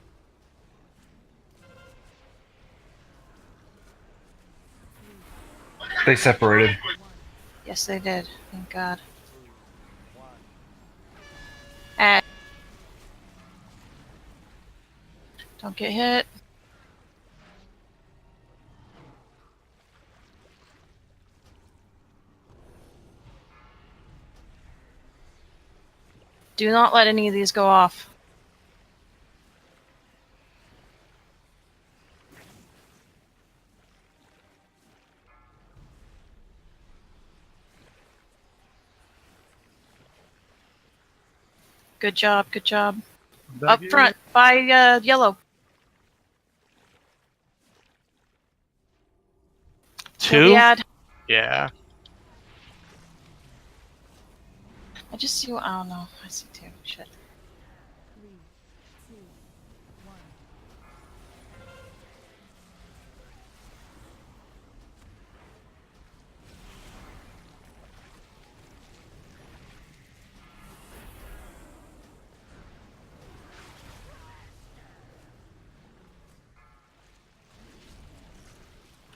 They separated. Yes, they did. Thank God. Add. Don't get hit. Do not let any of these go off. Good job, good job. Up front, by yellow. 2? The ad. Yeah. I just see. I don't know. I see 2. Shit.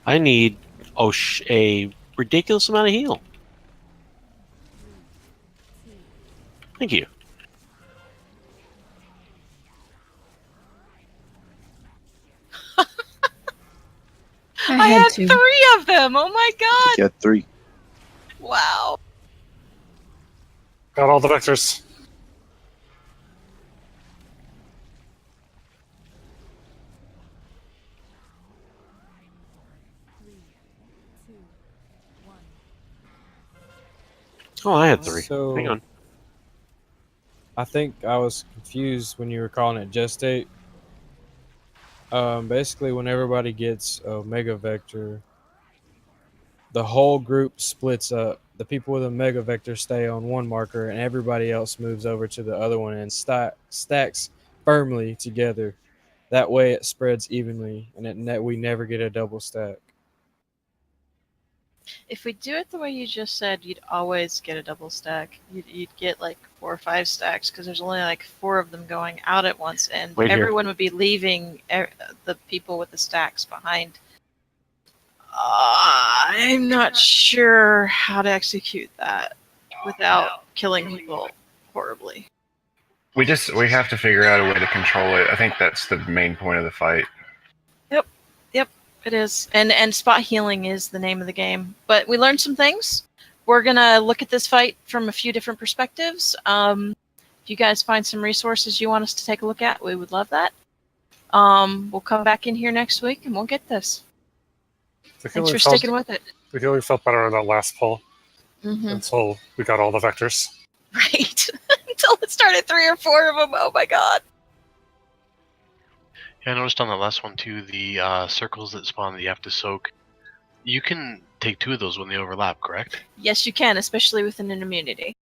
I need a ridiculous amount of heal. Thank you. I had 3 of them. Oh my god. You had 3. Wow. Got all the vectors. Oh, I had 3. So, Hang on. I think I was confused when you were calling it gestate. Basically, when everybody gets Omega Vector, the whole group splits up. The people with a Mega Vector stay on one marker, and everybody else moves over to the other one and stacks firmly together. That way, it spreads evenly, and we never get a double stack. If we do it the way you just said, you'd always get a double stack. You'd get like 4 or 5 stacks because there's only like 4 of them going out at once, and Wait here. everyone would be leaving the people with the stacks behind. I'm not sure how to execute that without killing people horribly. We have to figure out a way to control it. I think that's the main point of the fight. Yep, it is. And spot healing is the name of the game. But we learned some things. We're gonna look at this fight from a few different perspectives. If you guys find some resources you want us to take a look at, we would love that. We'll come back in here next week and we'll get this. Thanks for sticking with it. The healing felt better on that last pull Mm-hmm. until we got all the vectors. Right. Until it started 3 or 4 of them. Oh my god. Yeah, I noticed on the last one too, the circles that spawn that you have to soak. You can take 2 of those when they overlap, correct? Yes, you can, especially with an immunity.